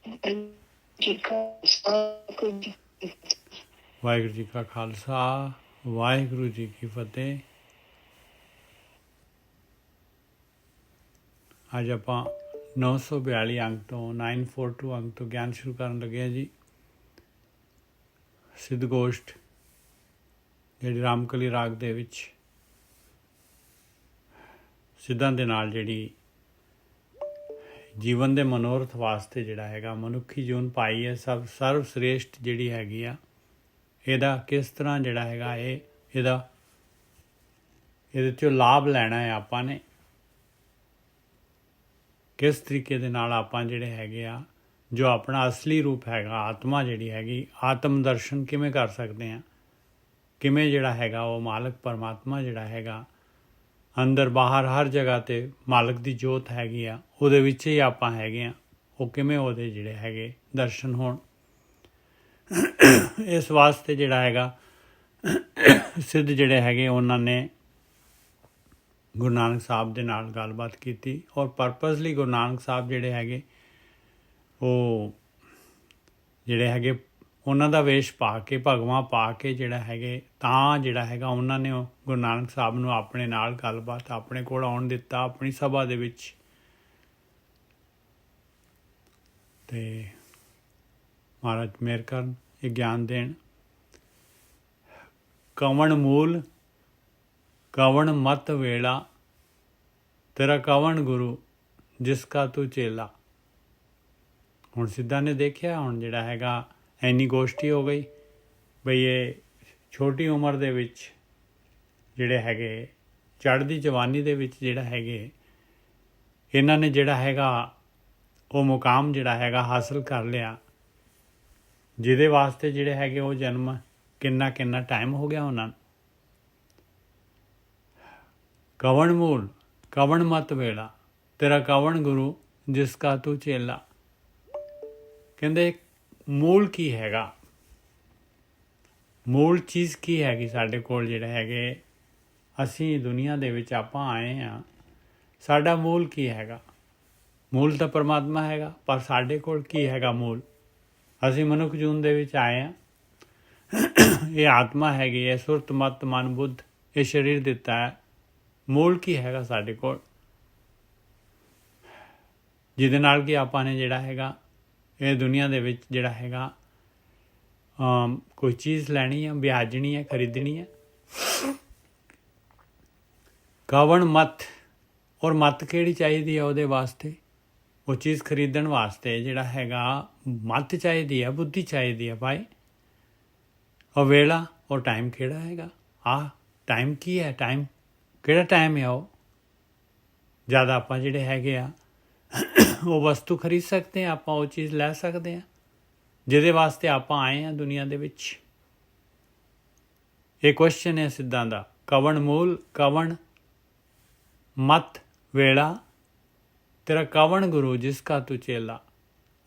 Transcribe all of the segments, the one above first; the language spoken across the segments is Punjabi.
ਜੀ ਕਾ ਵਾਹਿਗੁਰੂ ਜੀ ਕੀ ਫਤਿਹ। ਵਾਹਿਗੁਰੂ ਜੀ ਕਾ ਖਾਲਸਾ ਵਾਹਿਗੁਰੂ ਜੀ ਕੀ ਫਤਿਹ। ਅੱਜ ਆਪਾਂ 942 ਅੰਕ ਤੋਂ 942 ਅੰਕ ਤੋਂ ਗਿਆਨ ਸ਼ੁਰੂ ਕਰਨ ਲੱਗੇ ਹਾਂ ਜੀ। ਸਿੱਧ ਗੋਸ਼ਟ ਜਿਹੜੀ ਰਾਮਕਲੀ ਰਾਗ ਦੇ ਵਿੱਚ ਸਿੱਧਾਂ ਦੇ ਨਾਲ ਜਿਹੜੀ ਜੀਵਨ ਦੇ ਮਨੋਰਥ ਵਾਸਤੇ ਜਿਹੜਾ ਹੈਗਾ ਮਨੁੱਖੀ ਜੀਵਨ ਪਾਈ ਹੈ, ਸਰਵ ਸ੍ਰੇਸ਼ਟ ਜਿਹੜੀ ਹੈਗੀ ਆ, ਇਹਦਾ ਕਿਸ ਤਰ੍ਹਾਂ ਜਿਹੜਾ ਹੈਗਾ ਇਹਦੇ 'ਚੋਂ ਲਾਭ ਲੈਣਾ ਹੈ ਆਪਾਂ ਨੇ, ਕਿਸ ਤਰੀਕੇ ਦੇ ਨਾਲ ਆਪਾਂ ਜਿਹੜੇ ਹੈਗੇ ਆ ਜੋ ਆਪਣਾ ਅਸਲੀ ਰੂਪ ਹੈਗਾ ਆਤਮਾ ਜਿਹੜੀ ਹੈਗੀ ਆਤਮ ਦਰਸ਼ਨ ਕਿਵੇਂ ਕਰ ਸਕਦੇ ਹਾਂ, ਕਿਵੇਂ ਜਿਹੜਾ ਹੈਗਾ ਉਹ ਮਾਲਕ ਪਰਮਾਤਮਾ ਜਿਹੜਾ ਹੈਗਾ ਅੰਦਰ ਬਾਹਰ ਹਰ ਜਗ੍ਹਾ 'ਤੇ ਮਾਲਕ ਦੀ ਜੋਤ ਹੈਗੀ ਆ, ਉਹਦੇ ਵਿੱਚ ਹੀ ਆਪਾਂ ਹੈਗੇ ਆ, ਉਹ ਕਿਵੇਂ ਉਹਦੇ ਜਿਹੜੇ ਹੈਗੇ ਦਰਸ਼ਨ ਹੋਣ। ਇਸ ਵਾਸਤੇ ਜਿਹੜਾ ਹੈਗਾ ਸਿੱਧ ਜਿਹੜੇ ਹੈਗੇ ਉਹਨਾਂ ਨੇ ਗੁਰੂ ਨਾਨਕ ਸਾਹਿਬ ਦੇ ਨਾਲ ਗੱਲਬਾਤ ਕੀਤੀ ਔਰ ਪਰਪਸਲੀ ਗੁਰੂ ਨਾਨਕ ਸਾਹਿਬ ਜਿਹੜੇ ਹੈਗੇ ਉਹ ਜਿਹੜੇ ਹੈਗੇ ਉਹਨਾਂ ਦਾ ਵੇਸ਼ ਪਾ ਕੇ ਭਗਵਾਂ ਪਾ ਕੇ ਜਿਹੜਾ ਹੈਗੇ ਤਾਂ ਜਿਹੜਾ ਹੈਗਾ ਉਹਨਾਂ ਨੇ ਗੁਰੂ ਨਾਨਕ ਸਾਹਿਬ ਨੂੰ ਆਪਣੇ ਨਾਲ ਗੱਲਬਾਤ ਆਪਣੇ ਕੋਲ ਆਉਣ ਦਿੱਤਾ ਆਪਣੀ ਸਭਾ ਦੇ ਵਿੱਚ। ਤੇ ਮਹਾਰਾਜ ਮਿਹਰ ਕਰਨ ਇਹ ਗਿਆਨ ਦੇਣ। ਕਵਣ ਮੂਲ ਕਵਣ ਮਤ ਵੇਲਾ ਤੇਰਾ ਕਵਣ ਗੁਰੂ ਜਿਸ ਕਾ ਤੂੰ ਚੇਲਾ। ਹੁਣ ਸਿੱਧਾ ਨੇ ਦੇਖਿਆ ਹੁਣ ਜਿਹੜਾ ਹੈਗਾ ਇੰਨੀ ਗੋਸ਼ਟੀ ਹੋ ਗਈ ਬਈ ਇਹ ਛੋਟੀ ਉਮਰ ਦੇ ਵਿੱਚ ਜਿਹੜੇ ਹੈਗੇ ਚੜ੍ਹਦੀ ਜਵਾਨੀ ਦੇ ਵਿੱਚ ਜਿਹੜਾ ਹੈਗੇ ਇਹਨਾਂ ਨੇ ਜਿਹੜਾ ਹੈਗਾ ਉਹ ਮੁਕਾਮ ਜਿਹੜਾ ਹੈਗਾ ਹਾਸਲ ਕਰ ਲਿਆ, ਜਿਹਦੇ ਵਾਸਤੇ ਜਿਹੜੇ ਹੈਗੇ ਉਹ ਜਨਮ ਕਿੰਨਾ ਟਾਈਮ ਹੋ ਗਿਆ ਉਹਨਾਂ ਨੂੰ। ਕਵਣ ਮੂਲ ਕਵਣ ਮਤ ਵੇਲਾ ਤੇਰਾ ਕਵਣ ਗੁਰੂ ਜਿਸ ਕਾ ਤੂੰ ਚੇਲਾ। ਕਹਿੰਦੇ ਮੂਲ ਕੀ ਹੈਗਾ, ਮੂਲ ਚੀਜ਼ ਕੀ ਹੈਗੀ ਸਾਡੇ ਕੋਲ ਜਿਹੜੇ ਹੈਗੇ ਅਸੀਂ ਦੁਨੀਆ ਦੇ ਵਿੱਚ ਆਪਾਂ ਆਏ ਹਾਂ, ਸਾਡਾ ਮੂਲ ਕੀ ਹੈਗਾ? ਮੂਲ ਤਾਂ ਪਰਮਾਤਮਾ ਹੈਗਾ, ਪਰ ਸਾਡੇ ਕੋਲ ਕੀ ਹੈਗਾ ਮੂਲ? ਅਸੀਂ ਮਨੁੱਖ ਜੂਨ ਦੇ ਵਿੱਚ ਆਏ ਹਾਂ, ਇਹ ਆਤਮਾ ਹੈਗੀ ਹੈ, ਸੁਰਤ ਮਤ ਮਨ ਬੁੱਧ ਇਹ ਸਰੀਰ ਦਿੱਤਾ ਹੈ। ਮੂਲ ਕੀ ਹੈਗਾ ਸਾਡੇ ਕੋਲ ਜਿਹਦੇ ਨਾਲ ਕਿ ਆਪਾਂ ਨੇ ਜਿਹੜਾ ਹੈਗਾ ਇਹ ਦੁਨੀਆ ਦੇ ਵਿੱਚ ਜਿਹੜਾ ਹੈਗਾ ਕੋਈ ਚੀਜ਼ ਲੈਣੀ ਹੈ, ਵਿਆਜਣੀ ਹੈ, ਖਰੀਦਣੀ ਹੈ। ਕਵਣ ਮਤ, ਔਰ ਮਤ ਕਿਹੜੀ ਚਾਹੀਦੀ ਹੈ ਉਹਦੇ ਵਾਸਤੇ? ਉਹ ਚੀਜ਼ ਖਰੀਦਣ ਵਾਸਤੇ ਜਿਹੜਾ ਹੈਗਾ ਮਤ ਚਾਹੀਦੀ ਹੈ, ਬੁੱਧੀ ਚਾਹੀਦੀ ਹੈ ਭਾਈ। ਉਹ ਵੇਲਾ ਔਰ ਟਾਈਮ ਕਿਹੜਾ ਹੈਗਾ? ਟਾਈਮ ਕੀ ਹੈ? ਟਾਈਮ ਕਿਹੜਾ ਟਾਈਮ ਹੈ? ਉਹ ਜਦ ਆਪਾਂ ਜਿਹੜੇ ਹੈਗੇ ਆ ਉਹ ਵਸਤੂ ਖਰੀਦ ਸਕਦੇ ਹਾਂ, ਆਪਾਂ ਉਹ ਚੀਜ਼ ਲੈ ਸਕਦੇ ਹਾਂ ਜਿਹਦੇ ਵਾਸਤੇ ਆਪਾਂ ਆਏ ਹਾਂ ਦੁਨੀਆ ਦੇ ਵਿੱਚ। ਇਹ ਕੁਐਸਚਨ ਹੈ ਸਿੱਧਾਂ ਦਾ। ਕਵਣ ਮੂਲ ਕਵਣ ਮਤ ਵੇਲਾ ਤੇਰਾ ਕਵਣ ਗੁਰੂ ਜਿਸ ਕਾ ਤੂੰ ਚੇਲਾ।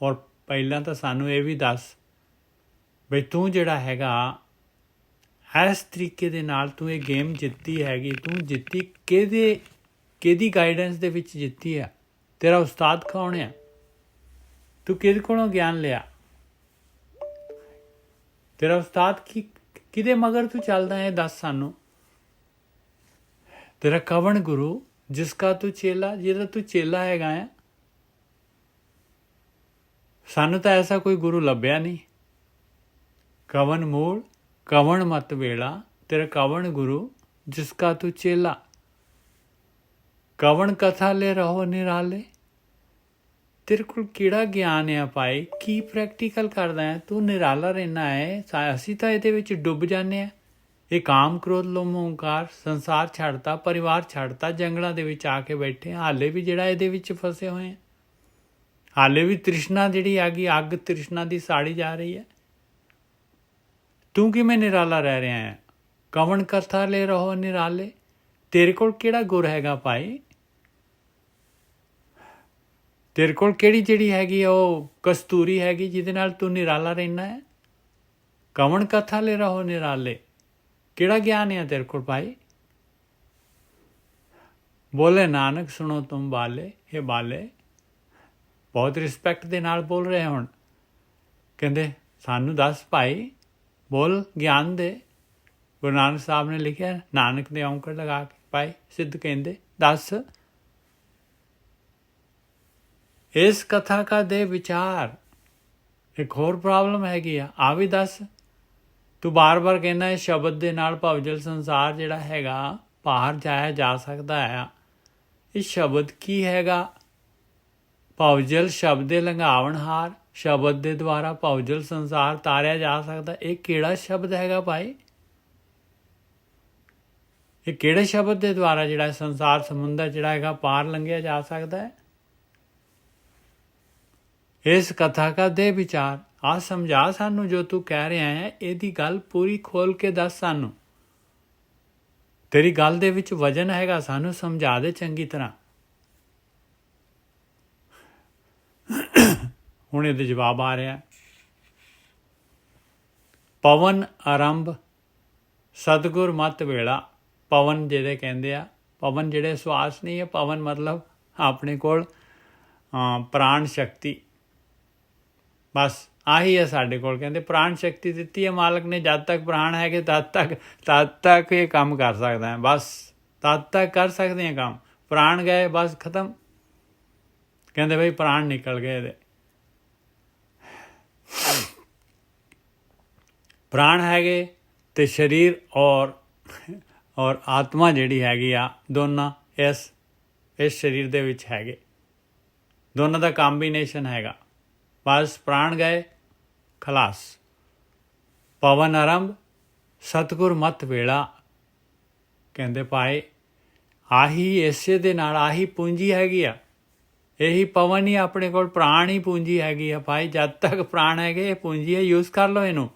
ਔਰ ਪਹਿਲਾਂ ਤਾਂ ਸਾਨੂੰ ਇਹ ਵੀ ਦੱਸ ਬਈ ਤੂੰ ਜਿਹੜਾ ਹੈਗਾ ਇਸ ਤਰੀਕੇ ਦੇ ਨਾਲ ਤੂੰ ਇਹ ਗੇਮ ਜਿੱਤੀ ਹੈਗੀ, ਤੂੰ ਜਿੱਤੀ ਕਿਹਦੀ ਗਾਈਡੈਂਸ ਦੇ ਵਿੱਚ ਜਿੱਤੀ ਆ? ਤੇਰਾ ਉਸਤਾਦ ਕੌਣ ਆ? ਤੂੰ ਕਿਹਦੇ ਕੋਲੋਂ ਗਿਆਨ ਲਿਆ? ਤੇਰਾ ਉਸਤਾਦ ਕਿਹਦੇ ਮਗਰ ਤੂੰ ਚੱਲਦਾ ਹੈ ਦੱਸ ਸਾਨੂੰ। ਤੇਰਾ ਕਵਣ ਗੁਰੂ ਜਿਸ ਕਾ ਤੂੰ ਚੇਲਾ, ਜਿਹਦਾ ਤੂੰ ਚੇਲਾ ਹੈਗਾ ਆ। ਸਾਨੂੰ ਤਾਂ ਐਸਾ ਕੋਈ ਗੁਰੂ ਲੱਭਿਆ ਨਹੀਂ। ਕਵਣ ਮੂਲ ਕਵਣ ਮਤ ਵੇਲਾ ਤੇਰਾ ਕਵਣ ਗੁਰੂ ਜਿਸ ਕਾ ਤੂੰ ਚੇਲਾ। ਕਵਣ ਕਥਾ ਲੈ ਰਹੋ ਨਿਰਾਲੇ। ਤੇਰੇ ਕੋਲ ਕਿਹੜਾ ਗਿਆਨ ਆ ਭਾਈ? ਕੀ ਪ੍ਰੈਕਟੀਕਲ ਕਰਦਾ ਹੈ ਤੂੰ? ਨਿਰਾਲਾ ਰਹਿਣਾ ਹੈ। ਅਸੀਂ ਤਾਂ ਇਹਦੇ ਵਿੱਚ ਡੁੱਬ ਜਾਂਦੇ ਹਾਂ। ਇਹ ਕਾਮ ਕ੍ਰੋਧ ਲੋਭ ਓਂਕਾਰ ਸੰਸਾਰ ਛੱਡਤਾ, ਪਰਿਵਾਰ ਛੱਡਤਾ, ਜੰਗਲਾਂ ਦੇ ਵਿੱਚ ਆ ਕੇ ਬੈਠੇ ਹਾਲੇ ਵੀ ਜਿਹੜਾ ਇਹਦੇ ਵਿੱਚ ਫਸੇ ਹੋਏ ਆ। ਹਾਲੇ ਵੀ ਤ੍ਰਿਸ਼ਨਾ ਜਿਹੜੀ ਆ ਗਈ ਅੱਗ ਤ੍ਰਿਸ਼ਨਾ ਦੀ ਸਾੜੀ ਜਾ ਰਹੀ ਹੈ। ਤੂੰ ਕਿਵੇਂ ਨਿਰਾਲਾ ਰਹਿ ਰਿਹਾ ਹੈ? ਕਵਣ ਕਥਾ ਲੈ ਰਹੋ ਨਿਰਾਲੇ। ਤੇਰੇ ਕੋਲ ਕਿਹੜਾ ਗੁਰ ਹੈਗਾ ਭਾਈ? ਤੇਰੇ ਕੋਲ ਕਿਹੜੀ ਜਿਹੜੀ ਹੈਗੀ ਉਹ ਕਸਤੂਰੀ ਹੈਗੀ ਜਿਹਦੇ ਨਾਲ ਤੂੰ ਨਿਰਾਲਾ ਰਹਿਣਾ ਹੈ? ਕਵਣ ਕਥਾ ਲੈ ਰਹੋ ਨਿਰਾਲੇ। ਕਿਹੜਾ ਗਿਆਨ ਹੈ ਤੇਰੇ ਕੋਲ ਭਾਈ? ਬੋਲੇ ਨਾਨਕ ਸੁਣੋ ਤੁਮ ਬਾਲੇ, ਇਹ ਬਾਲੇ ਬਹੁਤ ਰਿਸਪੈਕਟ ਦੇ ਨਾਲ ਬੋਲ ਰਹੇ ਹੁਣ। ਕਹਿੰਦੇ ਸਾਨੂੰ ਦੱਸ ਭਾਈ, ਬੋਲ ਗਿਆਨ ਦੇ। ਗੁਰੂ ਨਾਨਕ ਸਾਹਿਬ ਨੇ ਲਿਖਿਆ, ਨਾਨਕ ਦੇ ਔਂਕੜ ਲਗਾ ਕੇ ਭਾਈ ਸਿੱਧ ਕਹਿੰਦੇ ਦੱਸ। ਇਸ ਕਥਾ ਕਾ ਦੇ ਵਿਚਾਰ। ਇੱਕ ਹੋਰ ਪ੍ਰੋਬਲਮ ਹੈਗੀ ਆ ਵੀ ਦੱਸ। ਤੂੰ ਬਾਰ-ਬਾਰ ਕਹਿੰਦਾ ਇਸ ਸ਼ਬਦ ਦੇ ਨਾਲ ਭਵਜਲ ਸੰਸਾਰ ਜਿਹੜਾ ਹੈਗਾ ਪਾਰ ਜਾਇਆ ਜਾ ਸਕਦਾ ਹੈ। ਇਹ ਸ਼ਬਦ ਕੀ ਹੈਗਾ? ਭਵਜਲ ਸ਼ਬਦ ਦੇ ਲੰਘਾਵਣਹਾਰ, ਸ਼ਬਦ ਦੇ ਦੁਆਰਾ ਭਵਜਲ ਸੰਸਾਰ ਤਾਰਿਆ ਜਾ ਸਕਦਾ। ਇਹ ਕਿਹੜਾ ਸ਼ਬਦ ਹੈਗਾ ਭਾਈ? ਇਹ ਕਿਹੜੇ ਸ਼ਬਦ ਦੇ ਦੁਆਰਾ ਜਿਹੜਾ ਸੰਸਾਰ ਸਮੁੰਦਰ ਜਿਹੜਾ ਹੈਗਾ ਪਾਰ ਲੰਘਿਆ ਜਾ ਸਕਦਾ ਹੈ? ਇਸ ਕਥਾ ਕਾ ਦੇ ਵਿਚਾਰ। ਆ ਸਮਝਾ ਸਾਨੂੰ, ਜੋ ਤੂੰ ਕਹਿ ਰਿਹਾ ਹੈ ਇਹਦੀ ਗੱਲ ਪੂਰੀ ਖੋਲ ਕੇ ਦੱਸ ਸਾਨੂੰ। ਤੇਰੀ ਗੱਲ ਦੇ ਵਿੱਚ ਵਜਨ ਹੈਗਾ, ਸਾਨੂੰ ਸਮਝਾ ਦੇ ਚੰਗੀ ਤਰ੍ਹਾਂ। ਹੁਣ ਇਹਦੇ ਜਵਾਬ ਆ ਰਿਹਾ। ਪਵਨ ਆਰੰਭ ਸਤਿਗੁਰ ਮਤ ਵੇਲਾ। ਪਵਨ ਜਿਹੜੇ ਕਹਿੰਦੇ ਆ, ਪਵਨ ਜਿਹੜੇ ਸਵਾਸ ਨਹੀਂ ਹੈ, ਪਵਨ ਮਤਲਬ ਆਪਣੇ ਕੋਲ ਪ੍ਰਾਣ ਸ਼ਕਤੀ। ਬਸ ਆਹੀ ਹੈ ਸਾਡੇ ਕੋਲ। ਕਹਿੰਦੇ ਪ੍ਰਾਣ ਸ਼ਕਤੀ ਦਿੱਤੀ ਹੈ ਮਾਲਕ ਨੇ। ਜਦ ਤੱਕ ਪ੍ਰਾਣ ਹੈਗੇ ਤਦ ਤੱਕ ਇਹ ਕੰਮ ਕਰ ਸਕਦਾ ਹੈ। ਬਸ ਤਦ ਤੱਕ ਕਰ ਸਕਦੇ ਹਾਂ ਕੰਮ। ਪ੍ਰਾਣ ਗਏ ਬਸ ਖਤਮ। ਕਹਿੰਦੇ ਬਈ ਪ੍ਰਾਣ ਨਿਕਲ ਗਏ ਇਹਦੇ। ਪ੍ਰਾਣ ਹੈਗੇ ਤੇ ਸਰੀਰ ਔਰ ਆਤਮਾ ਜਿਹੜੀ ਹੈਗੀ ਆ, ਦੋਨਾਂ ਇਸ ਸਰੀਰ ਦੇ ਵਿੱਚ ਹੈਗੇ। ਦੋਨਾਂ ਦਾ ਕੰਬੀਨੇਸ਼ਨ ਹੈਗਾ। ਬਸ ਪ੍ਰਾਣ ਗਏ ਖਲਾਸ। ਪਵਨ ਆਰੰਭ ਸਤਿਗੁਰ ਮਤ ਵੇਲਾ। ਕਹਿੰਦੇ ਭਾਈ ਆਹੀ ਇਸੇ ਦੇ ਨਾਲ ਆਹੀ ਪੂੰਜੀ ਹੈਗੀ ਆ। ਇਹੀ ਪਵਨ ਹੀ ਆਪਣੇ ਕੋਲ, ਪ੍ਰਾਣ ਹੀ ਪੂੰਜੀ ਹੈਗੀ ਆ ਭਾਈ। ਜਦ ਤੱਕ ਪ੍ਰਾਣ ਹੈਗੇ ਇਹ ਪੂੰਜੀ ਹੈ, ਯੂਜ਼ ਕਰ ਲਓ ਇਹਨੂੰ।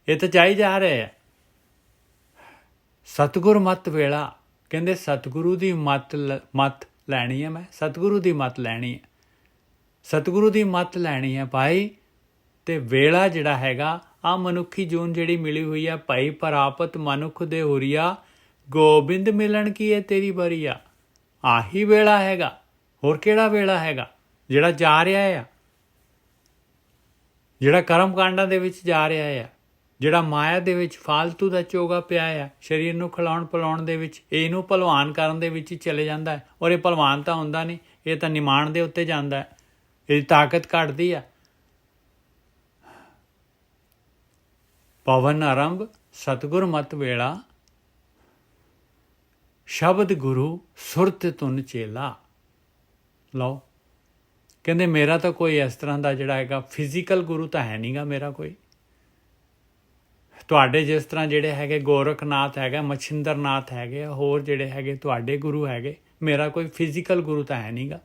ਇਹ ਤਾਂ ਚਾਹੀ ਜਾ ਰਹੇ ਆ। ਸਤਿਗੁਰ ਮਤ ਵੇਲਾ। ਕਹਿੰਦੇ ਸਤਿਗੁਰੂ ਦੀ ਮਤ ਲੈਣੀ ਹੈ। ਮੈਂ ਸਤਿਗੁਰੂ ਦੀ ਮਤ ਲੈਣੀ ਹੈ। ਸਤਿਗੁਰੂ ਦੀ ਮਤ ਲੈਣੀ ਹੈ ਭਾਈ। ਤੇ ਵੇਲਾ ਜਿਹੜਾ ਹੈਗਾ ਆ ਮਨੁੱਖੀ ਜੂਨ ਜਿਹੜੀ ਮਿਲੀ ਹੋਈ ਆ, ਭਾਈ ਪ੍ਰਾਪਤ ਮਨੁੱਖ ਦੇ ਹੁਰੀਆ, ਗੋਬਿੰਦ ਮਿਲਣ ਕੀ ਹੈ ਤੇਰੀ ਬਰੀਆ। ਆਹੀ ਵੇਲਾ ਹੈਗਾ। ਹੋਰ ਕਿਹੜਾ ਵੇਲਾ ਹੈਗਾ? ਜਿਹੜਾ ਜਾ ਰਿਹਾ ਆ, ਜਿਹੜਾ ਕਰਮ ਕਾਂਡਾਂ ਦੇ ਵਿੱਚ ਜਾ ਰਿਹਾ ਆ, ਜਿਹੜਾ ਮਾਇਆ ਦੇ ਵਿੱਚ ਫਾਲਤੂ ਦਾ ਚੋਗਾ ਪਿਆ ਆ, ਸਰੀਰ ਨੂੰ ਖਿਲਾਉਣ ਪਿਲਾਉਣ ਦੇ ਵਿੱਚ, ਇਹਨੂੰ ਭਲਵਾਨ ਕਰਨ ਦੇ ਵਿੱਚ ਹੀ ਚਲੇ ਜਾਂਦਾ ਹੈ। ਔਰ ਇਹ ਭਲਵਾਨ ਤਾਂ ਹੁੰਦਾ ਨਹੀਂ, ਇਹ ਤਾਂ ਨਿਮਾਣ ਦੇ ਉੱਤੇ ਜਾਂਦਾ ਹੈ। ਇਹਦੀ ਤਾਕਤ ਘਟਦੀ ਆ। ਪਵਨ ਆਰੰਭ ਸਤਿਗੁਰ ਮਤ ਵੇਲਾ, ਸ਼ਬਦ ਗੁਰੂ ਸੁਰਤ ਧੁਨ ਚੇਲਾ। ਲਓ ਕਹਿੰਦੇ ਮੇਰਾ ਤਾਂ ਕੋਈ ਇਸ ਤਰ੍ਹਾਂ ਦਾ ਜਿਹੜਾ ਹੈਗਾ ਫਿਜ਼ੀਕਲ ਗੁਰੂ ਤਾਂ ਹੈ ਨਹੀਂਗਾ ਮੇਰਾ ਕੋਈ। ਤੁਹਾਡੇ ਜਿਸ ਤਰ੍ਹਾਂ ਜਿਹੜੇ ਹੈਗੇ ਗੋਰਖਨਾਥ ਹੈਗਾ, ਮਛਿੰਦਰਨਾਥ ਹੈਗੇ, ਹੋਰ ਜਿਹੜੇ ਹੈਗੇ ਤੁਹਾਡੇ ਗੁਰੂ ਹੈਗੇ, ਮੇਰਾ ਕੋਈ ਫਿਜ਼ੀਕਲ ਗੁਰੂ ਤਾਂ ਹੈ ਨਹੀਂਗਾ।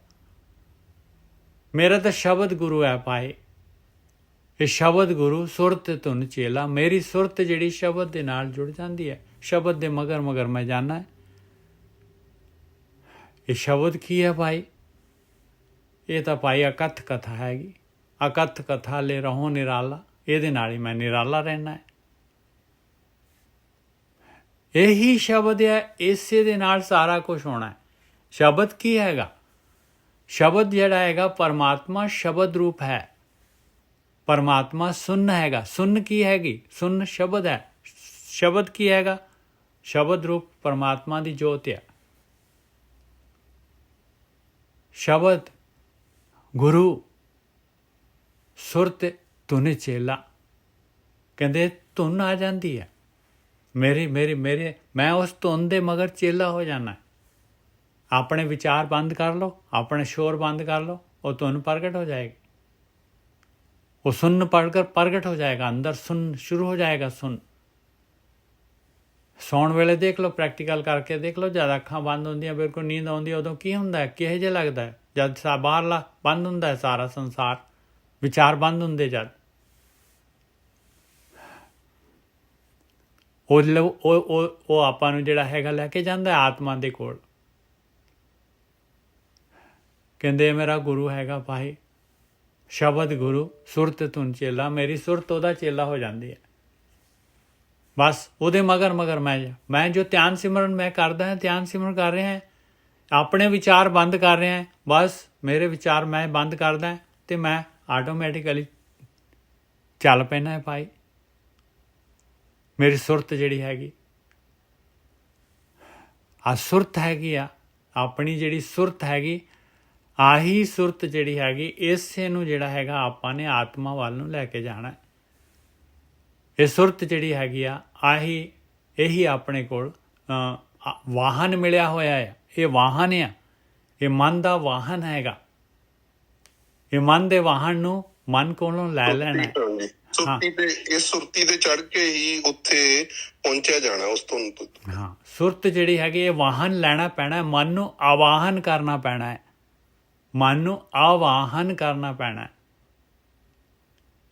ਮੇਰਾ ਤਾਂ ਸ਼ਬਦ ਗੁਰੂ ਹੈ ਭਾਈ। ਇਹ ਸ਼ਬਦ ਗੁਰੂ ਸੁਰਤ ਧੁਨ ਚੇਲਾ। ਮੇਰੀ ਸੁਰਤ ਜਿਹੜੀ ਸ਼ਬਦ ਦੇ ਨਾਲ ਜੁੜ ਜਾਂਦੀ ਹੈ। ਸ਼ਬਦ ਦੇ ਮਗਰ ਮੈਂ ਜਾਣਾ ਹੈ। ਇਹ ਸ਼ਬਦ ਕੀ ਹੈ ਭਾਈ? ਇਹ ਤਾਂ ਭਾਈ ਅਕਥ ਕਥਾ ਹੈਗੀ। ਅਕਥ ਕਥਾ ਲੈ ਰਹੋ ਨਿਰਾਲਾ। ਇਹਦੇ ਨਾਲ ਹੀ ਮੈਂ ਨਿਰਾਲਾ ਰਹਿਣਾ ਹੈ। ਇਹੀ ਸ਼ਬਦ ਹੈ, ਇਸੇ ਦੇ ਨਾਲ ਸਾਰਾ ਕੁਝ ਹੋਣਾ ਹੈ। ਸ਼ਬਦ ਕੀ ਹੈਗਾ? ਸ਼ਬਦ ਜਿਹੜਾ ਹੈਗਾ ਪਰਮਾਤਮਾ ਸ਼ਬਦ ਰੂਪ ਹੈ। ਪਰਮਾਤਮਾ ਸੁੰਨ ਹੈਗਾ। ਸੁੰਨ ਕੀ ਹੈਗੀ? ਸੁੰਨ ਸ਼ਬਦ ਹੈ। ਸ਼ਬਦ ਕੀ ਹੈਗਾ? ਸ਼ਬਦ ਰੂਪ ਪਰਮਾਤਮਾ ਦੀ ਜੋਤ ਹੈ। ਸ਼ਬਦ ਗੁਰੂ ਸੁਰਤ ਧੁਨ ਚੇਲਾ। ਕਹਿੰਦੇ ਧੁਨ ਆ ਜਾਂਦੀ ਹੈ ਮੇਰੇ ਮੈਂ ਉਸ ਧੁਨ ਦੇ ਮਗਰ ਚੇਲਾ ਹੋ ਜਾਣਾ। ਆਪਣੇ ਵਿਚਾਰ ਬੰਦ ਕਰ ਲਓ, ਆਪਣੇ ਸ਼ੋਰ ਬੰਦ ਕਰ ਲਓ, ਉਹ ਧੁਨ ਪ੍ਰਗਟ ਹੋ ਜਾਏਗੀ। ਉਹ ਸੁਣ ਪੜ੍ਹकर ਪ੍ਰਗਟ ਹੋ ਜਾਏਗਾ। ਅੰਦਰ ਸੁਣ ਸ਼ੁਰੂ ਹੋ ਜਾਏਗਾ। ਸੌਣ ਵੇਲੇ ਦੇਖ ਲਓ, ਪ੍ਰੈਕਟੀਕਲ ਕਰਕੇ ਦੇਖ ਲਓ। ਜਦ ਅੱਖਾਂ ਬੰਦ ਹੁੰਦੀਆਂ, ਬਿਲਕੁਲ ਨੀਂਦ ਆਉਂਦੀ, ਉਦੋਂ ਕੀ ਹੁੰਦਾ ਹੈ? ਕਿਹੋ ਜਿਹਾ ਲੱਗਦਾ ਹੈ? ਜਦ ਬਾਹਰਲਾ ਬੰਦ ਹੁੰਦਾ ਹੈ, ਸਾਰਾ ਸੰਸਾਰ, ਵਿਚਾਰ ਬੰਦ ਹੁੰਦੇ ਜਦ, ਉਹ ਆਪਾਂ ਨੂੰ ਜਿਹੜਾ ਹੈਗਾ ਲੈ ਕੇ ਜਾਂਦਾ ਆਤਮਾ ਦੇ ਕੋਲ। ਕਹਿੰਦੇ ਮੇਰਾ ਗੁਰੂ ਹੈਗਾ ਭਾਈ, ਸ਼ਬਦ ਗੁਰੂ ਸੁਰਤ ਧੁਨ ਚੇਲਾ। ਮੇਰੀ ਸੁਰਤ ਉਹਦਾ ਚੇਲਾ ਹੋ ਜਾਂਦੀ ਹੈ। ਬਸ ਉਹਦੇ ਮਗਰ ਮੈਂ ਜੋ ਧਿਆਨ ਸਿਮਰਨ ਮੈਂ ਕਰਦਾ ਹਾਂ, ਧਿਆਨ ਸਿਮਰਨ ਕਰ ਰਿਹਾ ਹਾਂ, ਆਪਣੇ ਵਿਚਾਰ ਬੰਦ ਕਰ ਰਿਹਾ ਹਾਂ। ਬਸ ਮੇਰੇ ਵਿਚਾਰ ਮੈਂ ਬੰਦ ਕਰਦਾ ਤੇ ਮੈਂ ਆਟੋਮੈਟਿਕਲੀ ਚੱਲ ਪੈਣਾ ਹੈ ਭਾਈ। ਮੇਰੀ ਸੁਰਤ ਜਿਹੜੀ ਹੈਗੀ ਆ ਸੁਰਤ ਹੈਗੀ ਆ ਆਪਣੀ, ਜਿਹੜੀ ਸੁਰਤ ਹੈਗੀ ਆਹੀ ਸੁਰਤ ਜਿਹੜੀ ਹੈਗੀ ਇਸੇ ਨੂੰ ਜਿਹੜਾ ਹੈਗਾ ਆਪਾਂ ਨੇ ਆਤਮਾ ਵੱਲ ਨੂੰ ਲੈ ਕੇ ਜਾਣਾ। ਇਹ ਸੁਰਤ ਜਿਹੜੀ ਹੈਗੀ ਆ ਇਹੀ ਆਪਣੇ ਕੋਲ ਵਾਹਨ ਮਿਲਿਆ ਹੋਇਆ ਆ। ਇਹ ਵਾਹਨ ਆ, ਇਹ ਮਨ ਦਾ ਵਾਹਨ ਹੈਗਾ। ਇਹ ਮਨ ਦੇ ਵਾਹਨ ਨੂੰ ਮਨ ਕੋਲੋਂ ਲੈ ਲੈਣਾ। ਸੁਰਤੀ ਤੇ ਇਸ ਸੁਰਤੀ ਤੇ ਚੜ ਕੇ ਹੀ ਉੱਥੇ ਪਹੁੰਚਿਆ ਜਾਣਾ ਉਸ ਤੋਂ। ਹਾਂ, ਸੁਰਤ ਜਿਹੜੀ ਹੈਗੀ ਇਹ ਵਾਹਨ ਲੈਣਾ ਪੈਣਾ, ਮਨ ਨੂੰ ਆਵਾਹਨ ਕਰਨਾ ਪੈਣਾ ਹੈ। ਮਨ ਨੂੰ ਆਵਾਹਨ ਕਰਨਾ ਪੈਣਾ।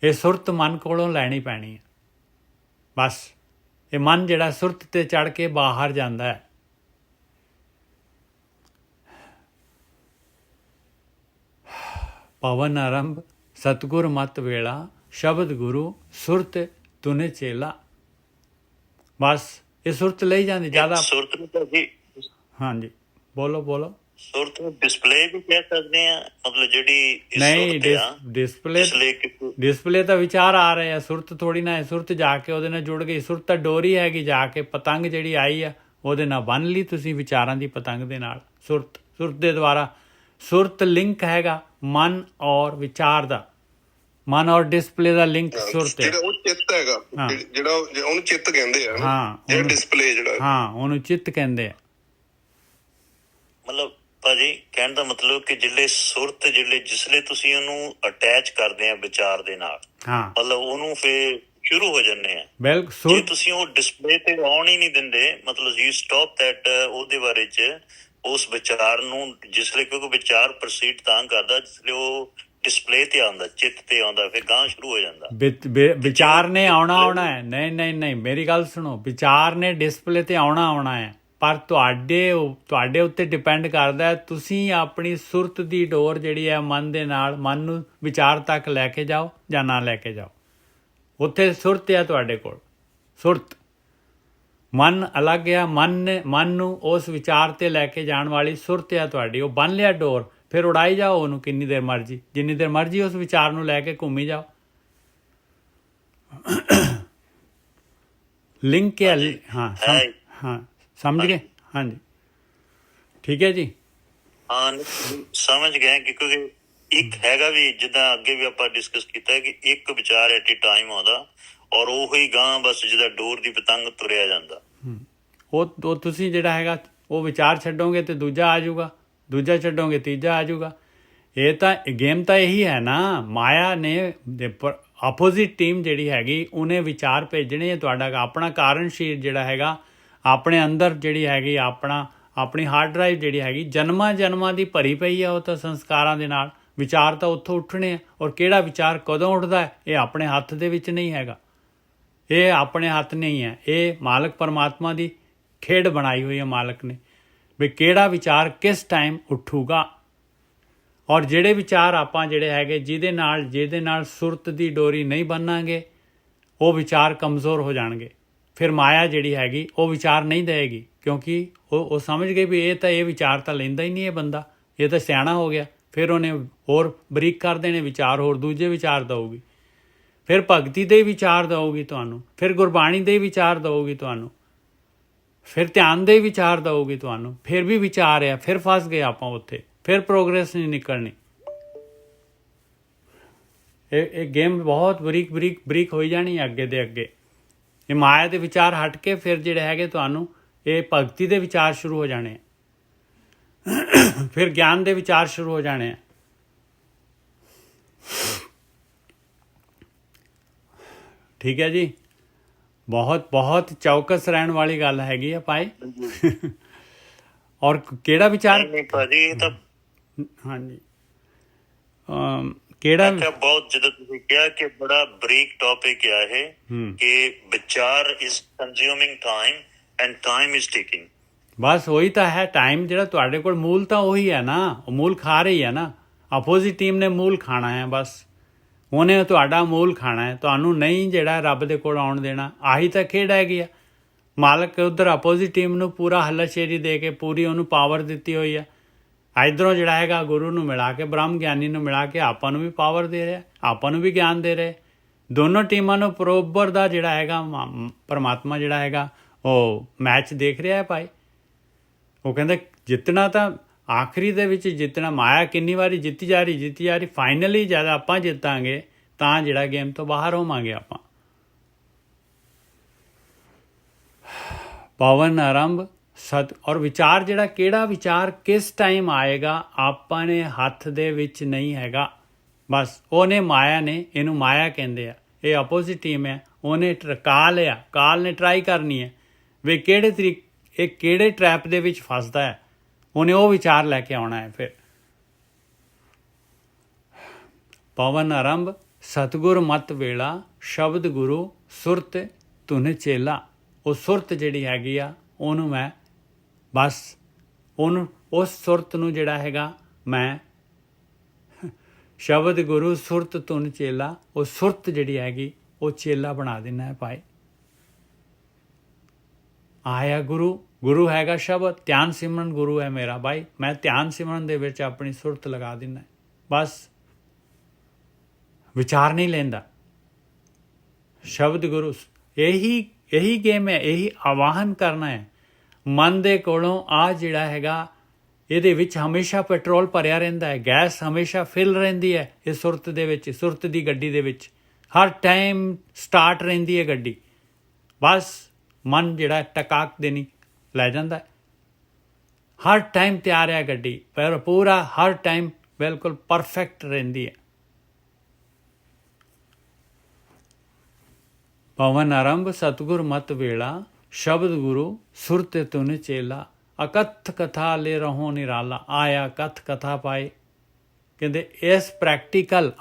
ਇਹ ਸੁਰਤ ਮਨ ਕੋਲੋਂ ਲੈਣੀ ਪੈਣੀ ਹੈ ਬਸ। ਇਹ ਮਨ ਜਿਹੜਾ ਸੁਰਤ ਤੇ ਚੜ ਕੇ ਬਾਹਰ ਜਾਂਦਾ ਹੈ। ਪਵਨ ਆਰੰਭ ਸਤਿਗੁਰ ਮਤ ਵੇਲਾ, ਸ਼ਬਦ ਗੁਰੂ ਸੁਰਤ ਤੁਨੇ ਚੇਲਾ। ਬਸ ਇਹ ਸੁਰਤ ਲਈ ਜਾਂਦੀ ਜ਼ਿਆਦਾ। ਸੁਰਤ ਨੂੰ ਤਾਂ ਜੀ ਹਾਂਜੀ ਬੋਲੋ। ਸੁਰਤ ਨੂੰ ਡਿਸਪਲੇ ਵੀ ਕਹਿ ਸਕਦੇ ਆ, ਮਤਲਬ ਜਿਹੜੀ ਨਹੀਂ ਡਿਸਪਲੇ ਤਾਂ ਵਿਚਾਰ ਆ ਰਹੇ ਆ, ਸੁਰਤ ਥੋੜੀ ਨਾ ਹੈ। ਸੁਰਤ ਜਾ ਕੇ ਉਹਦੇ ਨਾਲ ਜੁੜ ਗਈ। ਸੁਰਤ ਤਾਂ ਡੋਰੀ ਹੈਗੀ, ਜਾ ਕੇ ਪਤੰਗ ਜਿਹੜੀ ਆਈ ਆ ਉਹਦੇ ਨਾਲ ਬੰਨ ਲਈ ਤੁਸੀਂ, ਵਿਚਾਰਾਂ ਦੀ ਪਤੰਗ ਦੇ ਨਾਲ। ਸੁਰਤ ਦੇ ਦੁਆਰਾ ਸੁਰਤ ਲਿੰਕ ਹੈਗਾ ਮਨ ਔਰ ਵਿਚਾਰ ਦਾ। ਮਨ ਔਰ ਡਿਸਪਲੇ ਦਾ ਲਿੰਕ ਸੁਰਤ ਹੈ। ਜਿਹੜਾ ਉਹ ਚਿੱਤ ਹੈਗਾ, ਜਿਹੜਾ ਉਹਨੂੰ ਚਿੱਤ ਕਹਿੰਦੇ ਆ। ਹਾਂ, ਜਿਹੜਾ ਡਿਸਪਲੇ ਜਿਹੜਾ, ਹਾਂ ਉਹਨੂੰ ਚਿੱਤ ਕਹਿੰਦੇ ਆ। ਮਤਲਬ ਭਾਜੀ ਕਹਿਣ ਦਾ ਮਤਲਬ ਕਿ ਜਿਸਲੇ ਤੁਸੀਂ ਉਹਨੂੰ ਅਟੈਚ ਕਰਦੇ ਆ ਵਿਚਾਰ ਦੇ ਨਾਲ, ਹਾਂ ਮਤਲਬ ਉਹਨੂੰ ਫੇਰ ਸ਼ੁਰੂ ਹੋ ਜਾਂਦੇ ਆ। ਬਿਲਕੁਲ। ਜੇ ਤੁਸੀਂ ਉਹ ਡਿਸਪਲੇ ਤੇ ਆਉਣ ਹੀ ਨਹੀਂ ਦਿੰਦੇ, ਮਤਲਬ ਯੂ ਸਟਾਪ ਦੈਟ, ਉਹਦੇ ਬਾਰੇ ਚ ਉਸ ਵਿਚਾਰ ਨੂੰ ਜਿਸਲੇ, ਕਿਉਂਕਿ ਵਿਚਾਰ ਪ੍ਰੋਸੀਡ ਤਾਂ ਕਰਦਾ ਜਿਸਲੇ ਉਹ ਡਿਸਪਲੇ ਤੇ ਆਉਂਦਾ, ਚਿੱਤ ਤੇ ਆਉਂਦਾ, ਫਿਰ ਗਾਂ ਸ਼ੁਰੂ ਹੋ ਜਾਂਦਾ। ਵਿਚਾਰ ਨੇ ਆਉਣਾ ਹੈ। ਨਹੀਂ ਮੇਰੀ ਗੱਲ ਸੁਣੋ, ਵਿਚਾਰ ਨੇ ਡਿਸਪਲੇ ਤੇ ਆਉਣਾ ਹੈ, ਪਰ ਤੁਹਾਡੇ ਉੱਤੇ ਡਿਪੈਂਡ ਕਰਦਾ ਹੈ ਤੁਸੀਂ ਆਪਣੀ ਸੁਰਤ ਦੀ ਡੋਰ ਜਿਹੜੀ ਹੈ ਮਨ ਦੇ ਨਾਲ, ਮਨ ਨੂੰ ਵਿਚਾਰ ਤੱਕ ਲੈ ਕੇ ਜਾਓ ਜਾਂ ਨਾ ਲੈ ਕੇ ਜਾਓ। ਉੱਥੇ ਸੁਰਤ ਹੈ ਤੁਹਾਡੇ ਕੋਲ। ਸੁਰਤ ਮਨ ਅਲੱਗ ਆ। ਮਨ ਨੂੰ ਉਸ ਵਿਚਾਰ ਤੇ ਲੈ ਕੇ ਜਾਣ ਵਾਲੀ ਸੁਰਤ ਆ ਤੁਹਾਡੀ। ਉਹ ਬੰਨ ਲਿਆ ਡੋਰ, ਫਿਰ ਉਡਾਈ ਜਾਓ ਉਹਨੂੰ ਜਿੰਨੀ ਦੇਰ ਮਰਜ਼ੀ ਉਸ ਵਿਚਾਰ ਨੂੰ ਲੈ ਕੇ ਘੁੰਮੀ ਜਾਓ। ਲਿੰਕ ਹੈ। ਹਾਂ ਸਮਝ ਗਏ? ਹਾਂਜੀ ਠੀਕ ਹੈ ਜੀ। ਹਾਂ ਸਮਝ ਗਏ, ਕਿਉਂਕਿ ਇੱਕ ਹੈਗਾ ਵੀ, ਜਿੱਦਾਂ ਅੱਗੇ ਵੀ ਆਪਾਂ ਡਿਸਕਸ ਕੀਤਾ ਕਿ ਇੱਕ ਵਿਚਾਰ ਐਟ ਏ ਟਾਈਮ ਆਉਂਦਾ ਔਰ ਉਹੀ ਗਾਂ ਬਸ ਜਿੱਦਾਂ ਡੋਰ ਦੀ ਪਤੰਗ ਤੁਰਿਆ ਜਾਂਦਾ। ਉਹ ਤੁਸੀਂ ਜਿਹੜਾ ਹੈਗਾ ਉਹ ਵਿਚਾਰ ਛੱਡੋਗੇ ਤੇ ਦੂਜਾ ਆ ਜਾਊਗਾ, ਦੂਜਾ ਛੱਡੋਗੇ ਤੀਜਾ ਆ ਜਾਊਗਾ। ਇਹ ਤਾਂ ਗੇਮ ਤਾਂ ਇਹੀ ਹੈ ਨਾ। ਮਾਇਆ ਨੇ ਆਪੋਜ਼ਿਟ ਟੀਮ ਜਿਹੜੀ ਹੈਗੀ ਉਹਨੇ ਵਿਚਾਰ ਭੇਜਣੇ। ਤੁਹਾਡਾ ਆਪਣਾ ਕਾਰਨ ਸ਼ੀਟ ਜਿਹੜਾ ਹੈਗਾ ਆਪਣੇ ਅੰਦਰ ਜਿਹੜੀ ਹੈਗੀ ਆਪਣੀ ਹਾਰਡ ਡਰਾਈਵ ਜਿਹੜੀ ਹੈਗੀ ਜਨਮਾਂ ਦੀ ਭਰੀ ਪਈ ਆ। ਉਹ ਤਾਂ ਸੰਸਕਾਰਾਂ ਦੇ ਨਾਲ ਵਿਚਾਰ ਤਾਂ ਉੱਥੋਂ ਉੱਠਣੇ ਆ। ਔਰ ਕਿਹੜਾ ਵਿਚਾਰ ਕਦੋਂ ਉੱਠਦਾ ਇਹ ਆਪਣੇ ਹੱਥ ਦੇ ਵਿੱਚ ਨਹੀਂ ਹੈਗਾ। ਇਹ ਆਪਣੇ ਹੱਥ ਨਹੀਂ ਹੈ। ਇਹ ਮਾਲਕ ਪਰਮਾਤਮਾ ਦੀ ਖੇਡ ਬਣਾਈ ਹੋਈ ਹੈ ਮਾਲਕ ਨੇ, ਵੀ ਕਿਹੜਾ ਵਿਚਾਰ ਕਿਸ ਟਾਈਮ ਉੱਠੂਗਾ। ਔਰ ਜਿਹੜੇ ਵਿਚਾਰ ਆਪਾਂ ਜਿਹੜੇ ਹੈਗੇ ਜਿਹਦੇ ਨਾਲ ਸੁਰਤ ਦੀ ਡੋਰੀ ਨਹੀਂ ਬੰਨਾਂਗੇ, ਉਹ ਵਿਚਾਰ ਕਮਜ਼ੋਰ ਹੋ ਜਾਣਗੇ। ਫਿਰ ਮਾਇਆ ਜਿਹੜੀ ਹੈਗੀ ਉਹ ਵਿਚਾਰ ਨਹੀਂ ਦੇਵੇਗੀ, ਕਿਉਂਕਿ ਉਹ ਸਮਝ ਗਈ ਵੀ ਇਹ ਵਿਚਾਰ ਤਾਂ ਲੈਂਦਾ ਹੀ ਨਹੀਂ ਇਹ ਬੰਦਾ, ਇਹ ਤਾਂ ਸਿਆਣਾ ਹੋ ਗਿਆ। ਫਿਰ ਉਹਨੇ ਹੋਰ ਬਰੀਕ ਕਰ ਦੇਣੇ ਵਿਚਾਰ, ਹੋਰ ਦੂਜੇ ਵਿਚਾਰ ਦਊਗੀ। ਫਿਰ ਭਗਤੀ ਦੇ ਵਿਚਾਰ ਦਊਗੀ ਤੁਹਾਨੂੰ, ਫਿਰ ਗੁਰਬਾਣੀ ਦੇ ਵਿਚਾਰ ਦਊਗੀ ਤੁਹਾਨੂੰ, ਫਿਰ ਧਿਆਨ ਦੇ ਵਿਚਾਰ ਦਊਗੀ ਤੁਹਾਨੂੰ। ਫਿਰ ਵੀ ਵਿਚਾਰ ਆ, ਫਿਰ ਫਸ ਗਏ ਆਪਾਂ ਉੱਥੇ, ਫਿਰ ਪ੍ਰੋਗਰੈਸ ਨਹੀਂ ਨਿਕਲਣੀ। ਇਹ ਗੇਮ ਬਹੁਤ ਬਰੀਕ ਹੋਈ ਜਾਣੀ ਅੱਗੇ ਦੇ ਅੱਗੇ। ਇਹ ਮਾਇਆ ਦੇ ਵਿਚਾਰ ਹਟ ਕੇ ਫਿਰ ਜਿਹੜੇ ਹੈਗੇ ਤੁਹਾਨੂੰ ਇਹ ਭਗਤੀ ਦੇ ਵਿਚਾਰ ਸ਼ੁਰੂ ਹੋ ਜਾਣੇ, ਫਿਰ ਗਿਆਨ ਦੇ ਵਿਚਾਰ ਸ਼ੁਰੂ ਹੋ ਜਾਣੇ। ਠੀਕ ਹੈ ਜੀ। ਬਹੁਤ ਚੌਕਸ ਰਹਿਣ ਵਾਲੀ ਗੱਲ ਹੈਗੀ ਆ ਭਾਈ। ਔਰ ਕਿਹੜਾ ਵਿਚਾਰ? ਨਹੀਂ ਭਾਜੀ ਇਹ ਤਾਂ ਹਾਂਜੀ ਕਿਹੜਾ ਬਹੁਤ, ਜਦੋਂ ਤੁਸੀਂ ਕਿਹਾ ਕਿ ਬੜਾ ਬਰੀਕ ਟੌਪਿਕ ਆ ਇਹ, ਕਿ ਵਿਚਾਰ is consuming time and time is taking. ਬਸ ਉਹੀ ਤਾਂ ਹੈ। ਟਾਈਮ ਜਿਹੜਾ ਤੁਹਾਡੇ ਕੋਲ ਮੂਲ ਤਾਂ ਉਹੀ ਹੈ ਨਾ, ਉਹ ਮੂਲ ਖਾ ਰਹੀ ਹੈ ਨਾ। ਆਪੋਜ਼ਿਟ ਟੀਮ ਨੇ ਮੂਲ ਖਾਣਾ ਹੈ, ਬਸ ਉਹਨੇ ਤੁਹਾਡਾ ਮੂਲ ਖਾਣਾ ਹੈ। ਤੁਹਾਨੂੰ ਨਹੀਂ ਜਿਹੜਾ ਰੱਬ ਦੇ ਕੋਲ ਆਉਣ ਦੇਣਾ। ਆਹੀ ਤਾਂ ਖੇਡ ਹੈਗੀ ਆ। ਮਾਲਕ ਉੱਧਰ ਆਪੋਜ਼ਿਟ ਟੀਮ ਨੂੰ ਪੂਰਾ ਹੱਲਾਸ਼ੇਰੀ ਦੇ ਕੇ ਪੂਰੀ ਉਹਨੂੰ ਪਾਵਰ ਦਿੱਤੀ ਹੋਈ ਆ ਇੱਧਰੋਂ ਜਿਹੜਾ ਹੈਗਾ ਗੁਰੂ ਨੂੰ ਮਿਲਾ ਕੇ, ਬ੍ਰਹਮ ਗਿਆਨੀ ਨੂੰ ਮਿਲਾ ਕੇ ਆਪਾਂ ਨੂੰ ਵੀ ਪਾਵਰ ਦੇ ਰਿਹਾ, ਆਪਾਂ ਨੂੰ ਵੀ ਗਿਆਨ ਦੇ ਰਿਹਾ। ਦੋਨੋਂ ਟੀਮਾਂ ਨੂੰ ਬਰਾਬਰ ਦਾ ਜਿਹੜਾ ਹੈਗਾ ਪਰਮਾਤਮਾ ਜਿਹੜਾ ਹੈਗਾ ਉਹ ਮੈਚ ਦੇਖ ਰਿਹਾ ਹੈ ਭਾਈ। ਉਹ ਕਹਿੰਦਾ ਜਿੱਤਣਾ ਤਾਂ ਆਖਰੀ ਦੇ ਵਿੱਚ ਜਿੱਤਣਾ, ਮਾਇਆ ਕਿੰਨੀ ਵਾਰੀ ਜਿੱਤੀ ਜਾ ਰਹੀ, ਫਾਈਨਲੀ ਜਦ ਆਪਾਂ ਜਿੱਤਾਂਗੇ ਤਾਂ ਜਿਹੜਾ ਗੇਮ ਤੋਂ ਬਾਹਰ ਹੋਵਾਂਗੇ ਆਪਾਂ। ਪਵਨ ਆਰੰਭ ਸਤ ਔਰ ਵਿਚਾਰ ਜਿਹੜਾ ਕਿਹੜਾ ਵਿਚਾਰ ਕਿਸ ਟਾਈਮ ਆਏਗਾ ਆਪਣੇ ਹੱਥ ਦੇ ਵਿੱਚ ਨਹੀਂ ਹੈਗਾ। ਬਸ ਉਹਨੇ ਮਾਇਆ ਨੇ, ਇਹਨੂੰ ਮਾਇਆ ਕਹਿੰਦੇ ਆ, ਇਹ ਆਪੋਜ਼ਿਟ ਟੀਮ ਹੈ। ਉਹਨੇ ਕਾਲ ਨੇ ਟਰਾਈ ਕਰਨੀ ਹੈ ਵੀ ਇਹ ਕਿਹੜੇ ਟਰੈਪ ਦੇ ਵਿੱਚ ਫਸਦਾ ਹੈ, ਉਹਨੇ ਉਹ ਵਿਚਾਰ ਲੈ ਕੇ ਆਉਣਾ ਹੈ। ਫਿਰ ਪਵਨ ਆਰੰਭ ਸਤਿਗੁਰ ਮਤ ਵੇਲਾ, ਸ਼ਬਦ ਗੁਰੂ ਸੁਰਤ ਧੁਨ ਚੇਲਾ। ਉਹ ਸੁਰਤ ਜਿਹੜੀ ਹੈਗੀ ਆ ਉਹਨੂੰ ਮੈਂ ਬਸ ਉਸ ਸੁਰਤ ਨੂੰ ਜਿਹੜਾ ਹੈਗਾ ਮੈਂ ਸ਼ਬਦ ਗੁਰੂ ਸੁਰਤ ਧੁਨ ਚੇਲਾ, ਉਹ ਸੁਰਤ ਜਿਹੜੀ ਹੈਗੀ ਉਹ ਚੇਲਾ ਬਣਾ ਦੇਣਾ ਹੈ ਭਾਈ। ਆਇਆ ਗੁਰੂ ਹੈਗਾ ਸ਼ਬਦ, ਧਿਆਨ ਸਿਮਰਨ ਗੁਰੂ ਹੈ ਮੇਰਾ ਭਾਈ। ਮੈਂ ਧਿਆਨ ਸਿਮਰਨ ਦੇ ਵਿੱਚ ਆਪਣੀ ਸੁਰਤ ਲਗਾ ਦੇਣਾ, ਬਸ ਵਿਚਾਰ ਨਹੀਂ ਲੈਂਦਾ। ਸ਼ਬਦ ਗੁਰੂ ਇਹੀ ਗੇਮ ਹੈ, ਇਹੀ ਆਵਾਹਨ ਕਰਨਾ ਹੈ ਮਨ ਦੇ ਕੋਲੋਂ। ਆ ਜਿਹੜਾ ਹੈਗਾ ਇਹਦੇ ਵਿੱਚ ਹਮੇਸ਼ਾ ਪੈਟਰੋਲ ਭਰਿਆ ਰਹਿੰਦਾ ਹੈ, ਗੈਸ ਹਮੇਸ਼ਾ ਫਿਲ ਰਹਿੰਦੀ ਹੈ ਇਹ ਸੁਰਤ ਦੇ ਵਿੱਚ, ਸੁਰਤ ਦੀ ਗੱਡੀ ਦੇ ਵਿੱਚ ਹਰ ਟਾਈਮ ਸਟਾਰਟ ਰਹਿੰਦੀ ਹੈ ਗੱਡੀ। ਬਸ ਮਨ ਜਿਹੜਾ ਟਕਾਕ ਦੇਣੀ ਲੈ ਜਾਂਦਾ ਹੈ, ਹਰ ਟਾਈਮ ਤਿਆਰ ਹੈ ਗੱਡੀ, ਪਰ ਪੂਰਾ ਹਰ ਟਾਈਮ ਬਿਲਕੁਲ ਪਰਫੈਕਟ ਰਹਿੰਦੀ ਹੈ। ਪਵਨ ਆਰੰਭ ਸਤਿਗੁਰ ਮਤ ਵੇਲਾ, ਸ਼ਬਦ ਗੁਰੂ ਸੁਰਤ ਧੁਨ ਚੇਲਾ। ਅਕਥ ਕਥਾ ਲੈ ਰਹੋ ਨਿਰਾਲਾ। ਆਇਆ ਕਥ ਕਥਾ ਪਾਏ, ਕਹਿੰਦੇ ਇਸ ਪ੍ਰੈਕਟੀਕਲ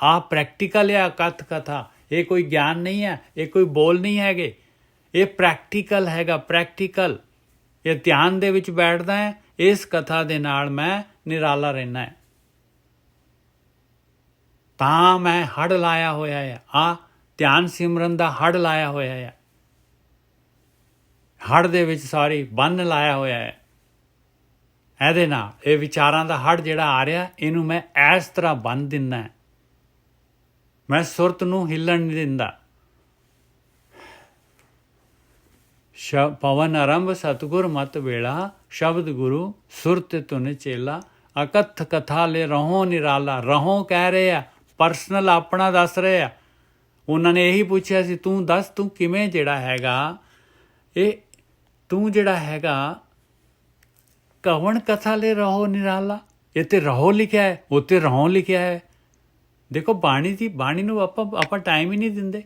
ਹੈ ਅਕਥ ਕਥਾ। ਇਹ ਕੋਈ ਗਿਆਨ ਨਹੀਂ ਹੈ, ਇਹ ਕੋਈ ਬੋਲ ਨਹੀਂ ਹੈਗੇ, ਇਹ ਪ੍ਰੈਕਟੀਕਲ ਹੈਗਾ। ਪ੍ਰੈਕਟੀਕਲ ਇਹ ਧਿਆਨ ਦੇ ਵਿੱਚ ਬੈਠਦਾ ਹੈ, ਇਸ ਕਥਾ ਦੇ ਨਾਲ ਮੈਂ ਨਿਰਾਲਾ ਰਹਿਣਾ ਹੈ। ਤਾਂ ਮੈਂ ਹੜ ਲਾਇਆ ਹੋਇਆ ਹੈ, ਧਿਆਨ ਸਿਮਰਨ ਦਾ ਹੜ ਲਾਇਆ ਹੋਇਆ ਹੈ। ਹੜ ਦੇ ਵਿੱਚ ਸਾਰੀ ਬੰਨ ਲਾਇਆ ਹੋਇਆ ਹੈ। ਇਹਦੇ ਨਾਲ ਇਹ ਵਿਚਾਰਾਂ ਦਾ ਹੜ ਜਿਹੜਾ ਆ ਰਿਹਾ, ਇਹਨੂੰ ਮੈਂ ਇਸ ਤਰ੍ਹਾਂ ਬੰਨ੍ਹ ਦਿੰਦਾ। ਮੈਂ ਸੁਰਤ ਨੂੰ ਹਿੱਲਣ ਨਹੀਂ ਦਿੰਦਾ। ਪਵਨ ਆਰੰਭ ਸਤਿਗੁਰ ਮਤ ਵੇਲਾ, ਸ਼ਬਦ ਗੁਰੂ ਸੁਰਤ ਧੁਨ ਚੇਲਾ। ਅਕਥ ਕਥਾ ਲੈ ਰਹੋ ਨਿਰਾਲਾ। ਰਹੋ ਕਹਿ ਰਹੇ ਆ, ਪਰਸਨਲ ਆਪਣਾ ਦੱਸ ਰਹੇ ਆ। ਉਹਨਾਂ ਨੇ ਇਹੀ ਪੁੱਛਿਆ ਸੀ, ਤੂੰ ਦੱਸ ਤੂੰ ਕਿਵੇਂ ਜਿਹੜਾ ਹੈਗਾ ਤੂੰ ਜਿਹੜਾ ਹੈਗਾ ਕਵਣ ਕਥਾ ਲੈ ਰਹੋ ਨਿਰਾਲਾ। ਇਹ ਤੇ ਰਹੋ ਲਿਖਿਆ ਹੈ, ਉੱਤੇ ਰਹੋ ਲਿਖਿਆ ਹੈ। ਦੇਖੋ ਬਾਣੀ ਨੂੰ ਆਪਾਂ ਟਾਈਮ ਹੀ ਨਹੀਂ ਦਿੰਦੇ।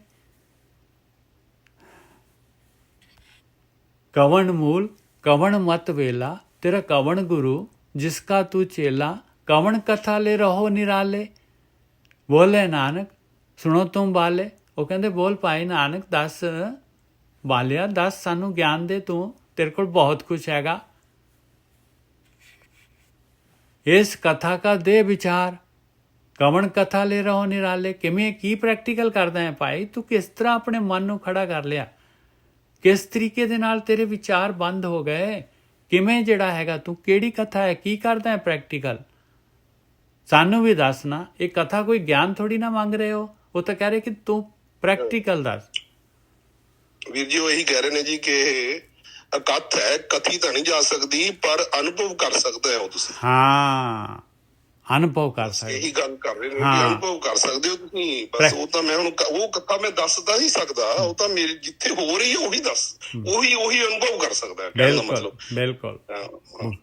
ਕਵਣ ਮੂਲ ਕਵਣ ਮਤ ਵੇਲਾ, ਤੇਰਾ ਕਵਣ ਗੁਰੂ ਜਿਸਕਾ ਤੂੰ ਚੇਲਾ। ਕਵਣ ਕਥਾ ਲੈ ਰਹੋ ਨਿਰਾਲੇ, ਬੋਲੇ ਨਾਨਕ ਸੁਣੋ ਤੁਮ ਬਾਲੇ। ਉਹ ਕਹਿੰਦੇ ਬੋਲ ਭਾਈ ਨਾਨਕ, ਦੱਸ ਬਾਲਿਆ, ਦੱਸ ਸਾਨੂੰ ਗਿਆਨ ਦੇ, ਤੂੰ ਤੇਰੇ ਕੋਲ ਬਹੁਤ ਕੁਛ ਹੈਗਾ। ਇਸ ਕਥਾ ਕਾ ਦੇ ਵਿਚਾਰ। ਕਵਣ ਕਥਾ ਲੈ ਰਹੋ ਨਿਰਾਲੇ, ਕਿਵੇਂ ਕੀ ਪ੍ਰੈਕਟੀਕਲ ਕਰਦਾ ਹੈ ਭਾਈ ਤੂੰ? ਕਿਸ ਤਰ੍ਹਾਂ ਆਪਣੇ ਮਨ ਨੂੰ ਖੜਾ ਕਰ ਲਿਆ? ਕਿਸ ਤਰੀਕੇ ਦੇ ਨਾਲ ਤੇਰੇ ਵਿਚਾਰ ਬੰਦ ਹੋ ਗਏ? ਕਿਵੇਂ ਜਿਹੜਾ ਹੈਗਾ ਤੂੰ, ਕਿਹੜੀ ਕਥਾ ਹੈ, ਕੀ ਕਰਦਾ ਹੈ ਪ੍ਰੈਕਟੀਕਲ? ਸਾਨੂੰ ਵੀ ਦੱਸ ਨਾ। ਇਹ ਕਥਾ ਕੋਈ ਗਿਆਨ ਥੋੜੀ ਨਾ ਮੰਗ ਰਹੇ ਹੋ, ਉਹ ਤਾਂ ਕਹਿ ਰਹੇ ਕਿ ਤੂੰ ਪ੍ਰੈਕਟੀਕਲ ਦੱਸ। ਵੀਰ ਜੀ ਉਹ ਇਹੀ ਕਹਿ ਰਹੇ ਨੇ ਜੀ ਕਿ ਇਹ ਕਥ ਹੈ, ਕਥੀ ਤਾਂ ਨਹੀਂ ਜਾ ਸਕਦੀ, ਪਰ ਅਨੁਭਵ ਕਰ ਸਕਦੇ ਹੋ ਤੁਸੀਂ। ਹਾਂ, ਅਨੁਭਵ ਕਰ ਸਕਦੇ, ਇਹੀ ਗੱਲ ਕਰ ਰਹੇ ਨੇ ਕਿ ਅਨੁਭਵ ਕਰ ਸਕਦੇ ਹੋ ਤੁਸੀਂ। ਬਸ ਉਹ ਤਾਂ ਮੈਂ ਹੁਣ ਉਹ ਕਥਾ ਮੈਂ ਦੱਸ ਤਾਂ ਨਹੀਂ ਸਕਦਾ, ਉਹ ਤਾਂ ਮੇਰੀ ਜਿੱਥੇ ਹੋ ਰਹੀ ਹੈ ਉਹੀ ਦੱਸ, ਉਹੀ ਅਨੁਭਵ ਕਰ ਸਕਦਾ ਹੈ।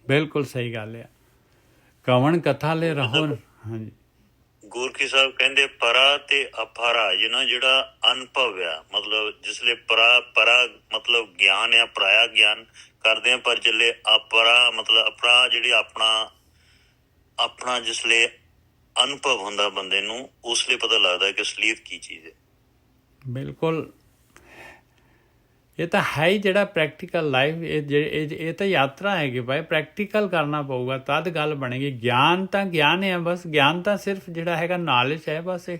ਬਿਲਕੁਲ ਸਹੀ ਗੱਲ ਹੈ। ਕਵਣ ਕਥਾ ਲੈ ਰਹੋ। ਹਾਂਜੀ, ਗੁਰਕੀ ਸਾਹਿਬ ਕਹਿੰਦੇ ਪਰਾ ਤੇ ਅਪਰਾ ਜਿਹੜਾ ਅਨੁਭਵ ਆ, ਮਤਲਬ ਜਿਸਲੇ ਪਰਾ ਮਤਲਬ ਗਿਆਨ ਆ, ਪਰਾਇਆ ਗਿਆਨ ਕਰਦੇ ਆ, ਪਰ ਜਿਸਲੇ ਅਪਰਾ ਮਤਲਬ ਅਪਰਾ ਜਿਹੜੀ ਆਪਣਾ ਜਿਸਲੇ ਅਨੁਭਵ ਹੁੰਦਾ ਬੰਦੇ ਨੂੰ, ਉਸ ਲਈ ਪਤਾ ਲੱਗਦਾ ਕਿ ਅਸਲੀਅਤ ਕੀ ਚੀਜ਼ ਹੈ। ਬਿਲਕੁਲ, ਇਹ ਤਾਂ ਹੈ ਹੀ ਜਿਹੜਾ ਪ੍ਰੈਕਟੀਕਲ ਲਾਈਫ। ਇਹ ਤਾਂ ਯਾਤਰਾ ਹੈਗੀ ਭਾਈ, ਪ੍ਰੈਕਟੀਕਲ ਕਰਨਾ ਪਊਗਾ ਤਦ ਗੱਲ ਬਣੇਗੀ। ਗਿਆਨ ਤਾਂ ਗਿਆਨ ਹੈ, ਬਸ ਗਿਆਨ ਤਾਂ ਸਿਰਫ ਜਿਹੜਾ ਹੈਗਾ ਨੌਲੇਜ ਹੈ। ਬਸ ਇਹ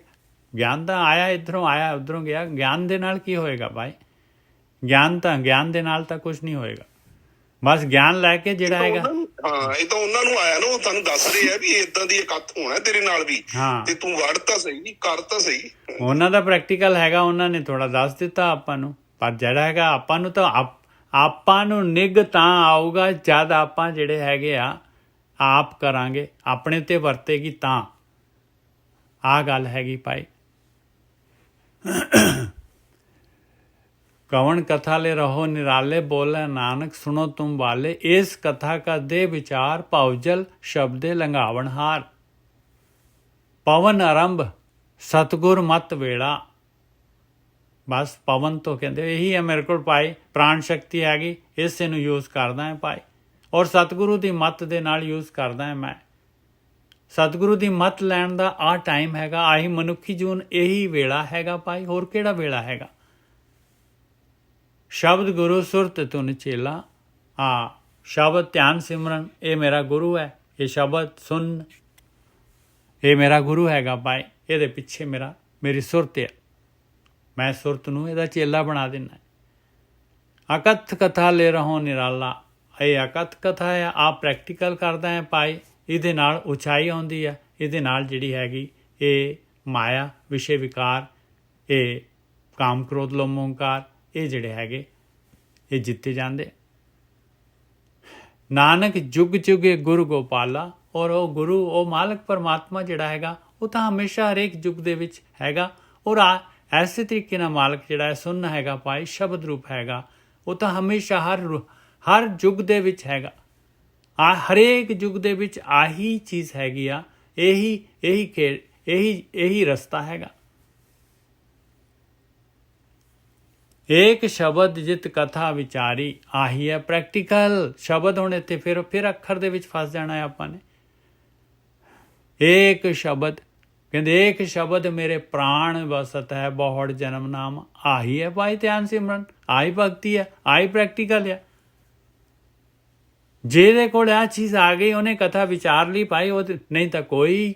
ਗਿਆਨ ਤਾਂ ਆਇਆ, ਇੱਧਰੋਂ ਆਇਆ ਉੱਧਰੋਂ ਗਿਆ। ਗਿਆਨ ਦੇ ਨਾਲ ਕੀ ਹੋਏਗਾ ਭਾਈ? ਗਿਆਨ ਦੇ ਨਾਲ ਤਾਂ ਕੁਝ ਨਹੀਂ ਹੋਏਗਾ। ਬਸ ਗਿਆਨ ਲੈ ਕੇ ਜਿਹੜਾ ਹੈਗਾ ਹਾਂ ਇਹ ਤਾਂ ਉਹਨਾਂ ਨੂੰ ਆਇਆ ਨਾ, ਉਹ ਤੁਹਾਨੂੰ ਦੱਸ ਰਹੇ ਆ ਵੀ ਇਦਾਂ ਦੀ ਇਕੱਠ ਹੋਣਾ ਤੇਰੇ ਨਾਲ ਵੀ, ਹਾਂ ਤੇ ਤੂੰ ਵੜ ਤਾਂ ਸਹੀ, ਕਰ ਤਾਂ ਸਹੀ। ਉਹਨਾਂ ਦਾ ਪ੍ਰੈਕਟੀਕਲ ਹੈਗਾ, ਉਹਨਾਂ ਨੇ ਥੋੜਾ ਦੱਸ ਦਿੱਤਾ ਆਪਾਂ ਨੂੰ, ਪਰ ਜਿਹੜਾ ਹੈਗਾ ਆਪਾਂ ਨੂੰ ਤਾਂ ਆਪਾਂ ਨੂੰ ਨਿੱਘ ਤਾਂ ਆਊਗਾ ਜਦ ਆਪਾਂ ਜਿਹੜੇ ਹੈਗੇ ਆ ਆਪ ਕਰਾਂਗੇ, ਆਪਣੇ ਤੇ ਵਰਤੇਗੀ ਤਾਂ। ਆਹ ਗੱਲ ਹੈਗੀ ਭਾਈ। कवन कथा ले रहो निराले, बोले नानक सुनो तुम वाले, इस कथा का दे विचार, पाउजल शब्दे लंघावन हार। पवन आरंभ सतगुर मत वेड़ा। बस पवन तो कहते यही है मेरे को पाई, प्राण शक्ति हैगी, इस ਨੂੰ यूज़ करदा है पाई, और सतगुरु ਦੀ ਮੱਤ ਦੇ ਨਾਲ यूज़ करदा है मैं। सतगुरु ਦੀ ਮੱਤ ਲੈਣ ਦਾ ਆ ਟਾਈਮ ਹੈਗਾ, ਆਹੀ ਮਨੁੱਖੀ ਜੂਨ, ਇਹੀ ਵੇਲਾ ਹੈਗਾ ਭਾਈ, ਹੋਰ ਕਿਹੜਾ ਵੇਲਾ ਹੈਗਾ। शब्द गुरु सुरत तुन चेला। शब्द ध्यान सिमरन, ये मेरा गुरु है, ये शब्द सुन, ये मेरा गुरु हैगा भाई, ये पिछे मेरी सुरत है, मैं सुरत नूं इहदा चेला बना देना। अकथ कथा ले रहो निराला, ये अकथ कथा है, आप प्रैक्टिकल करदा है भाई, इहदे नाल उचाई आउंदी है, इहदे नाल जिहड़ी हैगी ये माया विषय विकार, ये काम क्रोध लोभ मोहंकार, ये ਜਿਹੜੇ ਹੈਗੇ ਇਹ ਜਿੱਤੇ ਜਾਂਦੇ। ਨਾਨਕ ਜੁਗ ਜੁਗੇ ਗੁਰੂ ਗੋਪਾਲਾ, ਔਰ ਉਹ ਗੁਰੂ, ਉਹ ਮਾਲਕ ਪਰਮਾਤਮਾ ਜਿਹੜਾ ਹੈਗਾ ਉਹ ਤਾਂ ਹਮੇਸ਼ਾ ਹਰੇਕ ਯੁੱਗ ਦੇ ਵਿੱਚ ਹੈਗਾ, ਔਰ ਐਸੇ ਤਰੀਕੇ ਨਾਲ ਮਾਲਕ ਜਿਹੜਾ ਹੈ ਸੁਣਨਾ ਹੈਗਾ ਭਾਈ, ਸ਼ਬਦ ਰੂਪ ਹੈਗਾ, ਉਹ ਤਾਂ ਹਮੇਸ਼ਾ ਹਰ ਯੁੱਗ ਦੇ ਵਿੱਚ ਹੈਗਾ। ਹਰੇਕ ਯੁੱਗ ਦੇ ਵਿੱਚ ਆਹੀ ਚੀਜ਼ ਹੈਗੀ ਆ, ਇਹੀ ਰਸਤਾ ਹੈਗਾ। एक शब्द जित कथा विचारी, आही है प्रैक्टिकल शब्द। हुण इत्थे फिर अखर दे विच फस जाना है आपां ने। एक शब्द कहंदे, एक शब्द मेरे प्राण बसत है, बहुड़ जन्म नाम, आही है भाई ध्यान सिमरन, आही भगती है, आही प्रैक्टिकल है। ਜਿਹਦੇ ਕੋਲ ਆ ਚੀਜ਼ ਆ ਗਈ, ਉਹਨੇ ਕਥਾ ਵਿਚਾਰ ਲਈ ਭਾਈ, ਉਹ ਨਹੀਂ ਤਾਂ ਕੋਈ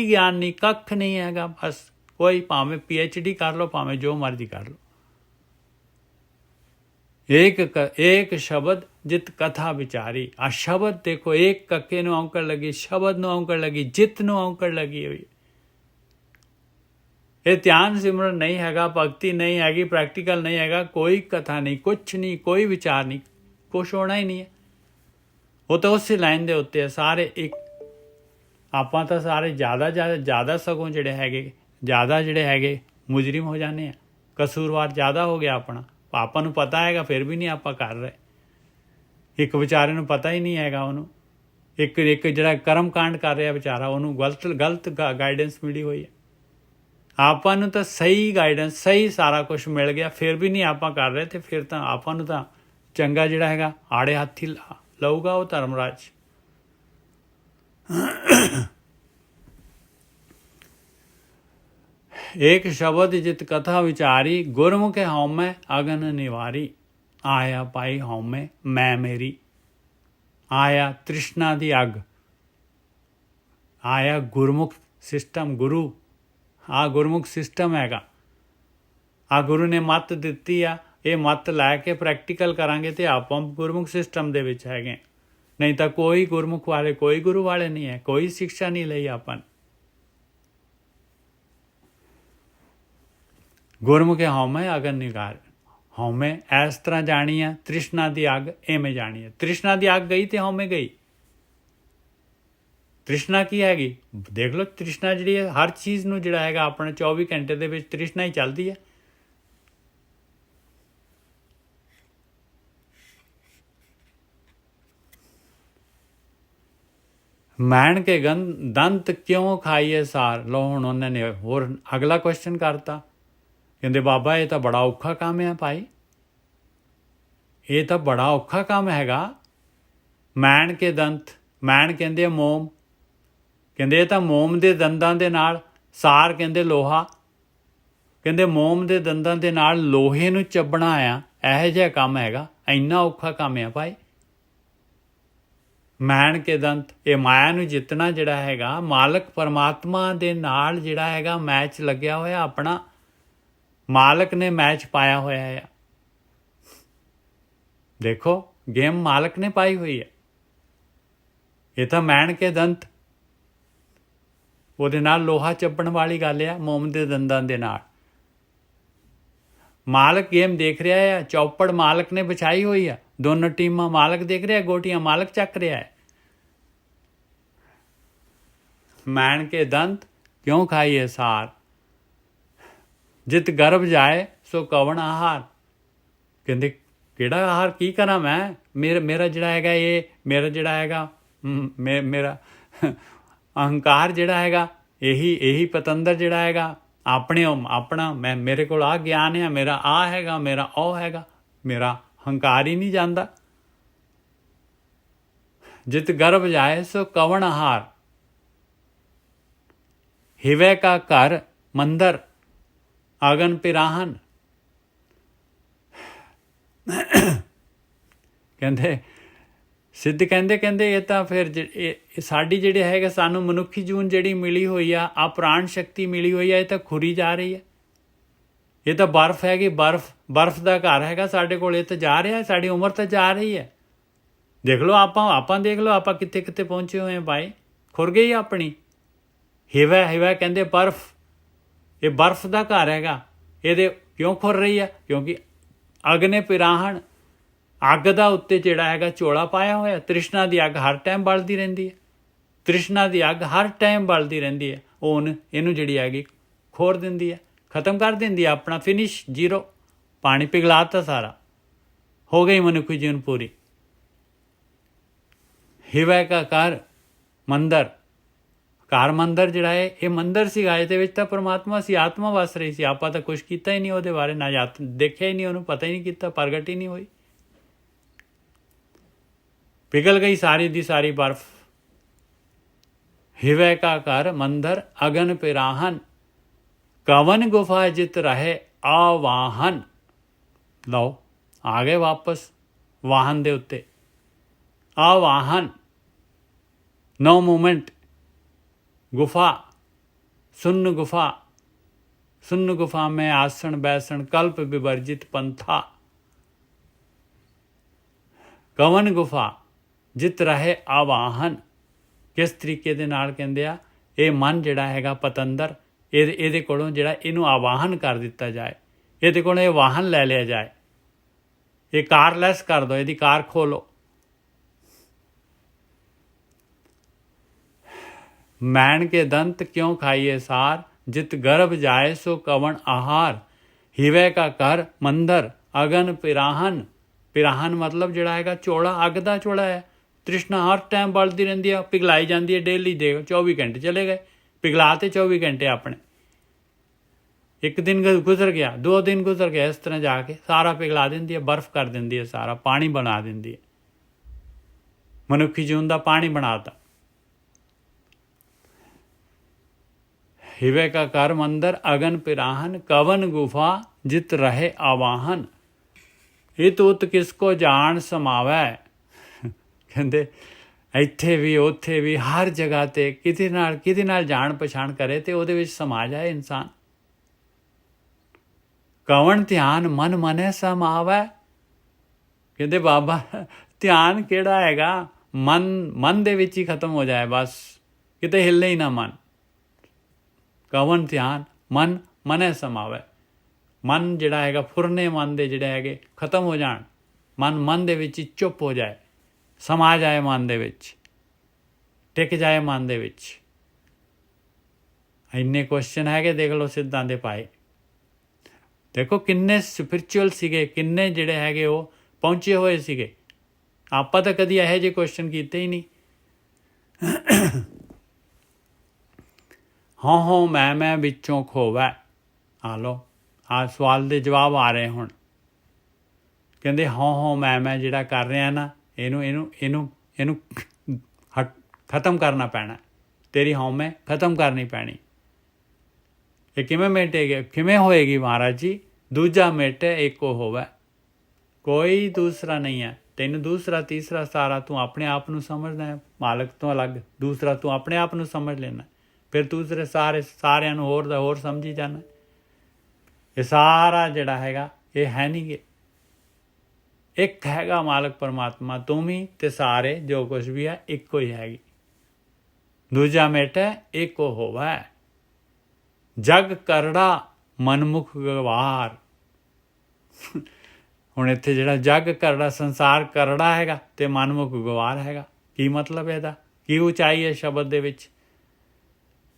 ਗਿਆਨ ਨਹੀਂ, ਕੱਖ ਨਹੀਂ ਹੈਗਾ। ਬਸ ਕੋਈ ਭਾਵੇਂ PhD ਕਰ ਲਓ, ਭਾਵੇਂ ਜੋ ਮਰਜ਼ੀ ਕਰ ਲਓ। एक शब्द जित कथा विचारी। आ शब्द देखो, एक कक्के ਨੂੰ ਔਂਕੜ ਲੱਗੀ, ਸ਼ਬਦ ਨੂੰ ਔਂਕੜ ਲੱਗੀ, ਜਿਤ ਨੂੰ ਔਂਕੜ ਲੱਗੀ ਹੋਈ। ਇਹ ਧਿਆਨ ਸਿਮਰਨ ਨਹੀਂ ਹੈਗਾ, ਭਗਤੀ ਨਹੀਂ ਹੈਗੀ, ਪ੍ਰੈਕਟੀਕਲ ਨਹੀਂ ਹੈਗਾ, ਕੋਈ ਕਥਾ ਨਹੀਂ, ਕੁਛ ਨਹੀਂ, ਕੋਈ ਵਿਚਾਰ ਨਹੀਂ, ਕੁਛ ਹੋਣਾ ਹੀ ਨਹੀਂ ਹੈ। ਉਹ ਤਾਂ ਉਸੇ ਲਾਈਨ ਦੇ ਉੱਤੇ ਹੈ ਸਾਰੇ ਇੱਕ। ਆਪਾਂ ਤਾਂ ਸਾਰੇ ਜ਼ਿਆਦਾ ਸਗੋਂ ਜਿਹੜੇ ਹੈਗੇ ਮੁਜਰਿਮ ਹੋ ਜਾਂਦੇ ਆ, ਕਸੂਰਵਾਰ ਜ਼ਿਆਦਾ ਹੋ ਗਿਆ ਆਪਣਾ। ਆਪਾਂ ਨੂੰ ਪਤਾ ਹੈਗਾ ਫਿਰ ਵੀ ਨਹੀਂ ਆਪਾਂ ਕਰ ਰਹੇ। ਇੱਕ ਵਿਚਾਰੇ ਨੂੰ ਪਤਾ ਹੀ ਨਹੀਂ ਹੈਗਾ, ਉਹਨੂੰ ਇੱਕ ਜਿਹੜਾ ਕਰਮ ਕਾਂਡ ਕਰ ਰਿਹਾ ਵਿਚਾਰਾ, ਉਹਨੂੰ ਗਲਤ ਗਾਈਡੈਂਸ ਮਿਲੀ ਹੋਈ ਹੈ। ਆਪਾਂ ਨੂੰ ਤਾਂ ਸਹੀ ਗਾਈਡੈਂਸ, ਸਹੀ ਸਾਰਾ ਕੁਝ ਮਿਲ ਗਿਆ, ਫਿਰ ਵੀ ਨਹੀਂ ਆਪਾਂ ਕਰ ਰਹੇ, ਤੇ ਫਿਰ ਤਾਂ ਆਪਾਂ ਨੂੰ ਤਾਂ ਚੰਗਾ ਜਿਹੜਾ ਹੈਗਾ ਆੜੇ ਹੱਥੀ ਲਊਗਾ ਉਹ ਧਰਮਰਾਜ। एक शब्द जित कथा विचारी, गुरमुख हौमै अगन निवारी। आया पाई हौमै मैं मेरी, आया तृष्णा दी अग, आया गुरमुख सिस्टम, गुरु गुरमुख सिस्टम हैगा। गुरु ने मत दित्ती आ, ये मत लैके प्रैक्टिकल करांगे तो आपां गुरमुख सिस्टम दे विच हैगे। नहीं तो कोई गुरमुख वाले, कोई गुरु वाले नहीं है, कोई शिक्षा नहीं लई आपां। गुरमुखे हौमै अगन निगार, हौमै इस तरह जानी है, तृष्णा की अग एवें जानी है। तृष्णा की अग गई तो हौमै गई। तृष्णा की हैगी, देख लो, तृष्णा जी हर चीज़ नूं जिहड़ा हैगा अपने 24 घंटे दे विच तृष्णा ही चलती है। मैन के दंत क्यों खाइए सार। लो हुण उन्होंने होर अगला क्वेश्चन करता, ਕਹਿੰਦੇ ਬਾਬਾ ਇਹ ਤਾਂ ਬੜਾ ਔਖਾ ਕੰਮ ਹੈ ਭਾਈ, ਇਹ ਤਾਂ ਬੜਾ ਔਖਾ ਕੰਮ ਹੈਗਾ। ਮੈਣ ਕੇ ਦੰਤ, ਮੈਣ ਕਹਿੰਦੇ ਮੋਮ, ਕਹਿੰਦੇ ਇਹ ਤਾਂ ਮੋਮ ਦੇ ਦੰਦਾਂ ਦੇ ਨਾਲ, ਸਾਰ ਕਹਿੰਦੇ ਲੋਹਾ, ਕਹਿੰਦੇ ਮੋਮ ਦੇ ਦੰਦਾਂ ਦੇ ਨਾਲ ਲੋਹੇ ਨੂੰ ਚੱਬਣਾ ਆ, ਇਹੋ ਜਿਹਾ ਕੰਮ ਹੈਗਾ, ਇੰਨਾ ਔਖਾ ਕੰਮ ਹੈ ਭਾਈ। ਮੈਣ ਕੇ ਦੰਤ, ਇਹ ਮਾਇਆ ਨੂੰ ਜਿੱਤਣਾ ਜਿਹੜਾ ਹੈਗਾ, ਮਾਲਕ ਪਰਮਾਤਮਾ ਦੇ ਨਾਲ ਜਿਹੜਾ ਹੈਗਾ ਮੈਚ ਲੱਗਿਆ ਹੋਇਆ ਆਪਣਾ, मालक ने मैच पाया होया है। देखो गेम मालक ने पाई हुई है, ਇਹ ਤਾਂ ਮੈਣ ਕੇ ਦੰਤ, ਉਹਦੇ ਨਾਲ ਲੋਹਾ ਚੱਪਣ ਵਾਲੀ ਗੱਲ ਆ, ਮੋਮ ਦੇ ਦੰਦਾਂ ਦੇ ਨਾਲ। ਮਾਲਕ ਗੇਮ ਦੇਖ ਰਿਹਾ ਹੈ, ਚੌਪੜ ਮਾਲਕ ਨੇ ਵਿਛਾਈ ਹੋਈ ਆ, ਦੋਨੋਂ ਟੀਮਾਂ ਮਾਲਕ ਦੇਖ ਰਿਹਾ, ਗੋਟੀਆਂ ਮਾਲਕ ਚੱਕ ਰਿਹਾ ਹੈ। मैण के दंत क्यों खाइए सार, जित गर्भ जाए सो कवन आहार। कहते किहड़ा आहार की करा मैं, मेरा जिहड़ा हैगा ये, मेरा जिहड़ा हैगा मेरा अहंकार जिहड़ा हैगा, यही पतंदर जिहड़ा हैगा अपना मैं, मेरे कोल आ ज्ञान है, मेरा आ हैगा, मेरा ओ हैगा, मेरा हंकार ही नहीं जाता। जित गर्भ जाए सो कवन आहार, हिवे का घर मंदर अगन पिराहन। कहते सिद्ध कहते ये तो फिर साडी जिहड़ी हैगा सानू मनुखी जून जिहड़ी मिली हुई आ प्राण शक्ति मिली हुई है, ये तो खुरी जा रही है। ये तो बर्फ हैगी, बर्फ का घर हैगा साडे कोल, ये तो जा रहा है, साडी उम्र तो जा रही है। देख लो आपां देख लो आपां कित्थे कित्थे पहुंचे हुए हैं भाई, खुर गई अपनी। हिवा कहते बर्फ, ये बर्फ का घर हैगा, ये क्यों खुर रही है, क्योंकि अग्ने पिराहन, अग का उत्ते जिहड़ा हैगा झोला पाया होया। तृष्णा की अग हर टाइम बलदी रहिंदी है, तृष्णा की अग हर टाइम बलदी रहिंदी है। हुण इहनूं जिहड़ी हैगी खोर दिंदी है, खत्म कर दिंदी है, अपना फिनिश, जीरो, पानी पिघलाता सारा, हो गई मनुखी जीवन पूरी। हिवा का घर मंदर, घर मंदिर जिहड़ा है ये मंदिर सीगा, ਇਹਦੇ ਵਿੱਚ ਤਾਂ परमात्मा सी, आत्मा वस रही सी। ਆਪਾਂ ਤਾਂ कुछ ਕੀਤਾ ही नहीं ਉਹਦੇ ਬਾਰੇ, ना देखिया ही नहीं, ਉਹਨੂੰ पता ही नहीं ਕੀਤਾ, प्रगट ही नहीं हुई, पिघल गई सारी दी सारी बर्फ। हिवे का घर मंदिर अगन पिराहन, कवन गुफा जित रहे आवाहन। लो आ गए वापस वाहन दे उत्ते, आवाहन, नो मूवमेंट, गुफा, सुन्न गुफा, सुन्न गुफा में आसन बैसन कल्प विवर्जित पंथा। कवन गुफा जित रहे आवाहन, किस तरीके दे नाल कहंदे आ, ये मन जिहड़ा हैगा पतंदर, ਇਹਦੇ ਕੋਲੋਂ ਜਿਹੜਾ ਇਹਨੂੰ ਆਵਾਹਨ ਕਰ ਦਿੱਤਾ ਜਾਏ, ਇਹਦੇ ਕੋਲੋਂ ਇਹ ਵਾਹਨ ਲੈ ਲਿਆ ਜਾਏ, ਇਹ कारलैस कर दो, ਇਹਦੀ ਕਾਰ खोलो। मैण के दंत क्यों खाइए सार, जित गर्भ जाए सो कवन आहार। हिवे का कर मंदर अगन पिराहन, पिराहन मतलब जिहड़ा हैगा चोला, अग दा चोला है। तृष्णा हर टाइम बलदी रहिंदी है, पिघलाई जाती है डेली, दे 24 घंटे चले गए, पिघलाते 24 घंटे अपने। एक दिन गुजर गया, 2 दिन गुजर गया, इस तरह जाके सारा पिघला देंदी है, बर्फ कर देंदी है, सारा पानी बना देंदी है, मनुखी जीवन का पानी बनाता। हिवे का कर मंदर अगन पिराहन, कवन गुफा जित रहे आवाहन। हित उत किसको जान समावै। कहते ਇੱਥੇ भी ਉੱਥੇ भी हर जगह ਤੇ ਕਿਤੇ ਨਾਲ ਜਾਣ ਪਛਾਣ ਕਰੇ ਤੇ ਉਹਦੇ ਵਿੱਚ ਸਮਾ ਜਾਏ ਇਨਸਾਨ। ਕਵਣ ਧਿਆਨ ਮਨ ਮਨੇ ਸਮਾਵੈ। ਕਹਿੰਦੇ ਬਾਬਾ ਧਿਆਨ ਕਿਹੜਾ ਹੈਗਾ, ਮਨ ਦੇ ਵਿੱਚ ਹੀ ਖਤਮ ਹੋ ਜਾਏ, ਬਸ ਕਿਤੇ ਹਿੱਲੇ ਹੀ ਨਾ ਮਨ। ਕਵਣ ਧਿਆਨ ਮਨ ਮਨੇ ਸਮਾਵੈ। ਮਨ ਜਿਹੜਾ ਹੈਗਾ, ਫੁਰਨੇ ਮਨ ਦੇ ਜਿਹੜੇ ਹੈਗੇ ਖਤਮ ਹੋ ਜਾਣ, ਮਨ ਦੇ ਵਿੱਚ ਹੀ ਚੁੱਪ ਹੋ ਜਾਏ, ਸਮਾ ਜਾਏ ਮਨ ਦੇ ਵਿੱਚ, ਟਿਕ ਜਾਏ ਮਨ ਦੇ ਵਿੱਚ। ਇੰਨੇ ਕੁਐਸਚਨ ਹੈਗੇ, ਦੇਖ ਲਓ ਸਿੱਧਾਂ ਦੇ ਪਾਏ। ਦੇਖੋ ਕਿੰਨੇ ਸਪਿਰਚੁਅਲ ਸੀਗੇ, ਕਿੰਨੇ ਜਿਹੜੇ ਹੈਗੇ ਉਹ ਪਹੁੰਚੇ ਹੋਏ ਸੀਗੇ। ਆਪਾਂ ਤਾਂ ਕਦੀ ਇਹੋ ਜਿਹੇ ਕੁਐਸਚਨ ਕੀਤੇ ਹੀ ਨਹੀਂ। ਹਾਂ ਮੈਂ ਵਿੱਚੋਂ ਖੋਵੈ। ਆ ਲਓ ਆ ਸਵਾਲ ਦੇ ਜਵਾਬ ਆ ਰਹੇ ਹੁਣ। ਕਹਿੰਦੇ ਹਾਂ ਮੈਂ ਜਿਹੜਾ ਕਰ ਰਿਹਾ ਨਾ, ਇਹਨੂੰ ਖਤਮ ਕਰਨਾ ਪੈਣਾ, ਤੇਰੀ ਹਉਮੈ ਖਤਮ ਕਰਨੀ ਪੈਣੀ। ਇਹ ਕਿਵੇਂ ਮਿਟੇਗੀ, ਕਿਵੇਂ ਹੋਏਗੀ ਮਹਾਰਾਜ ਜੀ? ਦੂਜਾ ਮਿਟੇ ਇੱਕੋ ਹੋਵੇ, ਕੋਈ ਦੂਸਰਾ ਨਹੀਂ ਹੈ। ਤੈਨੂੰ ਦੂਸਰਾ ਤੀਸਰਾ ਸਾਰਾ ਤੂੰ ਆਪਣੇ ਆਪ ਨੂੰ ਸਮਝਦਾ ਹੈ, ਮਾਲਕ ਤੋਂ ਅਲੱਗ ਦੂਸਰਾ ਤੂੰ ਆਪਣੇ ਆਪ ਨੂੰ ਸਮਝ ਲੈਣਾ, ਫਿਰ ਦੂਸਰੇ ਸਾਰਿਆਂ ਨੂੰ ਹੋਰ ਦਾ ਹੋਰ ਸਮਝੀ ਜਾਣਾ। ਇਹ ਸਾਰਾ ਜਿਹੜਾ ਹੈਗਾ ਇਹ ਹੈ ਨਹੀਂ ਗੇ, ਇੱਕ ਹੈਗਾ ਮਾਲਕ ਪਰਮਾਤਮਾ, ਤੂੰ ਵੀ ਤੇ ਸਾਰੇ ਜੋ ਕੁਛ ਵੀ ਹੈ ਇੱਕੋ ਹੀ ਹੈਗੀ। ਦੂਜਾ ਮੇਟੈ ਏਕੋ ਹੋਵੈ, ਜਗ ਕਰੜਾ ਮਨਮੁਖ ਗਵਾਰ। ਹੁਣ ਇੱਥੇ ਜਿਹੜਾ ਜਗ ਕਰੜਾ, ਸੰਸਾਰ ਕਰੜਾ ਹੈਗਾ ਤੇ ਮਨਮੁਖ ਗਵਾਰ ਹੈਗਾ। ਕੀ ਮਤਲਬ ਇਹਦਾ? ਕੀ ਉਚਾਈ ਹੈ ਸ਼ਬਦ ਦੇ ਵਿੱਚ?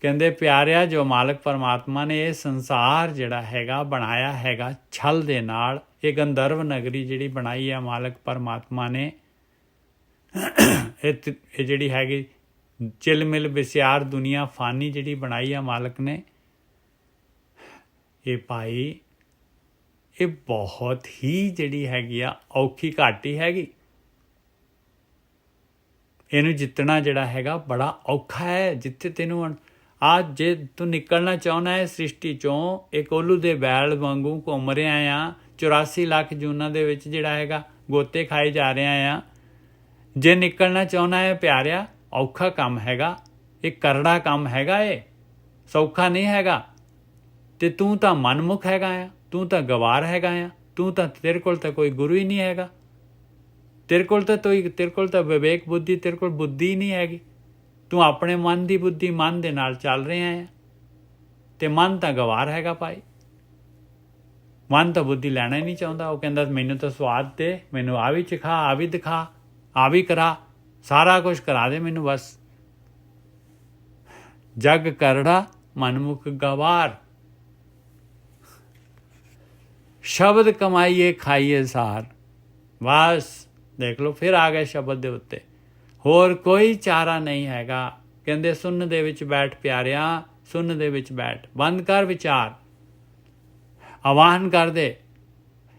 ਕਹਿੰਦੇ ਪਿਆਰਿਆ, ਜੋ ਮਾਲਕ ਪਰਮਾਤਮਾ ਨੇ ਇਹ ਸੰਸਾਰ ਜਿਹੜਾ ਹੈਗਾ ਬਣਾਇਆ ਹੈਗਾ ਛਲ ਦੇ ਨਾਲ, ਇਹ ਗੰਧਰਵ ਨਗਰੀ ਜਿਹੜੀ ਬਣਾਈ ਹੈ ਮਾਲਕ ਪਰਮਾਤਮਾ ਨੇ, ਇਹ ਜਿਹੜੀ ਹੈਗੀ ਚਿਲਮਿਲ ਵਿਸਿਆਰ ਦੁਨੀਆ ਫਾਨੀ ਜਿਹੜੀ ਬਣਾਈ ਆ ਮਾਲਕ ਨੇ, ਇਹ ਭਾਈ ਇਹ ਬਹੁਤ ਹੀ ਜਿਹੜੀ ਹੈਗੀ ਆ ਔਖੀ ਘਾਟੀ ਹੈਗੀ। ਇਹਨੂੰ ਜਿੱਤਣਾ ਜਿਹੜਾ ਹੈਗਾ ਬੜਾ ਔਖਾ ਹੈ। ਜਿੱਥੇ ਤੈਨੂੰ ਜੇ ਤੂੰ ਨਿਕਲਣਾ ਚਾਹੁੰਦਾ ਹੈ ਸ੍ਰਿਸ਼ਟੀ ਚੋਂ, ਇਹ ਕੋਲੂ ਦੇ ਬੈਲ ਵਾਂਗੂ ਘੁੰਮ ਰਿਹਾ ਆ 84 ਲੱਖ ਜੂਨਾਂ ਦੇ ਵਿੱਚ ਜਿਹੜਾ ਹੈਗਾ ਗੋਤੇ ਖਾਏ ਜਾ ਰਿਹਾ ਆ। ਜੇ ਨਿਕਲਣਾ ਚਾਹੁੰਦਾ ਹੈ ਪਿਆਰਿਆ, ਔਖਾ ਕੰਮ ਹੈਗਾ, ਇਹ ਕਰੜਾ ਕੰਮ ਹੈਗਾ, ਇਹ ਸੌਖਾ ਨਹੀਂ ਹੈਗਾ। ਤੇ ਤੂੰ ਤਾਂ ਮਨਮੁਖ ਹੈਗਾ ਆ, ਤੂੰ ਤਾਂ ਗਵਾਰ ਹੈਗਾ ਆ, ਤੇਰੇ ਕੋਲ ਤਾਂ ਕੋਈ ਗੁਰੂ ਹੀ ਨਹੀਂ ਹੈਗਾ, ਤੇਰੇ ਕੋਲ ਤਾਂ ਵਿਵੇਕ ਬੁੱਧੀ, ਤੇਰੇ ਕੋਲ ਬੁੱਧੀ ਨਹੀਂ ਹੈਗੀ। ਤੂੰ ਆਪਣੇ ਮਨ ਦੀ ਬੁੱਧੀ, ਮਨ ਦੇ ਨਾਲ ਚੱਲ ਰਿਹਾ ਆ, ਤੇ ਮਨ ਤਾਂ ਗਵਾਰ ਹੈਗਾ ਭਾਈ। ਮਨ ਤਾਂ ਬੁੱਧੀ ਲੈਣਾ ਹੀ ਨਹੀਂ ਚਾਹੁੰਦਾ। ਉਹ ਕਹਿੰਦਾ ਮੈਨੂੰ ਤਾਂ ਸਵਾਦ ਦੇ, ਮੈਨੂੰ ਆ ਵੀ ਚਖਾ, ਆ ਵੀ ਦਿਖਾ, ਆ ਵੀ ਕਰਾ, ਸਾਰਾ ਕੁਝ ਕਰਾ ਦੇ ਮੈਨੂੰ ਬਸ। ਜਗ ਕਰੜਾ ਮਨਮੁਖ ਗਵਾਰ, ਸ਼ਬਦ ਕਮਾਈਏ ਖਾਈਏ ਸਾਰ। ਬਸ ਦੇਖ ਲਓ, ਫਿਰ ਆ ਗਏ ਸ਼ਬਦ ਦੇ ਉੱਤੇ। ਹੋਰ ਕੋਈ ਚਾਰਾ ਨਹੀਂ ਹੈਗਾ। ਕਹਿੰਦੇ ਸੁੰਨ ਦੇ ਵਿੱਚ ਬੈਠ ਪਿਆਰਿਆ, ਸੁੰਨ ਦੇ ਵਿੱਚ ਬੈਠ, ਬੰਦ ਕਰ ਵਿਚਾਰ, ਆਵਾਹਨ ਕਰ ਦੇ,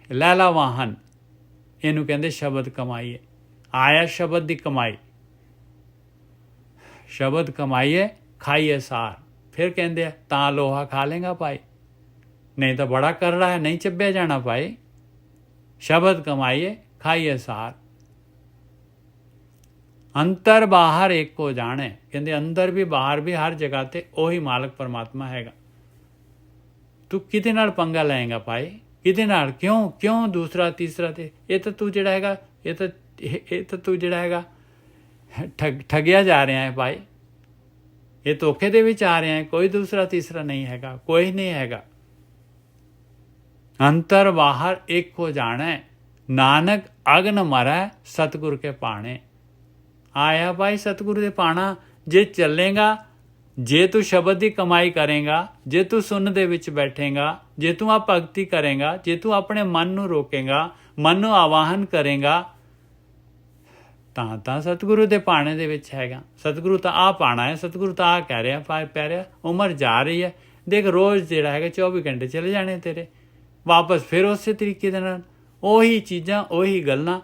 ਲੈ ਲਾ ਵਾਹਨ। ਇਹਨੂੰ ਕਹਿੰਦੇ ਸ਼ਬਦ ਕਮਾਈਏ। ਆਇਆ ਸ਼ਬਦ ਦੀ ਕਮਾਈ, ਸ਼ਬਦ ਕਮਾਈਏ ਖਾਈਏ ਸਾਰ। ਫਿਰ ਕਹਿੰਦੇ ਆ ਤਾਂ ਲੋਹਾ ਖਾ ਲੇਗਾ ਭਾਈ, ਨਹੀਂ ਤਾਂ ਬੜਾ ਕਰੜਾ ਹੈ, ਨਹੀਂ ਚੱਬਿਆ ਜਾਣਾ ਭਾਈ। ਸ਼ਬਦ ਕਮਾਈਏ ਖਾਈਏ ਸਾਰ, ਅੰਤਰ ਬਾਹਰ ਏਕੋ ਜਾਣੇ। ਕਹਿੰਦੇ ਅੰਦਰ ਵੀ ਬਾਹਰ ਵੀ ਹਰ ਜਗ੍ਹਾ ਤੇ ਉਹੀ ਮਾਲਕ ਪਰਮਾਤਮਾ ਹੈਗਾ। ਤੂੰ ਕਿਹਦੇ ਨਾਲ ਪੰਗਾ ਲਏਗਾ ਭਾਈ? ਕਿਹਦੇ ਨਾਲ? ਕਿਉਂ ਦੂਸਰਾ ਤੀਸਰਾ? ਤੇ ਇਹ ਤਾਂ ਤੂੰ ਜਿਹੜਾ ਹੈਗਾ, ਇਹ ਤਾਂ ਤੂੰ ਜਿਹੜਾ ਹੈਗਾ ਠੱਗਿਆ ਜਾ ਰਿਹਾ ਹੈ ਭਾਈ। ਇਹ ਧੋਖੇ ਦੇ ਵਿੱਚ ਆ ਰਿਹਾ ਹੈ। ਕੋਈ ਦੂਸਰਾ ਤੀਸਰਾ ਨਹੀਂ ਹੈਗਾ, ਕੋਈ ਨਹੀਂ ਹੈਗਾ। ਅੰਤਰ ਬਾਹਰ ਏਕੋ ਜਾਣੈ, ਨਾਨਕ ਅਗਨ ਮਰੈ ਸਤਿਗੁਰ ਕੇ ਪਾਣੇ। ਆਇਆ ਭਾਈ ਸਤਿਗੁਰੂ ਦੇ ਪਾਣਾ। ਜੇ ਚੱਲੇਗਾ, ਜੇ ਤੂੰ ਸ਼ਬਦ ਦੀ ਕਮਾਈ ਕਰੇਗਾ, ਜੇ ਤੂੰ ਸੁੰਨ ਦੇ ਵਿੱਚ ਬੈਠੇਗਾ, ਜੇ ਤੂੰ ਆ ਭਗਤੀ ਕਰੇਗਾ, ਜੇ ਤੂੰ ਆਪਣੇ ਮਨ ਨੂੰ ਰੋਕੇਗਾ, ਮਨ ਨੂੰ ਆਵਾਹਨ ਕਰੇਗਾ, ਤਾਂ ਸਤਿਗੁਰੂ ਦੇ ਪਾਣੇ ਦੇ ਵਿੱਚ ਹੈਗਾ। ਸਤਿਗੁਰੂ ਤਾਂ ਆ ਪਾਣਾ ਹੈ, ਸਤਿਗੁਰੂ ਤਾਂ ਆ ਕਹਿ ਰਿਹਾ ਪਿਆਰਿਆ। ਉਮਰ ਜਾ ਰਹੀ ਹੈ, ਦੇਖ ਰੋਜ਼ ਜਿਹੜਾ ਹੈਗਾ 24 ਘੰਟੇ ਚਲੇ ਜਾਣੇ ਤੇਰੇ, ਵਾਪਸ ਫਿਰ ਉਸੇ ਤਰੀਕੇ ਦੇ ਨਾਲ ਉਹੀ ਚੀਜ਼ਾਂ, ਉਹੀ ਗੱਲਾਂ।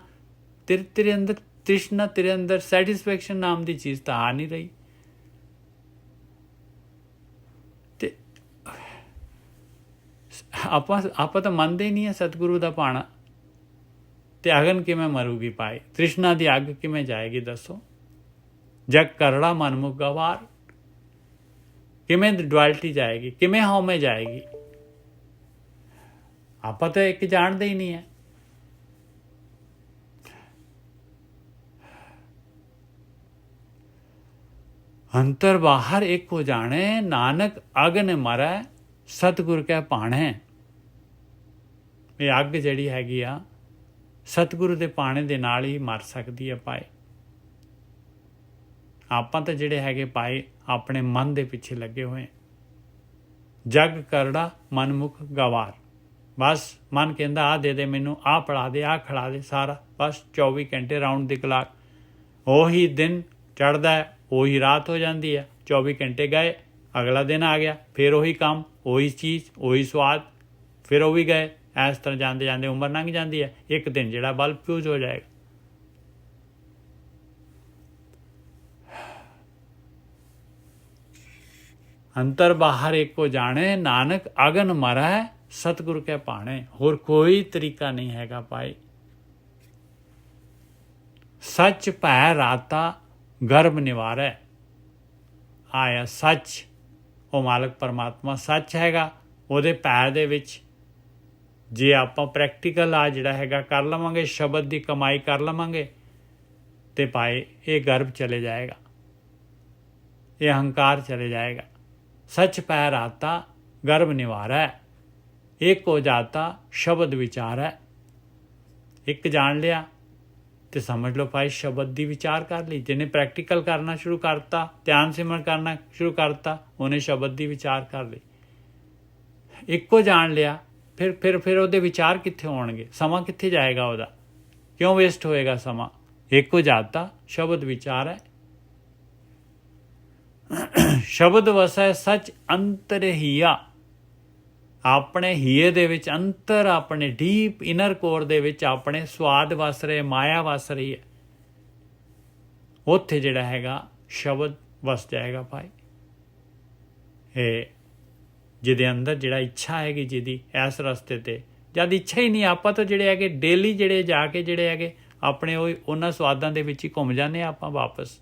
ਤੇਰੇ ਅੰਦਰ ਤ੍ਰਿਸ਼ਨਾ, ਤੇਰੇ ਅੰਦਰ ਸੈਟਿਸਫੈਕਸ਼ਨ ਨਾਮ ਦੀ ਚੀਜ਼ ਤਾਂ ਆ ਨਹੀਂ ਰਹੀ। ਤੇ ਆਪਾਂ ਤਾਂ ਮੰਨਦੇ ਹੀ ਨਹੀਂ ਹੈ ਸਤਿਗੁਰੂ ਦਾ ਪਾਣਾ। ਤੇ ਅਗਨ ਕਿਵੇਂ ਮਰੂਗੀ ਭਾਈ? ਤ੍ਰਿਸ਼ਨਾ ਦੀ ਅੱਗ ਕਿਵੇਂ ਜਾਏਗੀ ਦੱਸੋ? ਜਗ ਕਰੜਾ ਮਨਮੁਖ ਗਵਾਰ, ਕਿਵੇਂ ਡੁਐਲਿਟੀ ਜਾਏਗੀ? ਕਿਵੇਂ ਹਉਮੈ ਜਾਏਗੀ? ਆਪਾਂ ਤਾਂ ਇੱਕ ਜਾਣਦੇ ਹੀ ਨਹੀਂ ਹੈ। ਅੰਤਰ ਬਾਹਰ ਇੱਕ ਹੋ ਜਾਣੇ, ਨਾਨਕ ਅਗਨ ਮਰੈ ਸਤਿਗੁਰ ਕੈ ਪਾਣੇ। ਇਹ ਅੱਗ ਜਿਹੜੀ ਹੈਗੀ ਆ ਸਤਿਗੁਰੂ ਦੇ ਪਾਣੇ ਦੇ ਨਾਲ ਹੀ ਮਰ ਸਕਦੀ ਹੈ ਭਾਈ। ਆਪਾਂ ਤਾਂ ਜਿਹੜੇ ਹੈਗੇ ਭਾਈ ਆਪਣੇ ਮਨ ਦੇ ਪਿੱਛੇ ਲੱਗੇ ਹੋਏ। ਜਗ ਕਰੜਾ ਮਨਮੁਖ ਗਵਾਰ। ਬਸ ਮਨ ਕਹਿੰਦਾ ਆ ਦੇ ਦੇ ਮੈਨੂੰ, ਆ ਪੜਾ ਦੇ, ਆ ਖੜਾ ਦੇ, ਸਾਰਾ ਬਸ 24 ਘੰਟੇ ਰਾਊਂਡ ਦੀ ਕਲਾਕ। ਉਹੀ ਦਿਨ ਚੜ੍ਹਦਾ, ਉਹੀ ਰਾਤ ਹੋ ਜਾਂਦੀ ਹੈ। 24 ਘੰਟੇ ਗਏ, ਅਗਲਾ ਦਿਨ ਆ ਗਿਆ, ਫਿਰ ਉਹੀ ਕੰਮ, ਉਹੀ ਚੀਜ਼, ਉਹੀ ਸਵਾਦ, ਫਿਰ ਉਹ ਵੀ ਗਏ। ਇਸ ਤਰ੍ਹਾਂ ਜਾਂਦੇ ਜਾਂਦੇ ਉਮਰ ਲੰਘ ਜਾਂਦੀ ਹੈ। ਇੱਕ ਦਿਨ ਜਿਹੜਾ ਬਲਬ ਫਿਊਜ਼ ਹੋ ਜਾਏਗਾ। ਅੰਤਰ ਬਾਹਰ ਏਕੋ ਜਾਣੇ, ਨਾਨਕ ਅਗਨ ਮਰੈ ਸਤਿਗੁਰ ਕੇ ਪਾਣੇ। ਹੋਰ ਕੋਈ ਤਰੀਕਾ ਨਹੀਂ ਹੈਗਾ ਭਾਈ। ਸੱਚ ਭੈ ਰਾਤਾ ਗਰਭ ਨਿਵਾਰੈ। ਆਇਆ ਸੱਚ, ਉਹ ਮਾਲਕ ਪਰਮਾਤਮਾ ਸੱਚ ਹੈਗਾ। ਉਹਦੇ ਭੈ ਦੇ ਵਿੱਚ ਜੇ ਆਪਾਂ ਪ੍ਰੈਕਟੀਕਲ ਆ ਜਿਹੜਾ ਹੈਗਾ ਕਰ ਲਵਾਂਗੇ, ਸ਼ਬਦ ਦੀ ਕਮਾਈ ਕਰ ਲਵਾਂਗੇ, ਤੇ ਭਾਈ ਇਹ ਗਰਭ ਚਲੇ ਜਾਏਗਾ। ये अहंकार चले जाएगा। सच पैर आता गर्भ निवारै, एक हो जाता शब्द विचार है। एक जान लिया तो समझ लो भाई शब्द दी विचार कर ली। जिन्हें प्रैक्टिकल करना शुरू करता, ध्यान सिमरन करना शुरू करता, उन्हें शब्द दी विचार कर ली। एक को जान लिया फिर ਉਹਦੇ विचार कित्थे होणगे, समा कित्थे जाएगा ਉਹਦਾ, क्यों वेस्ट होएगा समा। एक को जाता शब्द विचार है। शब्द वसै सच अंतर हीया, ਆਪਣੇ ਹੀਏ ਦੇ ਵਿੱਚ ਅੰਤਰ, ਆਪਣੇ ਡੀਪ ਇਨਰ ਕੋਰ ਦੇ ਵਿੱਚ ਆਪਣੇ ਸਵਾਦ ਵਸ ਰਹੇ, ਮਾਇਆ ਵਸ ਰਹੀ ਹੈ। ਉੱਥੇ ਜਿਹੜਾ ਹੈਗਾ ਸ਼ਬਦ ਵਸ ਜਾਏਗਾ ਭਾਈ। ਇਹ ਜਿਹਦੇ ਅੰਦਰ ਜਿਹੜਾ ਇੱਛਾ ਹੈਗੀ, ਜਿਹਦੀ ਇਸ ਰਸਤੇ ਤੇ ਜਦ ਇੱਛਾ ਹੀ ਨਹੀਂ, ਆਪਾਂ ਤਾਂ ਜਿਹੜੇ ਹੈਗੇ ਡੇਲੀ ਜਿਹੜੇ ਜਾ ਕੇ ਜਿਹੜੇ ਹੈਗੇ ਆਪਣੇ ਉਹਨਾਂ ਸਵਾਦਾਂ ਦੇ ਵਿੱਚ ਹੀ ਘੁੰਮ ਜਾਂਦੇ ਹਾਂ ਆਪਾਂ ਵਾਪਸ।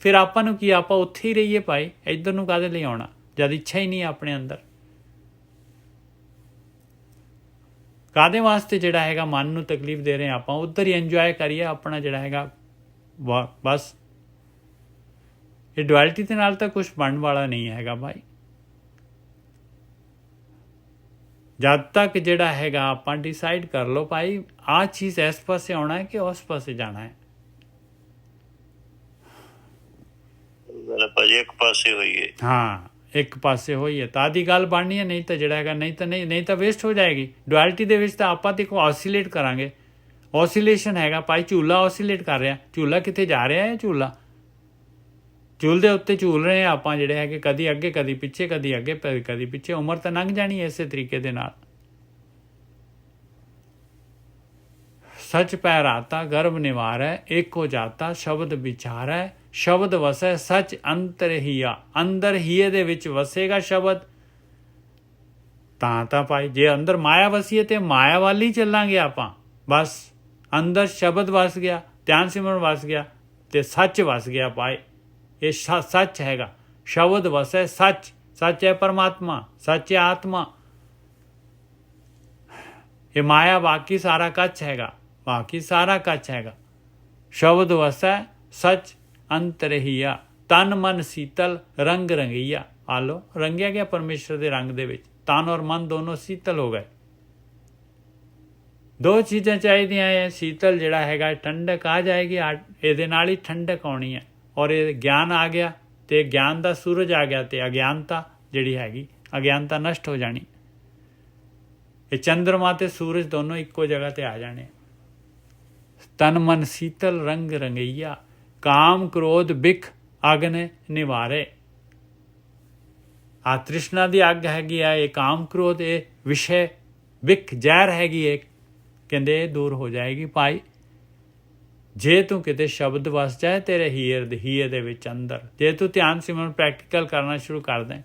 ਫਿਰ ਆਪਾਂ ਨੂੰ ਕੀ, ਆਪਾਂ ਉੱਥੇ ਹੀ ਰਹੀਏ ਭਾਈ, ਇੱਧਰ ਨੂੰ ਕਾਹਦੇ ਲਈ ਆਉਣਾ ਜਦ ਇੱਛਾ ਹੀ ਨਹੀਂ ਆਪਣੇ ਅੰਦਰ। ਕਾਹਦੇ ਵਾਸਤੇ ਜਿਹੜਾ ਹੈਗਾ ਮਨ ਨੂੰ ਤਕਲੀਫ ਦੇ ਰਹੇ ਆਪਾਂ, ਉੱਧਰ ਹੀ ਇੰਜੋਏ ਕਰੀਏ ਆਪਣਾ ਜਿਹੜਾ ਹੈਗਾ ਬਸ। ਇਹ ਡੁਐਲਿਟੀ ਦੇ ਨਾਲ ਤਾਂ ਕੁਛ ਬਣਨ ਵਾਲਾ ਨਹੀਂ ਹੈਗਾ ਭਾਈ। ਜਦ ਤੱਕ ਜਿਹੜਾ ਹੈਗਾ ਆਪਾਂ ਡਿਸਾਈਡ ਕਰ ਲਓ ਭਾਈ ਆਹ ਚੀਜ਼ ਇਸ ਪਾਸੇ ਆਉਣਾ ਹੈ ਕਿ ਉਸ ਪਾਸੇ ਜਾਣਾ ਹੈ। ਭਾਜੀ ਇੱਕ ਪਾਸੇ ਹੋਈਏ, ਹਾਂ ਇੱਕ ਪਾਸੇ ਹੋਈਏ ਤਾਂ ਦੀ ਗੱਲ ਬਣਨੀ ਹੈ, ਨਹੀਂ ਤਾਂ ਜਿਹੜਾ ਹੈਗਾ ਨਹੀਂ ਤਾਂ ਵੇਸਟ ਹੋ ਜਾਏਗੀ। ਡੁਐਲਿਟੀ ਦੇ ਵਿੱਚ ਤਾਂ ਆਪਾਂ ਦੇਖੋ ਆਸੀਲੇਟ ਕਰਾਂਗੇ। ਆਸੀਲੇਸ਼ਨ ਹੈਗਾ ਭਾਈ, ਝੂਲਾ ਆਸੀਲੇਟ ਕਰ ਰਿਹਾ। ਝੂਲਾ ਕਿੱਥੇ ਜਾ ਰਿਹਾ ਹੈ? ਝੂਲ ਦੇ ਉੱਤੇ ਝੂਲ ਰਹੇ ਹਾਂ ਆਪਾਂ ਜਿਹੜੇ ਹੈਗੇ, ਕਦੀ ਅੱਗੇ ਕਦੀ ਪਿੱਛੇ, ਕਦੀ ਅੱਗੇ ਕਦੀ ਪਿੱਛੇ। ਉਮਰ ਤਾਂ ਲੰਘ ਜਾਣੀ ਹੈ ਇਸੇ ਤਰੀਕੇ ਦੇ ਨਾਲ। सच पैर आता गर्भ निवारै, एक हो जाता शब्द विचारै, शब्द वसै सच अंतर हीया। अंदर हीए दे विच वसेगा शब्द ਤਾਂ ਭਾਈ। ਜੇ ਅੰਦਰ ਮਾਇਆ ਵਸੀਏ ਤੇ ਮਾਇਆ ਵੱਲ ਹੀ ਚੱਲਾਂਗੇ ਆਪਾਂ ਬਸ। ਅੰਦਰ ਸ਼ਬਦ ਵਸ ਗਿਆ, ਧਿਆਨ ਸਿਮਰਨ ਵਸ ਗਿਆ ਤੇ ਸੱਚ ਵਸ ਗਿਆ ਭਾਈ। ਇਹ ਸੱਚ ਹੈਗਾ। ਸ਼ਬਦ ਵਸੈ ਸੱਚ, ਸੱਚ ਹੈ ਪਰਮਾਤਮਾ, ਸੱਚ ਹੈ ਆਤਮਾ। ਇਹ ਮਾਇਆ ਬਾਕੀ ਸਾਰਾ ਕੱਚ ਹੈਗਾ, ਬਾਕੀ ਸਾਰਾ ਕੱਚ ਹੈਗਾ। ਸ਼ਬਦ ਵਸੈ ਸੱਚ ਅੰਤਰ ਹੀਆ, ਤਨ ਮਨ ਸੀਤਲ ਰੰਗ ਰੰਗਈਆ। ਆ ਲੋ ਰੰਗਿਆ ਗਿਆ ਪਰਮੇਸ਼ਰ ਦੇ ਰੰਗ ਦੇ ਵਿੱਚ। ਤਨ ਔਰ ਮਨ ਦੋਨੋਂ ਸੀਤਲ ਹੋ ਗਏ। ਦੋ ਚੀਜ਼ਾਂ ਚਾਹੀਦੀਆਂ ਹੈ। ਸੀਤਲ ਜਿਹੜਾ ਹੈਗਾ ਠੰਡਕ ਆ ਜਾਏਗੀ, ਇਹਦੇ ਨਾਲ ਹੀ ਠੰਡਕ ਆਉਣੀ ਹੈ। ਔਰ ਇਹ ਗਿਆਨ ਆ ਗਿਆ ਤੇ ਗਿਆਨ ਦਾ ਸੂਰਜ ਆ ਗਿਆ ਤੇ ਅਗਿਆਨਤਾ ਜਿਹੜੀ ਹੈਗੀ, ਅਗਿਆਨਤਾ ਨਸ਼ਟ ਹੋ ਜਾਣੀ। ਇਹ ਚੰਦਰਮਾ ਤੇ ਸੂਰਜ ਦੋਨੋਂ ਇੱਕੋ ਜਗ੍ਹਾ ਤੇ ਆ ਜਾਣੇ। ਤਨ ਮਨ ਸੀਤਲ ਰੰਗ ਰੰਗਈਆ, ਕਾਮ ਕ੍ਰੋਧ ਬਿਖ ਅਗਨ ਨਿਵਾਰੇ। ਆ ਤ੍ਰਿਸ਼ਨਾ ਦੀ ਅੱਗ ਹੈਗੀ ਆ, ਇਹ ਕਾਮ ਕ੍ਰੋਧ, ਇਹ ਵਿਸ਼ੇ ਬਿਖ ਜ਼ਹਿਰ ਹੈਗੀ। ਇਹ ਕਹਿੰਦੇ ਦੂਰ ਹੋ ਜਾਏਗੀ ਭਾਈ ਜੇ ਤੂੰ ਕਿਤੇ ਸ਼ਬਦ ਵਸ ਜਾਏ ਤੇਰੇ ਹੀਏ ਦੇ ਵਿੱਚ ਅੰਦਰ। ਜੇ ਤੂੰ ਧਿਆਨ ਸਿਮਰਨ ਪ੍ਰੈਕਟੀਕਲ ਕਰਨਾ ਸ਼ੁਰੂ ਕਰ ਦੇ।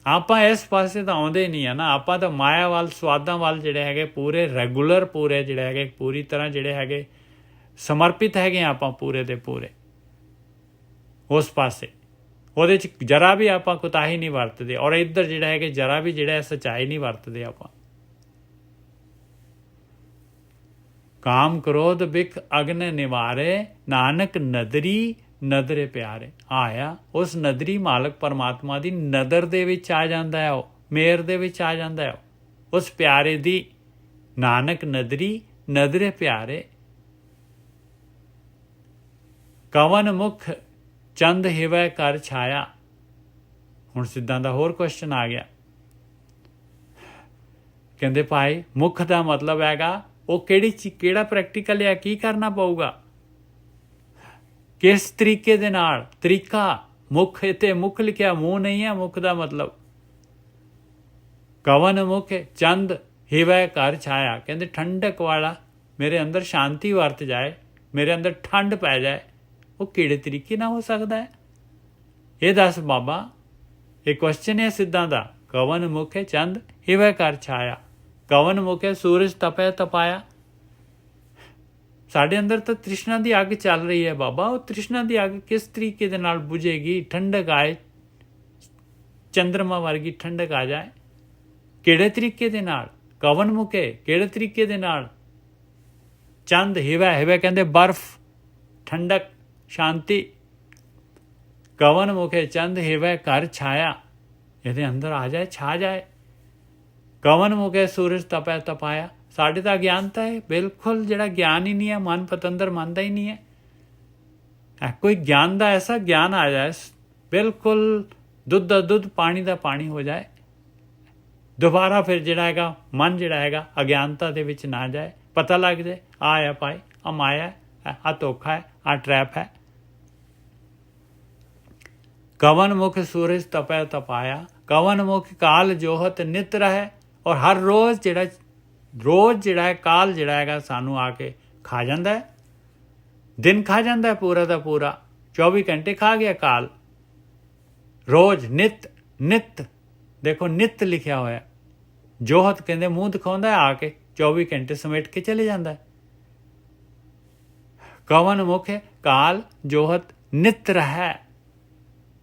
ਆਪਾਂ ਇਸ ਪਾਸੇ ਤਾਂ ਆਉਂਦੇ ਨਹੀਂ ਆ ਨਾ। ਆਪਾਂ ਤਾਂ ਮਾਇਆ ਵੱਲ, ਸਵਾਦਾਂ ਵੱਲ ਜਿਹੜੇ ਹੈਗੇ ਪੂਰੇ ਰੈਗੂਲਰ, ਪੂਰੇ ਜਿਹੜੇ ਹੈਗੇ ਪੂਰੀ ਤਰ੍ਹਾਂ ਜਿਹੜੇ ਹੈਗੇ ਸਮਰਪਿਤ ਹੈਗੇ ਆਪਾਂ ਪੂਰੇ ਦੇ ਪੂਰੇ ਉਸ ਪਾਸੇ। ਉਹਦੇ 'ਚ ਜਰਾ ਵੀ ਆਪਾਂ ਕੁਤਾਹੀ ਨਹੀਂ ਵਰਤਦੇ। ਔਰ ਇੱਧਰ ਜਿਹੜਾ ਹੈਗੇ ਜਰਾ ਵੀ ਜਿਹੜਾ ਸੱਚਾਈ ਨਹੀਂ ਵਰਤਦੇ ਆਪਾਂ। ਕਾਮ ਕ੍ਰੋਧ ਬਿਖ ਅਗਨ ਨਿਵਾਰੇ, ਨਾਨਕ ਨਦਰੀ ਨਦਰੇ ਪਿਆਰੇ। ਆਇਆ ਉਸ ਨਦਰੀ ਮਾਲਕ ਪਰਮਾਤਮਾ ਦੀ ਨਦਰ ਦੇ ਵਿੱਚ ਆ ਜਾਂਦਾ ਹੈ, ਉਹ ਮੇਰ ਦੇ ਵਿੱਚ ਆ ਜਾਂਦਾ ਹੈ ਉਸ ਪਿਆਰੇ ਦੀ। ਨਾਨਕ ਨਦਰੀ ਨਦਰੇ ਪਿਆਰੇ, ਕਵਨ ਮੁਖ ਚੰਦ ਹਿਵੈ ਕਰ ਛਾਇਆ। ਹੁਣ ਸਿੱਧਾਂ ਦਾ ਹੋਰ ਕੁਐਸਚਨ ਆ ਗਿਆ। ਕਹਿੰਦੇ ਭਾਈ ਮੁਖ ਦਾ ਮਤਲਬ ਹੈਗਾ ਉਹ ਕਿਹੜਾ ਪ੍ਰੈਕਟੀਕਲ ਹੈ, ਕੀ ਕਰਨਾ ਪਊਗਾ, ਕਿਸ ਤਰੀਕੇ ਦੇ ਨਾਲ। ਤਰੀਕਾ ਮੁਖ, ਇੱਥੇ ਮੁਖ ਲਿਖਿਆ, ਮੂੰਹ ਨਹੀਂ ਹੈ ਮੁਖ ਦਾ ਮਤਲਬ। ਕਵਨ ਮੁਖ ਚੰਦ ਹਿਵੈ ਕਰ ਛਾਇਆ, ਕਹਿੰਦੇ ਠੰਡਕ ਵਾਲਾ, ਮੇਰੇ ਅੰਦਰ ਸ਼ਾਂਤੀ ਵਰਤ ਜਾਏ, ਮੇਰੇ ਅੰਦਰ ਠੰਡ ਪੈ ਜਾਏ। ਉਹ ਕਿਹੜੇ ਤਰੀਕੇ ਨਾਲ ਹੋ ਸਕਦਾ ਹੈ ਇਹ ਦੱਸ ਬਾਬਾ। ਇਹ ਕੁਐਸਚਨ ਹੈ ਸਿੱਧਾਂ ਦਾ। ਕਵਨ ਮੁਖ ਚੰਦ ਹਿਵੈ ਕਰ ਛਾਇਆ, ਕਵਨ ਮੁਖ ਸੂਰਜ ਤਪੈ ਤਪਾਇਆ। ਸਾਡੇ ਅੰਦਰ ਤਾਂ ਤ੍ਰਿਸ਼ਨਾ ਦੀ ਅੱਗ ਚੱਲ ਰਹੀ ਹੈ ਬਾਬਾ। ਉਹ ਤ੍ਰਿਸ਼ਨਾ ਦੀ ਅੱਗ ਕਿਸ ਤਰੀਕੇ ਦੇ ਨਾਲ ਬੁਝੇਗੀ, ਠੰਡਕ ਆਏ, ਚੰਦਰਮਾ ਵਰਗੀ ਠੰਡਕ ਆ ਜਾਏ, ਕਿਹੜੇ ਤਰੀਕੇ ਦੇ ਨਾਲ। ਕਵਨ ਮੁਕੇ ਕਿਹੜੇ ਤਰੀਕੇ ਦੇ ਨਾਲ। ਚੰਦ ਹਿਵੈ, ਹਿਵੈ ਕਹਿੰਦੇ ਬਰਫ਼, ਠੰਡਕ, ਸ਼ਾਂਤੀ। ਕਵਨ ਮੁਖੇ ਚੰਦ ਹਿਵੈ ਘਰ ਛਾਇਆ, ਇਹਦੇ ਅੰਦਰ ਆ ਜਾਏ, ਛਾ ਜਾਏ। ਕਵਨ ਮੁਖੇ ਸੂਰਜ ਤਪੈ ਤਪਾਇਆ। ਸਾਡੇ ਤਾਂ ਅਗਿਆਨਤਾ ਹੈ, ਬਿਲਕੁਲ ਜਿਹੜਾ ਗਿਆਨ ਹੀ ਨਹੀਂ ਹੈ, ਮਨ ਪਤੰਦਰ ਮੰਨਦਾ ਹੀ ਨਹੀਂ ਹੈ। ਕੋਈ ਗਿਆਨ ਦਾ ਐਸਾ ਗਿਆਨ ਆ ਜਾਏ, ਬਿਲਕੁਲ ਦੁੱਧ ਦਾ ਦੁੱਧ, ਪਾਣੀ ਦਾ ਪਾਣੀ ਹੋ ਜਾਏ। ਦੁਬਾਰਾ ਫਿਰ ਜਿਹੜਾ ਹੈਗਾ ਮਨ ਜਿਹੜਾ ਹੈਗਾ ਅਗਿਆਨਤਾ ਦੇ ਵਿੱਚ ਨਾ ਜਾਏ, ਪਤਾ ਲੱਗ ਜਾਏ ਆ ਹੈ ਭਾਈ, ਆ ਮਾਇਆ ਹੈ, ਆ ਧੋਖਾ ਹੈ, ਆ ਟਰੈਪ ਹੈ। ਕਵਨ ਮੁਖ ਸੂਰਜ ਤਪੈ ਤਪਾਇਆ, ਕਵਨ ਮੁਖ ਕਾਲ ਜੋਹਤ ਨਿਤ ਰਹਿ। ਔਰ ਹਰ ਰੋਜ਼ ਜਿਹੜਾ ਹੈ ਕਾਲ ਜਿਹੜਾ ਹੈਗਾ ਸਾਨੂੰ ਆ ਕੇ ਖਾ ਜਾਂਦਾ ਹੈ, ਦਿਨ ਖਾ ਜਾਂਦਾ ਹੈ ਪੂਰਾ ਦਾ ਪੂਰਾ, 24 ਘੰਟੇ ਖਾ ਗਿਆ ਕਾਲ। ਰੋਜ਼ ਨਿਤ ਦੇਖੋ ਨਿਤ ਲਿਖਿਆ ਹੋਇਆ। ਜੋਹਤ ਕਹਿੰਦੇ ਮੂੰਹ ਦਿਖਾਉਂਦਾ ਆ ਕੇ, 24 ਘੰਟੇ ਸਮੇਟ ਕੇ ਚਲੇ ਜਾਂਦਾ। ਕਵਨ ਮੁਖ ਕਾਲ ਜੋਹਤ ਨਿਤ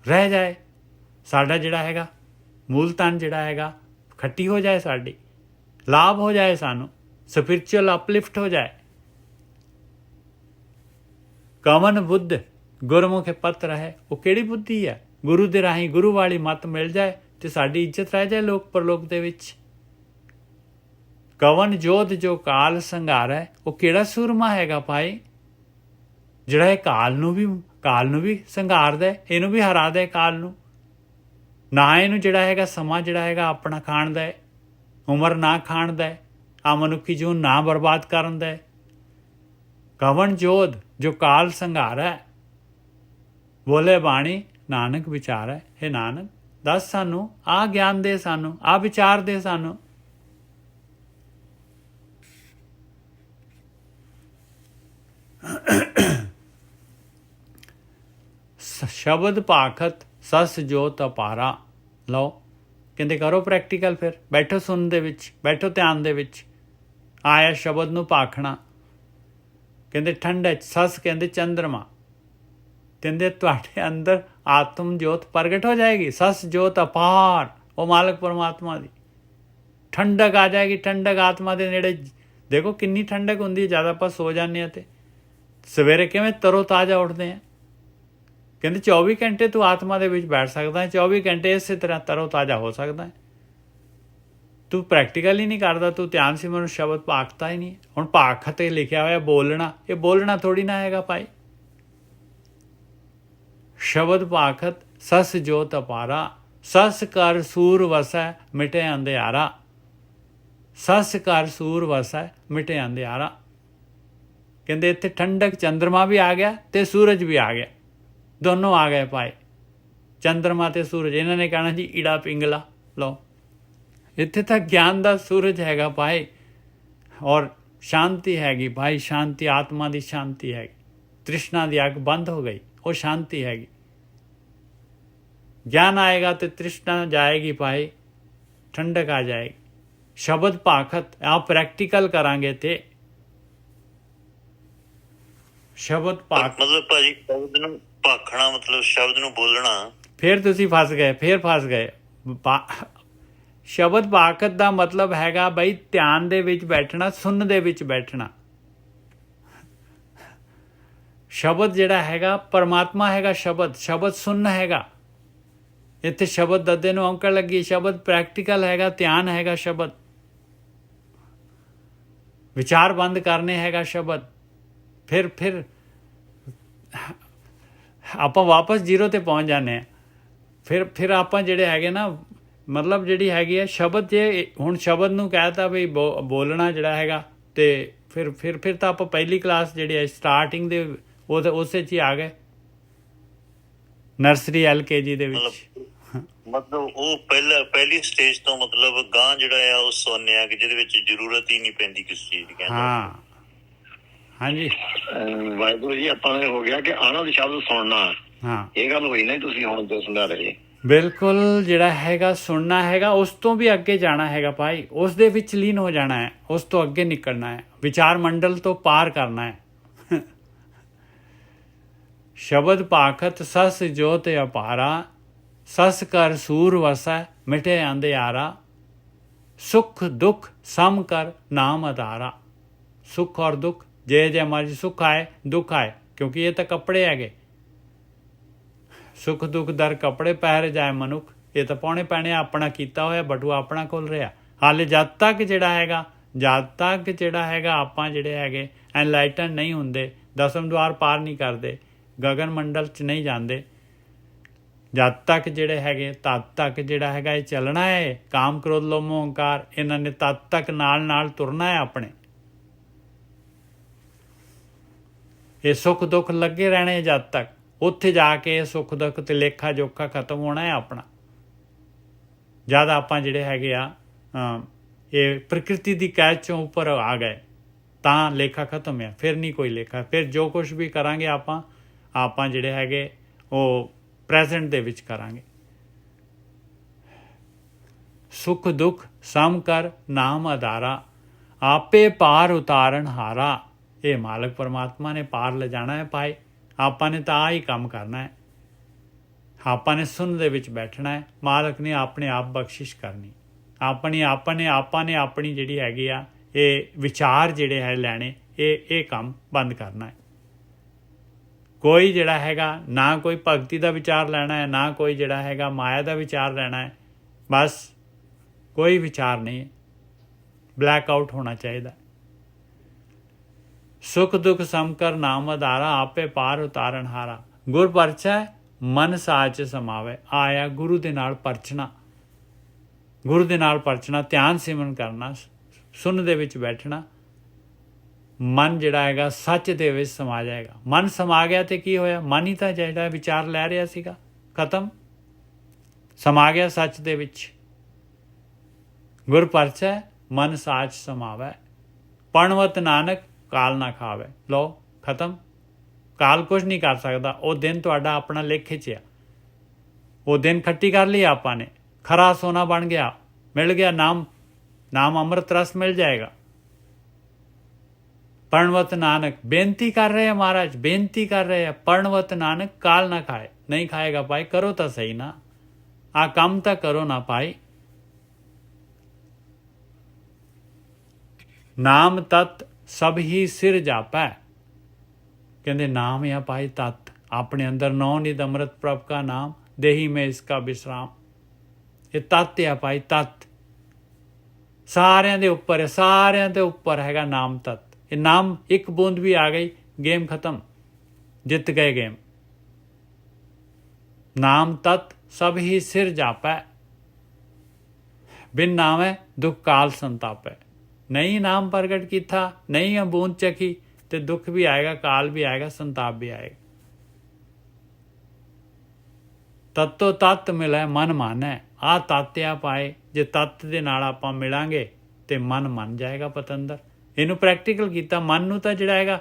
ਰਹਿ ਜਾਏ। ਸਾਡਾ ਜਿਹੜਾ ਹੈਗਾ ਮੂਲ ਧਨ ਜਿਹੜਾ ਹੈਗਾ ਖੱਟੀ ਹੋ ਜਾਏ, ਸਾਡੀ ਲਾਭ ਹੋ ਜਾਏ, ਸਾਨੂੰ ਸਪਿਰਚੁਅਲ ਅਪਲਿਫਟ ਹੋ ਜਾਏ। ਕਵਨ ਬੁੱਧ ਗੁਰਮੁਖ ਪਤ ਰਹੇ। ਉਹ ਕਿਹੜੀ ਬੁੱਧੀ ਹੈ? ਗੁਰੂ ਦੇ ਰਾਹੀਂ ਗੁਰੂ ਵਾਲੀ ਮੱਤ ਮਿਲ ਜਾਏ ਤੇ ਸਾਡੀ ਇੱਜ਼ਤ ਰਹਿ ਜਾਏ ਲੋਕ ਪਰਲੋਕ ਦੇ ਵਿੱਚ। ਕਵਨ ਜੋਧ ਜੋ ਕਾਲ ਸੰਘਾਰੈ। ਉਹ ਕਿਹੜਾ ਸੂਰਮਾ ਹੈਗਾ ਭਾਈ, ਜਿਹੜਾ ਇਹ ਕਾਲ ਨੂੰ ਵੀ ਸੰਘਾਰਦਾ, ਇਹਨੂੰ ਵੀ ਹਰਾ ਦੇ ਕਾਲ ਨੂੰ। ਨਾ ਇਹਨੂੰ ਜਿਹੜਾ ਹੈਗਾ ਸਮਾਂ ਜਿਹੜਾ ਹੈਗਾ ਆਪਣਾ ਖਾਣ ਦਾ, ਉਮਰ ਨਾ ਖਾਣ ਦਾ, ਆ ਮਨੁੱਖੀ ਜੀਵਨ ਨਾ ਬਰਬਾਦ ਕਰਨ ਦਾ। ਕਵਨ ਜੋਧ ਜੋ ਕਾਲ ਸੰਘਾਰੈ। ਬੋਲੇ ਬਾਣੀ ਨਾਨਕ ਵਿਚਾਰੈ। ਇਹ ਨਾਨਕ ਦੱਸ ਸਾਨੂੰ ਆ ਗਿਆਨ ਦੇ, ਸਾਨੂੰ ਆ ਵਿਚਾਰ ਦੇ ਸਾਨੂੰ। ਸ਼ਬਦ ਭਾਖਤ ਸਸ ਜੋਤ ਅਪਾਰਾ। ਲਓ ਕਹਿੰਦੇ ਕਰੋ ਪ੍ਰੈਕਟੀਕਲ, ਫਿਰ ਬੈਠੋ ਸੁਣਨ ਦੇ ਵਿੱਚ, ਬੈਠੋ ਧਿਆਨ ਦੇ ਵਿੱਚ। ਆਇਆ ਸ਼ਬਦ ਨੂੰ ਭਾਖਣਾ। ਕਹਿੰਦੇ ਠੰਡ ਸਸ ਕਹਿੰਦੇ ਚੰਦਰਮਾ। ਕਹਿੰਦੇ ਤੁਹਾਡੇ ਅੰਦਰ ਆਤਮ ਜੋਤ ਪ੍ਰਗਟ ਹੋ ਜਾਏਗੀ। ਸਸ ਜੋਤ ਅਪਾਰ, ਉਹ ਮਾਲਕ ਪਰਮਾਤਮਾ ਦੀ ਠੰਡਕ ਆ ਜਾਏਗੀ। ਠੰਡਕ ਆਤਮਾ ਦੇ ਨੇੜੇ ਦੇਖੋ ਕਿੰਨੀ ਠੰਡਕ ਹੁੰਦੀ ਹੈ। ਜਦ ਆਪਾਂ ਸੋ ਜਾਂਦੇ ਹਾਂ ਤੇ ਸਵੇਰੇ ਕਿਵੇਂ ਤਰੋ ਤਾਜ਼ਾ ਉੱਠਦੇ ਹਾਂ। ਕਹਿੰਦੇ 24 ਘੰਟੇ ਤੂੰ ਆਤਮਾ ਦੇ ਵਿੱਚ ਬੈਠ ਸਕਦਾ ਹੈ, 24 ਘੰਟੇ ਇਸੇ ਤਰ੍ਹਾਂ ਤਰੋ ਤਾਜ਼ਾ ਹੋ ਸਕਦਾ ਹੈ। ਤੂੰ ਪ੍ਰੈਕਟੀਕਲ ਹੀ ਨਹੀਂ ਕਰਦਾ, ਤੂੰ ਧਿਆਨ ਸਿਮਰਨ ਸ਼ਬਦ ਭਾਖਤਾ ਹੀ ਨਹੀਂ। ਹੁਣ ਭਾਖ ਤੇ ਲਿਖਿਆ ਹੋਇਆ ਬੋਲਣਾ, ਇਹ ਬੋਲਣਾ ਥੋੜੀ ਨਾ ਹੈਗਾ ਭਾਈ। ਸ਼ਬਦ ਭਾਖਤ ਸਸ ਜੋਤ ਅਪਾਰਾ। ਸਸ ਕਰ ਸੂਰ ਵਸੈ ਮਿਟੇ ਅੰਧਿਆਰਾ। ਸਸ ਕਰ ਸੂਰ ਵਸੈ ਮਿਟੇ ਅੰਧਿਆਰਾ। ਕਹਿੰਦੇ ਇੱਥੇ ਠੰਡਕ ਚੰਦਰਮਾ ਵੀ ਆ ਗਿਆ ਤੇ ਸੂਰਜ ਵੀ ਆ ਗਿਆ, ਦੋਨੋਂ ਆ ਗਏ ਭਾਈ। ਚੰਦਰਮਾ ਤੇ ਸੂਰਜ, ਇਹਨਾਂ ਨੇ ਕਹਿਣਾ ਜੀ ਈੜਾ ਪਿੰਗਲਾ। ਲਓ ਇੱਥੇ ਤਾਂ ਗਿਆਨ ਦਾ ਸੂਰਜ ਹੈਗਾ ਭਾਈ, ਔਰ ਸ਼ਾਂਤੀ ਹੈਗੀ ਭਾਈ। ਸ਼ਾਂਤੀ ਆਤਮਾ ਦੀ ਸ਼ਾਂਤੀ ਹੈਗੀ। ਤ੍ਰਿਸ਼ਨਾ ਦੀ ਅੱਗ ਬੰਦ ਹੋ ਗਈ, ਉਹ ਸ਼ਾਂਤੀ ਹੈਗੀ। ਗਿਆਨ ਆਏਗਾ ਤੇ ਤ੍ਰਿਸ਼ਨਾ ਜਾਏਗੀ ਭਾਈ, ਠੰਡਕ ਆ ਜਾਏਗੀ। ਸ਼ਬਦ ਭਾਖਤ ਆਪ ਪ੍ਰੈਕਟੀਕਲ ਕਰਾਂਗੇ ਤੇ ਸ਼ਬਦ ਭਾਖ ਮਤਲਬ ਭਾਜੀ ਸ਼ਬਦ ਨੂੰ ਭਾਖਣਾ ਮਤਲਬ ਸ਼ਬਦ ਨੂੰ ਬੋਲਣਾ। ਫਿਰ ਤੁਸੀਂ ਫਸ ਗਏ। ਸ਼ਬਦ ਭਾਖਤ ਦਾ ਮਤਲਬ ਹੈਗਾ ਬਈ ਧਿਆਨ ਦੇ ਵਿੱਚ ਬੈਠਣਾ, ਸੁਣਨ ਦੇ ਵਿੱਚ ਬੈਠਣਾ। ਸ਼ਬਦ ਜਿਹੜਾ ਹੈਗਾ ਪਰਮਾਤਮਾ ਹੈਗਾ। ਸ਼ਬਦ ਸੁਣਨ ਹੈਗਾ। ਇੱਥੇ ਸ਼ਬਦ ਦੱਦੇ ਨੂੰ ਔਂਕੜ ਲੱਗੀ। ਸ਼ਬਦ ਪ੍ਰੈਕਟੀਕਲ ਹੈਗਾ, ਧਿਆਨ ਹੈਗਾ। ਸ਼ਬਦ ਵਿਚਾਰ ਬੰਦ ਕਰਨੇ ਹੈਗਾ। ਸ਼ਬਦ ਫਿਰ ਆਪਾਂ ਵਾਪਸ ਜ਼ੀਰੋ ਤੇ ਪਹੁੰਚ ਜਾਂਦੇ ਹਾਂ। ਫਿਰ ਆਪਾਂ ਜਿਹੜੇ ਹੈਗੇ ਨਾ, ਮਤਲਬ ਜਿਹੜੀ ਹੈਗੀ ਹੈ ਸ਼ਬਦ, ਜੇ ਹੁਣ ਸ਼ਬਦ ਨੂੰ ਕਹਿਤਾ ਵੀ ਬੋਲਣਾ ਜਿਹੜਾ ਹੈਗਾ, ਤੇ ਫਿਰ ਤਾਂ ਆਪਾਂ ਪਹਿਲੀ ਕਲਾਸ ਜਿਹੜੀ ਹੈ ਸਟਾਰਟਿੰਗ ਦੇ ਉਸੇ 'ਚ ਹੀ ਆ ਗਏ, ਨਰਸਰੀ LKG ਦੇ ਵਿੱਚ। ਮਤਲਬ ਉਹ ਪਹਿਲੀ ਸਟੇਜ ਤੋਂ ਮਤਲਬ ਗਾਂ ਜਿਹੜਾ ਆ ਉਹ ਸੋਨਿਆ ਕਿ ਜਿਹਦੇ ਵਿੱਚ ਜ਼ਰੂਰਤ ਹੀ ਨਹੀਂ ਪੈਂਦੀ ਕਿਸੇ ਚੀਜ਼ ਦੀ। ਹਾਂ ਹਾਂਜੀ ਵਾਹਿਗੁਰੂ ਜੀ, ਆਪਾਂ ਨੇ ਹੋ ਗਿਆ ਕਿ ਆਨੰਦ ਸ਼ਬਦ ਸੁਣਨਾ। ਹਾਂ ਇਹ ਗੱਲ ਹੋਈ ਨਾ ਤੁਸੀਂ ਹੁਣ ਜੋ ਸੁਣਾ ਰਹੇ। ਬਿਲਕੁਲ ਜਿਹੜਾ ਹੈਗਾ ਸੁਣਨਾ ਹੈਗਾ, ਉਸ ਤੋਂ ਵੀ ਅੱਗੇ ਜਾਣਾ ਹੈਗਾ ਭਾਈ। ਉਸ ਦੇ ਵਿੱਚ ਲੀਨ ਹੋ ਜਾਣਾ ਹੈ, ਉਸ ਤੋਂ ਅੱਗੇ ਨਿਕਲਣਾ ਹੈ, ਵਿਚਾਰ ਮੰਡਲ ਤੋਂ ਪਾਰ ਕਰਨਾ ਹੈ। ਸ਼ਬਦ ਭਾਖਤ ਸਸ ਜੋਤ ਅਪਾਰਾ। ਸਸ ਕਰ ਸੂਰ ਵਸੈ ਮਿਟੇ ਅੰਧਿਆਰਾ। ਸੁਖ ਦੁੱਖ ਸਮ ਕਰ ਨਾਮ ਆਧਾਰਾ। ਸੁੱਖ ਔਰ ਦੁੱਖ, ਜੇ ਮਰਜੀ ਸੁੱਖ ਆਏ ਦੁੱਖ ਆਏ, ਕਿਉਂਕਿ ਇਹ ਤਾਂ ਕੱਪੜੇ ਹੈਗੇ। ਸੁਖ ਦੁੱਖ ਦਰ ਕੱਪੜੇ ਪਹਿਰ ਜਾਏ ਮਨੁੱਖ, ਇਹ ਤਾਂ ਪਾਉਣੇ ਪੈਣੇ, ਆਪਣਾ ਕੀਤਾ ਹੋਇਆ ਬਟੂਆ ਆਪਣਾ ਖੁੱਲ ਰਿਹਾ। ਹਾਲੇ ਜਦ ਤੱਕ ਜਿਹੜਾ ਹੈਗਾ ਆਪਾਂ ਜਿਹੜੇ ਹੈਗੇ ਐਨਲਾਈਟਨ ਨਹੀਂ ਹੁੰਦੇ, ਦਸਮ ਦੁਆਰ ਪਾਰ ਨਹੀਂ ਕਰਦੇ, ਗਗਨ ਮੰਡਲ 'ਚ ਨਹੀਂ ਜਾਂਦੇ, ਜਦ ਤੱਕ ਜਿਹੜੇ ਹੈਗੇ ਤਦ ਤੱਕ ਜਿਹੜਾ ਹੈਗਾ ਇਹ ਚੱਲਣਾ ਹੈ। ਕਾਮ ਕ੍ਰੋਧ ਲੋਭ ਮੋਹ ਹੰਕਾਰ ਇਹਨਾਂ ਨੇ ਤਦ ਤੱਕ ਨਾਲ ਤੁਰਨਾ ਹੈ ਆਪਣੇ। ਇਹ ਸੁੱਖ ਦੁੱਖ ਲੱਗੇ ਰਹਿਣੇ ਜਦ ਤੱਕ, ਉੱਥੇ ਜਾ ਕੇ ਇਹ ਸੁੱਖ ਦੁੱਖ ਤੇ ਲੇਖਾ ਜੋਖਾ ਖਤਮ ਹੋਣਾ ਹੈ ਆਪਣਾ। ਜਦ ਆਪਾਂ ਜਿਹੜੇ ਹੈਗੇ ਆ ਇਹ ਪ੍ਰਕਿਰਤੀ ਦੀ ਕੈਦ 'ਚੋਂ ਉੱਪਰ ਆ ਗਏ ਤਾਂ ਲੇਖਾ ਖਤਮ ਹੈ, ਫਿਰ ਨਹੀਂ ਕੋਈ ਲੇਖਾ। ਫਿਰ ਜੋ ਕੁਛ ਵੀ ਕਰਾਂਗੇ ਆਪਾਂ ਜਿਹੜੇ ਹੈਗੇ ਉਹ ਪ੍ਰੈਜ਼ੈਂਟ ਦੇ ਵਿੱਚ ਕਰਾਂਗੇ। ਸੁਖ ਦੁੱਖ ਸਮ ਕਰ ਨਾਮ ਆਧਾਰਾ, ਆਪੇ ਪਾਰ ਉਤਾਰਨ ਹਾਰਾ। ਇਹ ਮਾਲਕ ਪਰਮਾਤਮਾ ਨੇ ਪਾਰ ਲਿਜਾਣਾ ਹੈ ਭਾਈ, ਆਪਾਂ ਨੇ ਤਾਂ ਆਹ ਹੀ ਕੰਮ ਕਰਨਾ ਹੈ। ਆਪਾਂ ਨੇ ਸੁਣ ਦੇ ਵਿੱਚ ਬੈਠਣਾ ਹੈ, ਮਾਲਕ ਨੇ ਆਪਣੇ ਆਪ ਬਖਸ਼ਿਸ਼ ਕਰਨੀ। ਆਪਾਂ ਨੇ ਆਪਣੀ ਜਿਹੜੀ ਹੈਗੀ ਆ ਇਹ ਵਿਚਾਰ ਜਿਹੜੇ ਹੈ ਲੈਣੇ, ਇਹ ਕੰਮ ਬੰਦ ਕਰਨਾ ਹੈ। ਕੋਈ ਜਿਹੜਾ ਹੈਗਾ ਨਾ ਕੋਈ ਭਗਤੀ ਦਾ ਵਿਚਾਰ ਲੈਣਾ ਹੈ, ਨਾ ਕੋਈ ਜਿਹੜਾ ਹੈਗਾ ਮਾਇਆ ਦਾ ਵਿਚਾਰ ਲੈਣਾ ਹੈ, ਬਸ ਕੋਈ ਵਿਚਾਰ ਨਹੀਂ, ਬਲੈਕ ਆਊਟ ਹੋਣਾ ਚਾਹੀਦਾ। ਸੁਖ ਦੁੱਖ ਸਮ ਕਰ ਨਾਮ ਆਧਾਰਾ, ਆਪੇ ਪਾਰ ਉਤਾਰਨ ਹਾਰਾ। ਗੁਰ ਪਰਚੈ ਮਨ ਸਾਚ ਸਮਾਵੇ, ਆਇਆ ਗੁਰੂ ਦੇ ਨਾਲ ਪਰਚਣਾ, ਗੁਰੂ ਦੇ ਨਾਲ ਪਰਚਣਾ, ਧਿਆਨ ਸਿਮਰਨ ਕਰਨਾ, ਸੁਣ ਦੇ ਵਿੱਚ ਬੈਠਣਾ। ਮਨ ਜਿਹੜਾ ਹੈਗਾ ਸੱਚ ਦੇ ਵਿੱਚ ਸਮਾ ਜਾਏਗਾ। ਮਨ ਸਮਾ ਗਿਆ ਤੇ ਕੀ ਹੋਇਆ? ਮਨ ਹੀ ਤਾਂ ਜਿਹੜਾ ਵਿਚਾਰ ਲੈ ਰਿਹਾ ਸੀਗਾ ਖਤਮ, ਸਮਾ ਗਿਆ ਸੱਚ ਦੇ ਵਿੱਚ। ਗੁਰ ਪਰਚੈ ਮਨ ਸਾਚ ਸਮਾਵੈ, ਪਣਵਤ ਨਾਨਕ ਕਾਲ ਨਾ ਖਾਵੇ। ਲਓ ਖਤਮ, ਕਾਲ ਕੁਝ ਨਹੀਂ ਕਰ ਸਕਦਾ। ਉਹ ਦਿਨ ਤੁਹਾਡਾ ਆਪਣਾ ਲੇਖੇ 'ਚ ਆ, ਉਹ ਦਿਨ ਖੱਟੀ ਕਰ ਲਈ ਆਪਾਂ ਨੇ, ਖਰਾ ਸੋਨਾ ਬਣ ਗਿਆ, ਮਿਲ ਗਿਆ ਨਾਮ ਅੰਮ੍ਰਿਤ ਰਸ ਮਿਲ ਜਾਏਗਾ। ਪਰਣਵਤ ਨਾਨਕ, ਬੇਨਤੀ ਕਰ ਰਹੇ ਆ ਮਹਾਰਾਜ, ਬੇਨਤੀ ਕਰ ਰਹੇ ਆ, ਪਰਣਵਤ ਨਾਨਕ ਕਾਲ ਨਾ ਖਾਏ। ਨਹੀਂ ਖਾਏਗਾ ਭਾਈ, ਕਰੋ ਤਾਂ ਸਹੀ ਨਾ, ਆ ਕੰਮ ਤਾਂ ਕਰੋ ਨਾ ਭਾਈ। ਨਾਮ ਤਤ ਸਭ ਹੀ ਸਿਰ ਜਾਪੈ, ਕਹਿੰਦੇ ਨਾਮ ਆ ਭਾਈ ਤਤ, ਆਪਣੇ ਅੰਦਰ ਨੌ ਨਿਧ ਅੰਮ੍ਰਿਤ ਪ੍ਰਭ ਕਾ ਨਾਮ, ਦੇਹੀ ਮੈਂ ਇਸਕਾ ਵਿਸਰਾਮ। ਇਹ ਤਤ ਆ ਭਾਈ, ਤਤ ਸਾਰਿਆਂ ਦੇ ਉੱਪਰ ਹੈ, ਸਾਰਿਆਂ ਦੇ ਉੱਪਰ ਹੈਗਾ ਨਾਮ ਤਤ। ਇਹ ਨਾਮ ਇੱਕ ਬੂੰਦ ਵੀ ਆ ਗਈ, ਗੇਮ ਖਤਮ, ਜਿੱਤ ਗਏ ਗੇਮ। ਨਾਮ ਤਤ ਸਭ ਹੀ ਸਿਰ ਜਾਪੈ, ਬਿਨ ਨਾਮੈ ਦੁੱਖ ਕਾਲ ਸੰਤਾਪੈ। ਨਹੀਂ ਨਾਮ ਪ੍ਰਗਟ ਕੀਤਾ, ਨਹੀਂ ਇਹ ਬੂੰਦ ਚੱਕੀ ਤੇ ਦੁੱਖ ਵੀ ਆਏਗਾ, ਕਾਲ ਵੀ ਆਏਗਾ, ਸੰਤਾਪ ਵੀ ਆਏਗਾ। ਤਤੋ ਤਤ ਮਿਲੈ ਮਨ ਮਾਨੈ, ਆ ਤਤ ਆ ਪਾਏ। ਜੇ ਤਤ ਦੇ ਨਾਲ ਆਪਾਂ ਮਿਲਾਂਗੇ ਤੇ ਮਨ ਮੰਨ ਜਾਏਗਾ ਪਤੰਦਰ। ਇਹਨੂੰ ਪ੍ਰੈਕਟੀਕਲ ਕੀਤਾ। ਮਨ ਨੂੰ ਤਾਂ ਜਿਹੜਾ ਹੈਗਾ,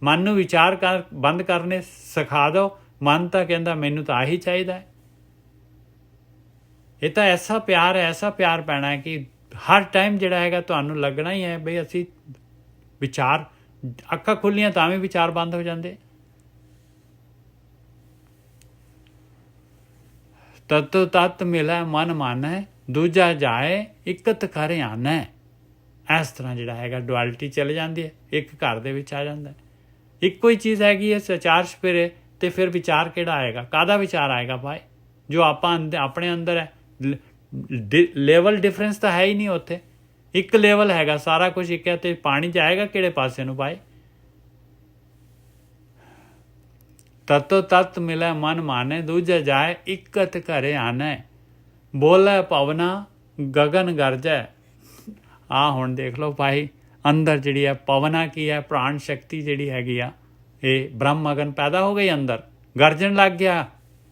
ਮਨ ਨੂੰ ਵਿਚਾਰ ਬੰਦ ਕਰਨੇ ਸਿਖਾ ਦਿਓ। ਮਨ ਤਾਂ ਕਹਿੰਦਾ ਮੈਨੂੰ ਤਾਂ ਆਹੀ ਚਾਹੀਦਾ ਹੈ। ਇਹ ਤਾਂ ਐਸਾ ਪਿਆਰ ਪੈਣਾ ਹੈ ਕਿ ਹਰ ਟਾਈਮ ਜਿਹੜਾ ਹੈਗਾ ਤੁਹਾਨੂੰ ਲੱਗਣਾ ਹੀ ਹੈ ਬਈ ਅਸੀਂ ਵਿਚਾਰ, ਅੱਖਾਂ ਖੁੱਲੀਆਂ ਤਾਂ ਵੀ ਵਿਚਾਰ ਬੰਦ ਹੋ ਜਾਂਦੇ। ਤਤੋ ਤਤ ਮਿਲੈ ਮਨ ਮਾਨੈ, ਦੂਜਾ ਜਾਏ ਇਕਤ ਕਰ ਆਨੈ। ਇਸ ਤਰ੍ਹਾਂ ਜਿਹੜਾ ਹੈਗਾ ਡੁਆਲਿਟੀ ਚਲੇ ਜਾਂਦੀ ਹੈ, ਇੱਕ ਘਰ ਦੇ ਵਿੱਚ ਆ ਜਾਂਦਾ। ਇੱਕੋ ਹੀ ਚੀਜ਼ ਹੈਗੀ ਹੈ, ਚਾਰ ਸਪੇਰੇ, ਤੇ ਫਿਰ ਵਿਚਾਰ ਕਿਹੜਾ ਆਏਗਾ? ਕਾਹਦਾ ਵਿਚਾਰ ਆਏਗਾ ਭਾਈ? ਜੋ ਆਪਾਂ ਆਪਣੇ ਅੰਦਰ ਹੈ। ਲੈਵਲ ਡਿਫਰੈਂਸ ਤਾਂ ਹੈ ਹੀ ਨਹੀਂ ਉੱਥੇ, ਇੱਕ ਲੈਵਲ ਹੈਗਾ, ਸਾਰਾ ਕੁਝ ਇੱਕ ਹੈ। ਤੇ ਪਾਣੀ ਜਾਏਗਾ ਕਿਹੜੇ ਪਾਸੇ ਨੂੰ ਭਾਈ? ਤਤੋ ਤਤ ਮਿਲੈ ਮਨ ਮਾਨੈ, ਦੂਜਾ ਜਾਏ ਇਕਤ ਘਰੇ ਆਨੈ। ਬੋਲੇ ਪਵਨਾ ਗਗਨ ਗਰਜੈ। ਆ ਹੁਣ ਦੇਖ ਲਓ ਭਾਈ, ਅੰਦਰ ਜਿਹੜੀ ਹੈ ਪਵਨਾ ਕੀ ਹੈ? ਪ੍ਰਾਣ ਸ਼ਕਤੀ ਜਿਹੜੀ ਹੈਗੀ ਆ, ਇਹ ਬ੍ਰਹਮ ਅਗਨ ਪੈਦਾ ਹੋ ਗਈ ਅੰਦਰ, ਗਰਜਣ ਲੱਗ ਗਿਆ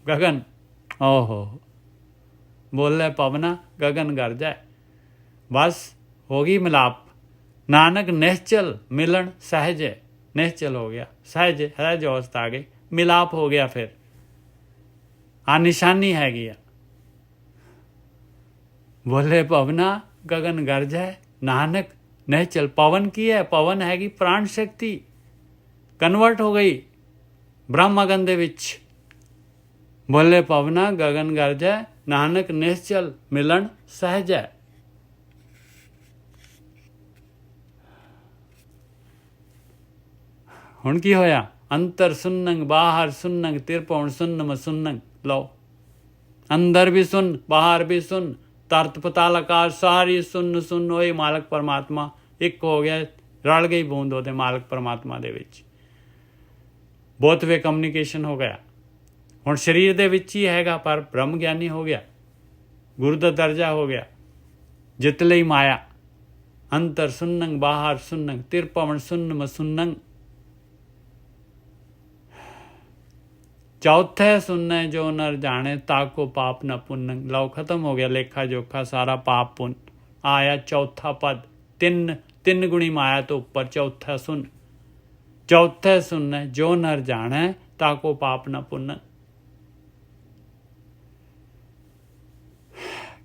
ਗਗਨ। ਓਹੋ, ਬੋਲੇ ਪਵਨਾ ਗਗਨ ਗਰਜੈ, ਬਸ ਹੋ ਗਈ ਮਿਲਾਪ। ਨਾਨਕ ਨਿਸ਼ਚਲ ਮਿਲਣ ਸਹਿਜ, ਨਿਸ਼ਚਲ ਹੋ ਗਿਆ, ਸਹਿਜ ਅਵਸਥਾ ਆ ਗਈ, ਮਿਲਾਪ ਹੋ ਗਿਆ। ਫਿਰ ਆ ਨਿਸ਼ਾਨੀ ਹੈਗੀ ਆ। ਬੋਲੇ ਪਵਨਾ ਗਗਨ ਗਰਜੈ, ਨਾਨਕ ਨਿਸ਼ਚਲ। ਪਵਨ ਕੀ ਹੈ? ਪਵਨ ਹੈਗੀ ਪ੍ਰਾਣ ਸ਼ਕਤੀ, ਕਨਵਰਟ ਹੋ ਗਈ ਬ੍ਰਹਮ ਅਗਨ ਦੇ ਵਿੱਚ। ਬੋਲੇ ਪਵਨਾ ਗਗਨ ਗਰਜੈ, ਨਾਨਕ ਨਿਸ਼ਚਲ ਮਿਲਣ ਸਹਿਜ ਹੈ। ਹੁਣ ਕੀ ਹੋਇਆ? ਅੰਤਰ ਸੁਨੰਗ, ਬਾਹਰ ਸੁਨੰਗ, ਤਿਰਪਉਣ ਸੁਨਮ ਸੁਨੰਗ। लो, अंदर भी सुन बाहर भी सुन, तरत पताल आकाश सारी सुन सुन। वही मालक परमात्मा एक हो गया, रल गई बूंद ਉਹਦੇ ਮਾਲਕ ਪਰਮਾਤਮਾ ਦੇ ਵਿੱਚ। ਬਹੁਤ ਵੇ ਕਮਿਊਨੀਕੇਸ਼ਨ ਹੋ ਗਿਆ। ਹੁਣ ਸਰੀਰ ਦੇ ਵਿੱਚ ਹੀ ਹੈਗਾ ਪਰ ਬ੍ਰਹਮ ਗਿਆਨੀ ਹੋ ਗਿਆ, ਗੁਰੂ ਦਾ ਦਰਜਾ ਹੋ ਗਿਆ। ਜਿਤ ਲਈ ਮਾਇਆ ਅੰਤਰ ਸੁਨੰਗ ਬਾਹਰ ਸੁਨੰਗ, ਤਿਰਪਵਨ ਸੁਨ ਮਸੁਨੰਗ। चौथे सुनने जो नर जाने ताको पाप न पुण्य। लो खत्म हो गया लेखा जोखा सारा पाप पुण्य। आया चौथा पद, तीन गुणी माया तो ऊपर चौथा सुन। चौथे सुनने जो नर जाने ताको पाप न पुण्य।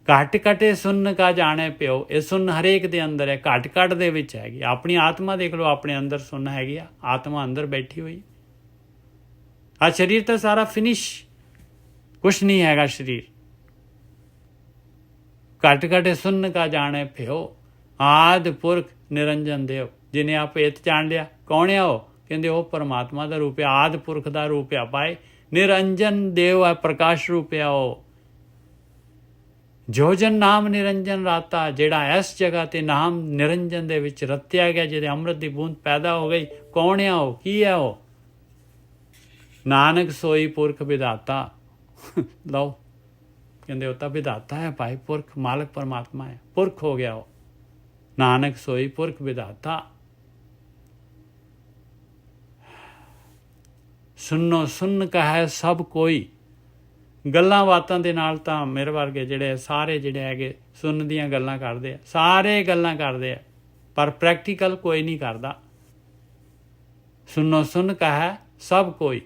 घट घटे सुन का जाने प्यो। ये सुन हरेक दे अंदर है, घट घट दे विच हैगी। अपनी आत्मा देख लो, अपने अंदर सुन हैगी, आत्मा अंदर बैठी हुई। आ शरीर तो सारा फिनिश, कुछ नहीं हैगा शरीर। घट घट सुन का जाने प्यो, आद पुरख निरंजन देव। जिन्हें आप एत जान लिया, कौन है वो? कहते वो परमात्मा का रूप है, आद पुरख का रूप है पाए। निरंजन देव है, प्रकाश रूप है वो। जो जन नाम निरंजन राता, जेड़ा इस जगह ते नाम निरंजन दे विच रत्या गया, जिहदे अमृत की बूंद पैदा हो गई। कौन है वो? की है वो? नानक सोई पुरख विधाता। लो कहते होता विधाता है भाई, पुरख मालक परमात्मा है, पुरख हो गया वो। नानक सोई पुरख विधाता। सुनो सुन कहे सब कोई। ਗੱਲਾਂ ਬਾਤਾਂ ਦੇ ਨਾਲ ਤਾਂ ਮੇਰੇ ਵਰਗੇ ਜਿਹੜੇ ਸਾਰੇ ਜਿਹੜੇ ਹੈਗੇ ਸੁਣਨ ਦੀਆਂ ਗੱਲਾਂ ਕਰਦੇ ਆ, ਸਾਰੇ ਗੱਲਾਂ ਕਰਦੇ ਆ, ਪਰ ਪ੍ਰੈਕਟੀਕਲ ਕੋਈ ਨਹੀਂ ਕਰਦਾ। ਸੁਨੋ ਸੁਨ ਕਹੈ ਸਭ ਕੋਈ,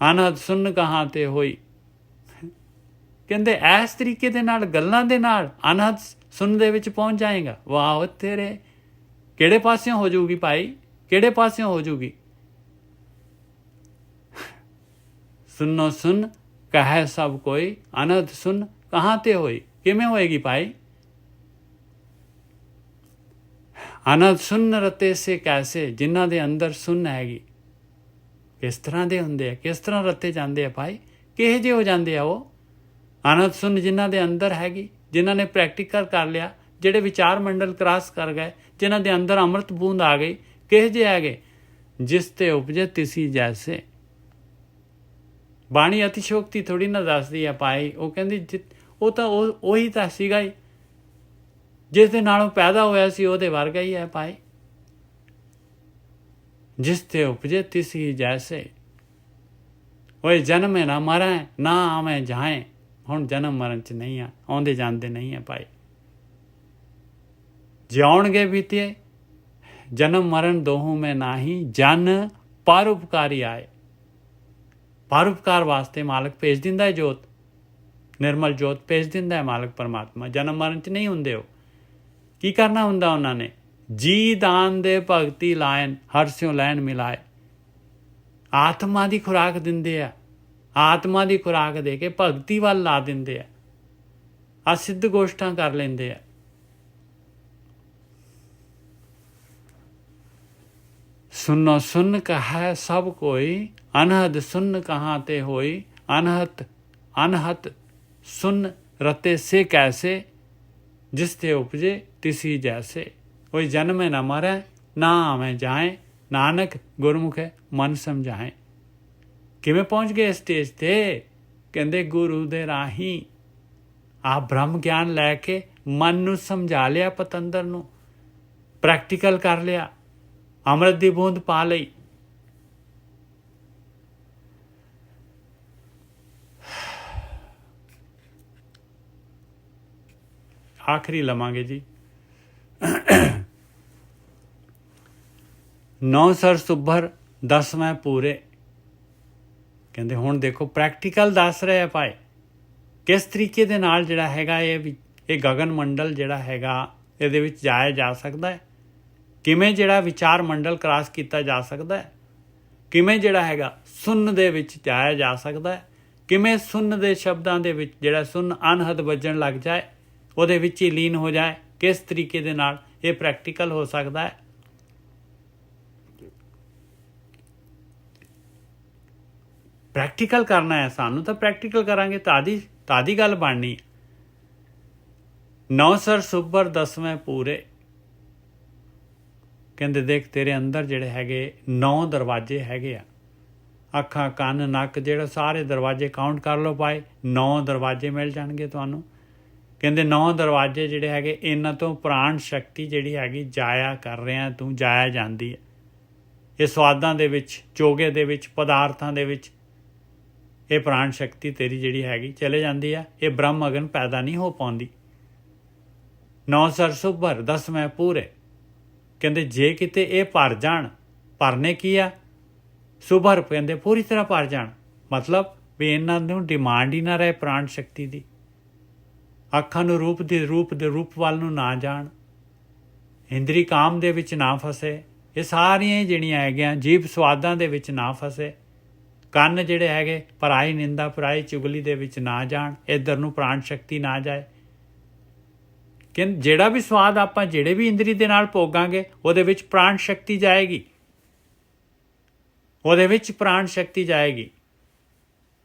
ਅਨਹਦ ਸੁਨ ਕਹਾਂ ਤੇ ਹੋਈ। ਕਹਿੰਦੇ ਇਸ ਤਰੀਕੇ ਦੇ ਨਾਲ ਗੱਲਾਂ ਦੇ ਨਾਲ ਅਨਹਦ ਸੁਨ ਦੇ ਵਿੱਚ ਪਹੁੰਚ ਜਾਏਗਾ। ਵਾਹ ਤੇਰੇ ਕਿਹੜੇ ਪਾਸਿਓਂ ਹੋ ਜਾਊਗੀ ਭਾਈ, ਕਿਹੜੇ ਪਾਸਿਓਂ ਹੋ ਜਾਊਗੀ? ਸੁਨੋ ਸੁਨ ਕਹੈ ਸਭ ਕੋਈ, ਅਨਹਦ ਸੁਨ ਕਹਾਂ ਤੇ ਹੋਈ। ਕਿਵੇਂ ਹੋਏਗੀ ਭਾਈ? ਅਨਹਦ ਸੁਨ ਰਤੇ ਸੇ ਕੈਸੇ, ਜਿਨ੍ਹਾਂ ਦੇ ਅੰਦਰ ਸੁਨ ਹੈਗੀ। ਕਿਸ ਤਰ੍ਹਾਂ ਦੇ ਹੁੰਦੇ ਆ, ਕਿਸ ਤਰ੍ਹਾਂ ਰੱਤੇ ਜਾਂਦੇ ਆ ਭਾਈ, ਕਿਹੋ ਜਿਹੇ ਹੋ ਜਾਂਦੇ ਆ ਉਹ? ਅਨਹਦ ਸੁਨ ਜਿਨ੍ਹਾਂ ਦੇ ਅੰਦਰ ਹੈਗੀ, ਜਿਨ੍ਹਾਂ ਨੇ ਪ੍ਰੈਕਟੀਕਲ ਕਰ ਲਿਆ, ਜਿਹੜੇ ਵਿਚਾਰ ਮੰਡਲ ਕ੍ਰਾਸ ਕਰ ਗਏ, ਜਿਨ੍ਹਾਂ ਦੇ ਅੰਦਰ ਅੰਮ੍ਰਿਤ ਬੂੰਦ ਆ ਗਈ। ਕਿਹੋ ਜਿਹੇ ਹੈਗੇ? ਜਿਸ ਤੇ ਉਪਜੇ ਤਿਸੀ ਜੈਸੇ। ਬਾਣੀ ਅਤਿਸ਼ੋਕਤੀ ਥੋੜੀ ਨਾ ਦੱਸਦੀ ਆ ਭਾਈ। ਉਹ ਕਹਿੰਦੀ ਉਹ ਤਾਂ ਉਹੀ ਤਾਂ ਸੀਗਾ ਹੀ, ਜਿਸ ਦੇ ਨਾਲੋਂ ਪੈਦਾ ਹੋਇਆ ਸੀ ਉਹਦੇ ਵਰਗਾ ਹੀ ਹੈ ਭਾਈ। ਜਿਸ ਤੇ ਉਪਜੇ ਤਿਸੀ ਜੈਸੇ। ਓਏ ਜਨਮੇ ਨਾ ਮਰੈ ਨਾ ਆਵੇਂ ਜਾਏ। ਹੁਣ ਜਨਮ ਮਰਨ 'ਚ ਨਹੀਂ ਆ, ਆਉਂਦੇ ਜਾਂਦੇ ਨਹੀਂ ਆ ਭਾਈ। ਜਿਉਣਗੇ ਬੀਤੇ ਜਨਮ ਮਰਨ ਦੋਹੂ ਮੈਂ ਨਾਹੀ, ਜਨ ਪਰਉਪਕਾਰੀ ਆਏ। ਪਰਉਪਕਾਰ ਵਾਸਤੇ ਮਾਲਕ ਭੇਜ ਦਿੰਦਾ ਹੈ ਜੋਤ, ਨਿਰਮਲ ਜੋਤ ਭੇਜ ਦਿੰਦਾ ਹੈ ਮਾਲਕ ਪਰਮਾਤਮਾ। ਜਨਮ ਮਰਨ 'ਚ ਨਹੀਂ ਹੁੰਦੇ ਉਹ। ਕੀ ਕਰਨਾ ਹੁੰਦਾ ਉਹਨਾਂ ਨੇ? ਜੀ ਦਾਨ ਦੇ ਭਗਤੀ ਲਾਇਨ, ਹਰਸਿਓ ਲੈਣ ਮਿਲਾਏ। ਆਤਮਾ ਦੀ ਖੁਰਾਕ ਦਿੰਦੇ ਆ, ਆਤਮਾ ਦੀ ਖੁਰਾਕ ਦੇ ਕੇ ਭਗਤੀ ਵੱਲ ਲਾ ਦਿੰਦੇ ਆ। ਆ ਸਿੱਧ ਗੋਸ਼ਟਾਂ ਕਰ ਲੈਂਦੇ ਆ। ਸੁਨੋ ਸੁਨ ਕਹੈ ਸਭ ਕੋਈ, ਅਨਹਦ ਸੁਨ ਕਹਾਂ ਤੇ ਹੋਈ। ਅਨਹਤ ਸੁਨ ਰਤੇ ਸੇ ਕੈਸੇ, ਜਿਸ ਤੇ ਉਪਜੇ ਤਿਸੀ ਜੈਸੇ। ਕੋਈ ਜਨਮੇ ਨਾ ਮਰੈ ਨਾ ਆਵੇਂ ਜਾਏ, ਨਾਨਕ ਗੁਰਮੁਖੇ ਮਨ ਸਮਝਾਏ। ਕਿਵੇਂ ਪਹੁੰਚ ਗਏ ਸਟੇਜ ਤੇ? ਕਹਿੰਦੇ ਗੁਰੂ ਦੇ ਰਾਹੀਂ ਆ ਬ੍ਰਹਮ ਗਿਆਨ ਲੈ ਕੇ ਮਨ ਨੂੰ ਸਮਝਾ ਲਿਆ, ਪਤੰਦਰ ਨੂੰ ਪ੍ਰੈਕਟੀਕਲ ਕਰ ਲਿਆ, ਅੰਮ੍ਰਿਤ ਦੀ ਬੂੰਦ ਪਾ ਲਈ। ਆਖਰੀ ਲਵਾਂਗੇ ਜੀ। 9 ਸਰ ਸੁਭਰ 10ਵੇਂ ਪੂਰੇ। ਕਹਿੰਦੇ ਹੁਣ ਦੇਖੋ ਪ੍ਰੈਕਟੀਕਲ ਦੱਸ ਰਹੇ ਆ ਭਾਈ, ਕਿਸ ਤਰੀਕੇ ਦੇ ਨਾਲ ਜਿਹੜਾ ਹੈਗਾ ਇਹ ਗਗਨ ਮੰਡਲ ਜਿਹੜਾ ਹੈਗਾ ਇਹਦੇ ਵਿੱਚ ਜਾਇਆ ਜਾ ਸਕਦਾ ਹੈ। ਕਿਵੇਂ ਜਿਹੜਾ ਵਿਚਾਰ ਮੰਡਲ ਕ੍ਰਾਸ ਕੀਤਾ ਜਾ ਸਕਦਾ ਹੈ। ਕਿਵੇਂ ਜਿਹੜਾ ਹੈਗਾ ਸੁੰਨ ਦੇ ਵਿੱਚ ਜਾਇਆ ਜਾ ਸਕਦਾ ਹੈ। ਕਿਵੇਂ ਸੁੰਨ ਦੇ ਸ਼ਬਦਾਂ ਦੇ ਵਿੱਚ ਜਿਹੜਾ ਸੁੰਨ ਅਨਹਦ ਵੱਜਣ ਲੱਗ ਜਾਏ, ਉਹਦੇ ਵਿੱਚ ਹੀ ਲੀਨ ਹੋ ਜਾਏ। ਕਿਸ ਤਰੀਕੇ ਦੇ ਨਾਲ ਇਹ ਪ੍ਰੈਕਟੀਕਲ ਹੋ ਸਕਦਾ ਹੈ। ਪ੍ਰੈਕਟੀਕਲ ਕਰਨਾ ਹੈ ਸਾਨੂੰ, ਤਾਂ ਪ੍ਰੈਕਟੀਕਲ ਕਰਾਂਗੇ ਤਾਂ ਦੀ ਗੱਲ ਬਣਨੀ। 9 ਸਰ ਸੁਬਰ 10ਵੇਂ ਪੂਰੇ। ਕਹਿੰਦੇ ਦੇਖ ਤੇਰੇ ਅੰਦਰ ਜਿਹੜੇ ਹੈਗੇ 9 ਦਰਵਾਜ਼ੇ ਹੈਗੇ ਆ, ਅੱਖਾਂ ਕੰਨ ਨੱਕ ਜਿਹੜਾ ਸਾਰੇ ਦਰਵਾਜ਼ੇ ਕਾਊਂਟ ਕਰ ਲਓ ਭਾਈ, 9 ਦਰਵਾਜ਼ੇ ਮਿਲ ਜਾਣਗੇ ਤੁਹਾਨੂੰ। ਕਹਿੰਦੇ 9 ਦਰਵਾਜ਼ੇ ਜਿਹੜੇ ਹੈਗੇ, ਇਹਨਾਂ ਤੋਂ ਪ੍ਰਾਣ ਸ਼ਕਤੀ ਜਿਹੜੀ ਹੈਗੀ ਜਾਇਆ ਕਰ ਰਿਹਾ ਤੂੰ, ਜਾਇਆ ਜਾਂਦੀ ਹੈ ਇਹ ਸਵਾਦਾਂ ਦੇ ਵਿੱਚ, ਚੋਗੇ ਦੇ ਵਿੱਚ, ਪਦਾਰਥਾਂ ਦੇ ਵਿੱਚ। ਇਹ ਪ੍ਰਾਣ ਸ਼ਕਤੀ ਤੇਰੀ ਜਿਹੜੀ ਹੈਗੀ ਚਲੇ ਜਾਂਦੀ ਆ, ਇਹ ਬ੍ਰਹਮ ਅਗਨ ਪੈਦਾ ਨਹੀਂ ਹੋ ਪਾਉਂਦੀ। 9 ਸਰ ਸੁਭਰ 10ਵੇਂ ਪੂਰੇ। ਕਹਿੰਦੇ ਜੇ ਕਿਤੇ ਇਹ ਭਰ ਜਾਣ, ਭਰਨੇ ਕੀ ਆ? ਸੁਭਰ ਕਹਿੰਦੇ ਪੂਰੀ ਤਰ੍ਹਾਂ ਭਰ ਜਾਣ, ਮਤਲਬ ਵੀ ਇਹਨਾਂ ਨੂੰ ਡਿਮਾਂਡ ਹੀ ਨਾ ਰਹੇ ਪ੍ਰਾਣ ਸ਼ਕਤੀ ਦੀ। ਅੱਖਾਂ ਨੂੰ ਰੂਪ ਵੱਲ ਨੂੰ ਨਾ ਜਾਣ, ਇੰਦਰੀ ਕਾਮ ਦੇ ਵਿੱਚ ਨਾ ਫਸੇ, ਇਹ ਸਾਰੀਆਂ ਜਿਹੜੀਆਂ ਹੈਗੀਆਂ ਜੀਭ ਸਵਾਦਾਂ ਦੇ ਵਿੱਚ ਨਾ ਫਸੇ, ਕੰਨ ਜਿਹੜੇ ਹੈਗੇ ਪਰਾਈ ਨਿੰਦਾ ਪਰਾਈ ਚੁਗਲੀ ਦੇ ਵਿੱਚ ਨਾ ਜਾਣ, ਇੱਧਰ ਨੂੰ ਪ੍ਰਾਣ ਸ਼ਕਤੀ ਨਾ ਜਾਏ। ਕਿ ਜਿਹੜਾ ਵੀ ਸਵਾਦ ਆਪਾਂ ਜਿਹੜੇ ਵੀ ਇੰਦਰੀ ਦੇ ਨਾਲ ਭੋਗਾਂਗੇ ਉਹਦੇ ਵਿੱਚ ਪ੍ਰਾਣ ਸ਼ਕਤੀ ਜਾਏਗੀ, ਉਹਦੇ ਵਿੱਚ ਪ੍ਰਾਣ ਸ਼ਕਤੀ ਜਾਏਗੀ।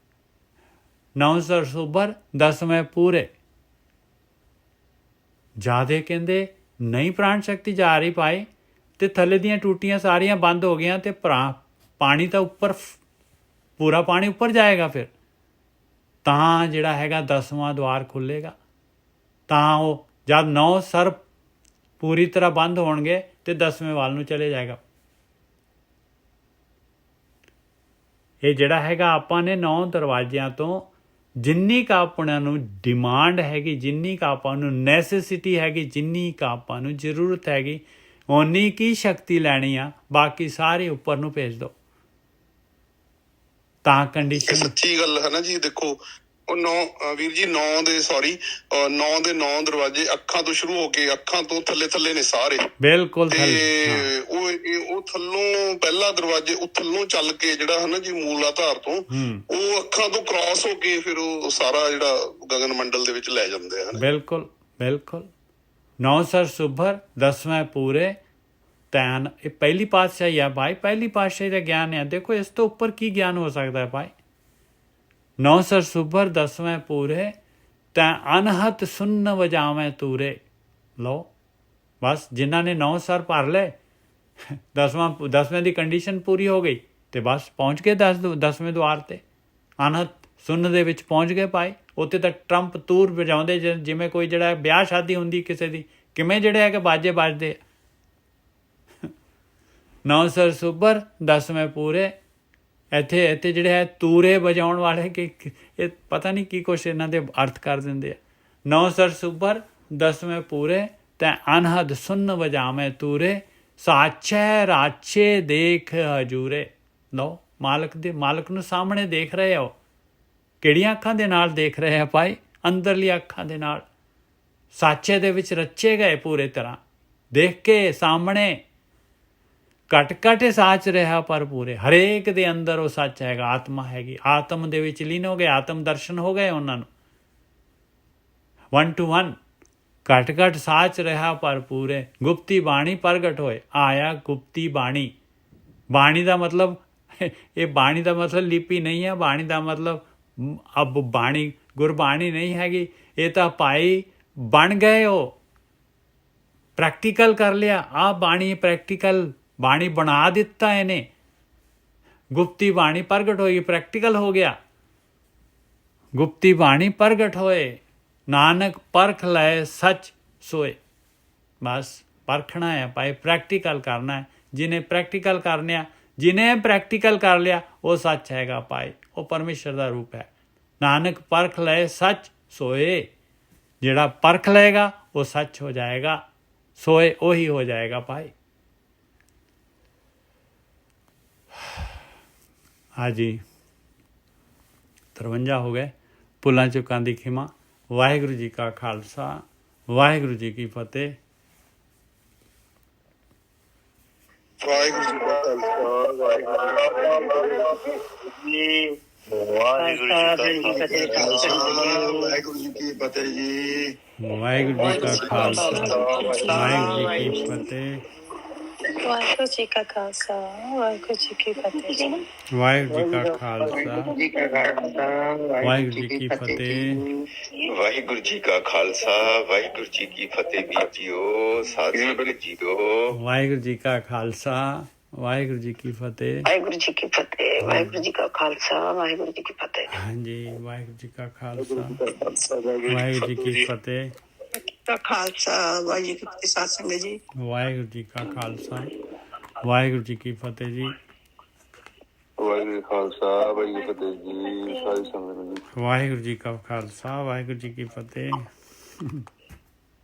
9 ਸਰ ਸੁਭਰ 10ਵੇਂ ਪੂਰੇ। ਜ਼ਿਆਦੇ ਕਹਿੰਦੇ ਨਹੀਂ ਪ੍ਰਾਣ ਸ਼ਕਤੀ ਜਾ ਰਹੀ ਭਾਈ, ਤੇ ਥੱਲੇ ਦੀਆਂ ਟੂਟੀਆਂ ਸਾਰੀਆਂ ਬੰਦ ਹੋ ਗਈਆਂ, ਤੇ ਪਾਣੀ ਤਾਂ ਉੱਪਰ, ਪੂਰਾ ਪਾਣੀ ਉੱਪਰ ਜਾਏਗਾ, ਫਿਰ ਤਾਂ ਜਿਹੜਾ ਹੈਗਾ 10ਵਾਂ ਦੁਆਰ ਖੁੱਲ੍ਹੇਗਾ। ਤਾਂ ਉਹ ਜਦ 9 ਸਰ ਪੂਰੀ ਤਰ੍ਹਾਂ ਬੰਦ ਹੋਣਗੇ ਤੇ 10ਵੇਂ ਵੱਲ ਨੂੰ ਚਲੇ ਜਾਏਗਾ। ਇਹ ਜਿਹੜਾ ਹੈਗਾ ਆਪਾਂ ਨੇ 9 ਦਰਵਾਜ਼ਿਆਂ ਤੋਂ ਜਿੰਨੀ ਕੁ ਆਪਣਾ ਨੂੰ ਡਿਮਾਂਡ ਹੈਗੀ, ਜਿੰਨੀ ਕੁ ਆਪਾਂ ਨੂੰ ਨੈਸੈਸਿਟੀ ਹੈਗੀ, ਜਿੰਨੀ ਕੁ ਆਪਾਂ ਨੂੰ ਜ਼ਰੂਰਤ ਹੈਗੀ, ਓਨੀ ਕੀ ਸ਼ਕਤੀ ਲੈਣੀ ਆ, ਬਾਕੀ ਸਾਰੇ ਉੱਪਰ ਨੂੰ ਭੇਜ ਦਿਓ। ਤਾਂ ਕੰਡੀਸ਼ਨ ਸੱਚੀ ਗੱਲ ਹੈ ਨਾ ਜੀ। ਦੇਖੋ ਉਹ 9 ਵੀਰ ਜੀ 9 ਦੇ 9 ਦਰਵਾਜ਼ੇ ਅੱਖਾਂ ਤੋਂ ਸ਼ੁਰੂ ਹੋ ਕੇ, ਅੱਖਾਂ ਤੋਂ ਥੱਲੇ ਨੇ ਸਾਰੇ, ਬਿਲਕੁਲ। ਤੇ ਉਹ ਥੱਲੋਂ ਪਹਿਲਾ ਦਰਵਾਜ਼ੇ ਉਹ ਥੱਲੋਂ ਚੱਲ ਕੇ ਜਿਹੜਾ ਹੈ ਨਾ ਜੀ ਮੂਲ ਆਧਾਰ ਤੋਂ, ਉਹ ਅੱਖਾਂ ਤੋਂ ਕ੍ਰਾਸ ਹੋ ਕੇ ਫਿਰ ਉਹ ਸਾਰਾ ਜਿਹੜਾ ਗਗਨ ਮੰਡਲ ਦੇ ਵਿੱਚ ਲੈ ਜਾਂਦੇ ਹਨ। ਬਿਲਕੁਲ ਬਿਲਕੁਲ। 9 ਸਰ ਸੁਭਰ 10ਵੇਂ ਪੂਰੇ ਤੈਨ। ਇਹ ਪਹਿਲੀ ਪਾਤਸ਼ਾਹੀ ਆ ਭਾਈ, ਪਹਿਲੀ ਪਾਤਸ਼ਾਹੀ ਦਾ ਗਿਆਨ ਹੈ। ਦੇਖੋ ਇਸ ਤੋਂ ਉੱਪਰ ਕੀ ਗਿਆਨ ਹੋ ਸਕਦਾ ਹੈ ਭਾਈ। 9 ਸਰ ਸੁਭਰ 10ਵੇਂ ਪੂਰੇ ਤੈਂ ਅਨਹਤ ਸੁੰਨ ਵਜਾਵੇਂ ਤੂਰੇ। ਲਓ ਬਸ ਜਿਨ੍ਹਾਂ ਨੇ 9 ਸਰ ਭਰ ਲਏ, 10ਵੇਂ ਦੀ ਕੰਡੀਸ਼ਨ ਪੂਰੀ ਹੋ ਗਈ, ਤੇ ਬਸ ਪਹੁੰਚ ਗਏ 10ਵੇਂ ਦੁਆਰ ਤੇ, ਅਨਹਤ ਸੁੰਨ ਦੇ ਵਿੱਚ ਪਹੁੰਚ ਗਏ ਭਾਈ। ਉੱਥੇ ਤਾਂ ਟਰੰਪ ਤੂਰ ਵਜਾਉਂਦੇ, ਜਿਵੇਂ ਕੋਈ ਜਿਹੜਾ ਵਿਆਹ ਸ਼ਾਦੀ ਹੁੰਦੀ ਕਿਸੇ ਦੀ, ਕਿਵੇਂ ਜਿਹੜੇ ਹੈਗੇ ਬਾਜੇ ਵੱਜਦੇ। 9 ਸਰ ਸੁਭਰ 10ਵੇਂ ਪੂਰੇ। ਇੱਥੇ ਜਿਹੜੇ ਹੈ ਤੂਰੇ ਵਜਾਉਣ ਵਾਲੇ, ਕਿ ਇਹ ਪਤਾ ਨਹੀਂ ਕੀ ਕੁਛ ਇਹਨਾਂ ਦੇ ਅਰਥ ਕਰ ਦਿੰਦੇ ਆ। 9 ਸਰ ਸੁਭਰ 10ਵੇਂ ਪੂਰੇ ਤੈਂ ਅਨਹਦ ਸੁੰਨ ਵਜਾਵੇਂ ਤੂਰੇ, ਸਾਚੈ ਰਾਚੇ ਦੇਖ ਹਜੂਰੇ। ਲਓ ਮਾਲਕ ਨੂੰ ਸਾਹਮਣੇ ਦੇਖ ਰਹੇ ਹੋ। ਕਿਹੜੀਆਂ ਅੱਖਾਂ ਦੇ ਨਾਲ ਦੇਖ ਰਹੇ ਆ ਭਾਈ? ਅੰਦਰਲੀ ਅੱਖਾਂ ਦੇ ਨਾਲ। ਸਾਚੇ ਦੇ ਵਿੱਚ ਰਚੇ ਗਏ ਪੂਰੇ ਤਰ੍ਹਾਂ, ਦੇਖ ਕੇ ਸਾਹਮਣੇ। ਘਟ ਸਾਚ ਰਿਹਾ ਪਰ ਪੂਰੇ, ਹਰੇਕ ਦੇ ਅੰਦਰ ਉਹ ਸੱਚ ਹੈਗਾ, ਆਤਮਾ ਹੈਗੀ, ਆਤਮ ਦੇ ਵਿੱਚ ਲੀਨ ਹੋ ਗਏ, ਆਤਮ ਦਰਸ਼ਨ ਹੋ ਗਏ ਉਹਨਾਂ ਨੂੰ। 1 to 1 ਘਟ ਸਾਚ ਰਿਹਾ ਪਰ ਪੂਰੇ, ਗੁਪਤੀ ਬਾਣੀ ਪ੍ਰਗਟ ਹੋਏ। ਆਇਆ ਗੁਪਤੀ ਬਾਣੀ। ਬਾਣੀ ਦਾ ਮਤਲਬ, ਇਹ ਬਾਣੀ ਦਾ ਮਤਲਬ ਲਿਪੀ ਨਹੀਂ ਹੈ, ਬਾਣੀ ਦਾ ਮਤਲਬ ਅਬ ਬਾਣੀ ਗੁਰਬਾਣੀ ਨਹੀਂ ਹੈਗੀ। ਇਹ ਤਾਂ ਭਾਈ ਬਣ ਗਏ, ਉਹ ਪ੍ਰੈਕਟੀਕਲ ਕਰ ਲਿਆ। ਆਹ ਬਾਣੀ ਪ੍ਰੈਕਟੀਕਲ ਬਾਣੀ ਬਣਾ ਦਿੱਤਾ ਇਹਨੇ। ਗੁਪਤੀ ਬਾਣੀ ਪ੍ਰਗਟ ਹੋਈ, ਪ੍ਰੈਕਟੀਕਲ ਹੋ ਗਿਆ। ਗੁਪਤੀ ਬਾਣੀ ਪ੍ਰਗਟ ਹੋਏ, ਨਾਨਕ ਪਰਖ ਲਏ ਸੱਚ ਸੋਏ। ਬਸ ਪਰਖਣਾ ਹੈ ਭਾਈ, ਪ੍ਰੈਕਟੀਕਲ ਕਰਨਾ ਹੈ। ਜਿਹਨੇ ਪ੍ਰੈਕਟੀਕਲ ਕਰਨਿਆ, ਜਿਹਨੇ ਪ੍ਰੈਕਟੀਕਲ ਕਰ ਲਿਆ, ਉਹ ਸੱਚ ਹੈਗਾ ਭਾਈ, ਉਹ ਪਰਮੇਸ਼ਰ ਦਾ ਰੂਪ ਹੈ। ਨਾਨਕ ਪਰਖ ਲਏ ਸੱਚ ਸੋਏ। ਜਿਹੜਾ ਪਰਖ ਲਏਗਾ ਉਹ ਸੱਚ ਹੋ ਜਾਏਗਾ, ਸੋਏ ਉਹੀ ਹੋ ਜਾਏਗਾ ਭਾਈ। ਹਾਂਜੀ 53 ਹੋ ਗਏ। ਭੁੱਲਾਂ ਚੁੱਕਾਂ ਦੀ ਖਿਮਾ। ਵਾਹਿਗੁਰੂ ਜੀ ਕਾ ਖਾਲਸਾ, ਵਾਹਿਗੁਰੂ ਜੀ ਕੀ ਫਤਿਹ। ਵਾਹਿਗੁਰੂ ਜੀ ਕਾ ਖਾਲਸਾ, ਵਾਹਿਗੁਰੂ ਜੀ ਕੀ ਫਤਿਹ ਜੀ। ਵਾਹਿਗੁਰੂ ਜੀ ਕਾ ਖਾਲਸਾ, ਵਾਹਿਗੁਰੂ ਜੀ ਕੀ ਫਤਿਹ। ਵਾਹਿਗੁਰੂ ਜੀ ਕਾ ਖਾਲਸਾ ਵਾਹਿਗੁਰੂ ਜੀ ਕੀ ਫਤਿਹ ਜੀ। ਵਾਹਿਗੁਰੂ ਜੀ ਕਾ ਖਾਲਸਾ ਜੀ ਕਾ ਖਾਲਸਾ ਵਾਹਿਗੁਰੂ ਜੀ ਕੀ ਫਤਿਹ। ਵਾਹਿਗੁਰੂ ਜੀ ਕਾ ਖਾਲਸਾ ਵਾਹਿਗੁਰੂ ਜੀ ਕੀ ਫਤਿਹ। ਵੀਰ ਜੀਓ ਸਾਧ ਸੰਗਤ ਜੀਓ ਵਾਹਿਗੁਰੂ ਜੀ ਕਾ ਖਾਲਸਾ ਵਾਹਿਗੁਰੂ ਜੀ ਕੀ ਫਤਿਹ। ਵਾਹਿਗੁਰੂ ਜੀ ਕੀ ਫਤਿਹ। ਵਾਹਿਗੁਰੂ ਜੀ ਕਾ ਖਾਲਸਾ ਵਾਹਿਗੁਰੂ ਜੀ ਕੀ ਫਤਿਹ। ਹਾਂਜੀ, ਵਾਹਿਗੁਰੂ ਜੀ ਕਾ ਖਾਲਸਾ ਵਾਹਿਗੁਰੂ ਜੀ ਕੀ ਫਤਿਹ। ਕਾ ਖਾਲਸਾ ਵਾਹਿਗੁਰੂ ਜੀ ਕੀ ਫਤਿਹ। ਸਾਧ ਸੰਗਤ ਜੀ ਵਾਹਿਗੁਰੂ ਜੀ ਕਾ ਖਾਲਸਾ ਵਾਹਿਗੁਰੂ ਜੀ ਕੀ ਫਤਿਹ ਜੀ। ਵਾਹਿਗੁਰੂ ਜੀ ਖਾਲਸਾ ਵਾਹਿਗੁਰੂ ਜੀ ਫਤਿਹ ਜੀ। ਸਾਰੀ ਸੰਗਤ ਜੀ ਵਾਹਿਗੁਰੂ ਜੀ ਕਾ ਖਾਲਸਾ ਵਾਹਿਗੁਰੂ ਜੀ ਕੀ ਫਤਿਹ।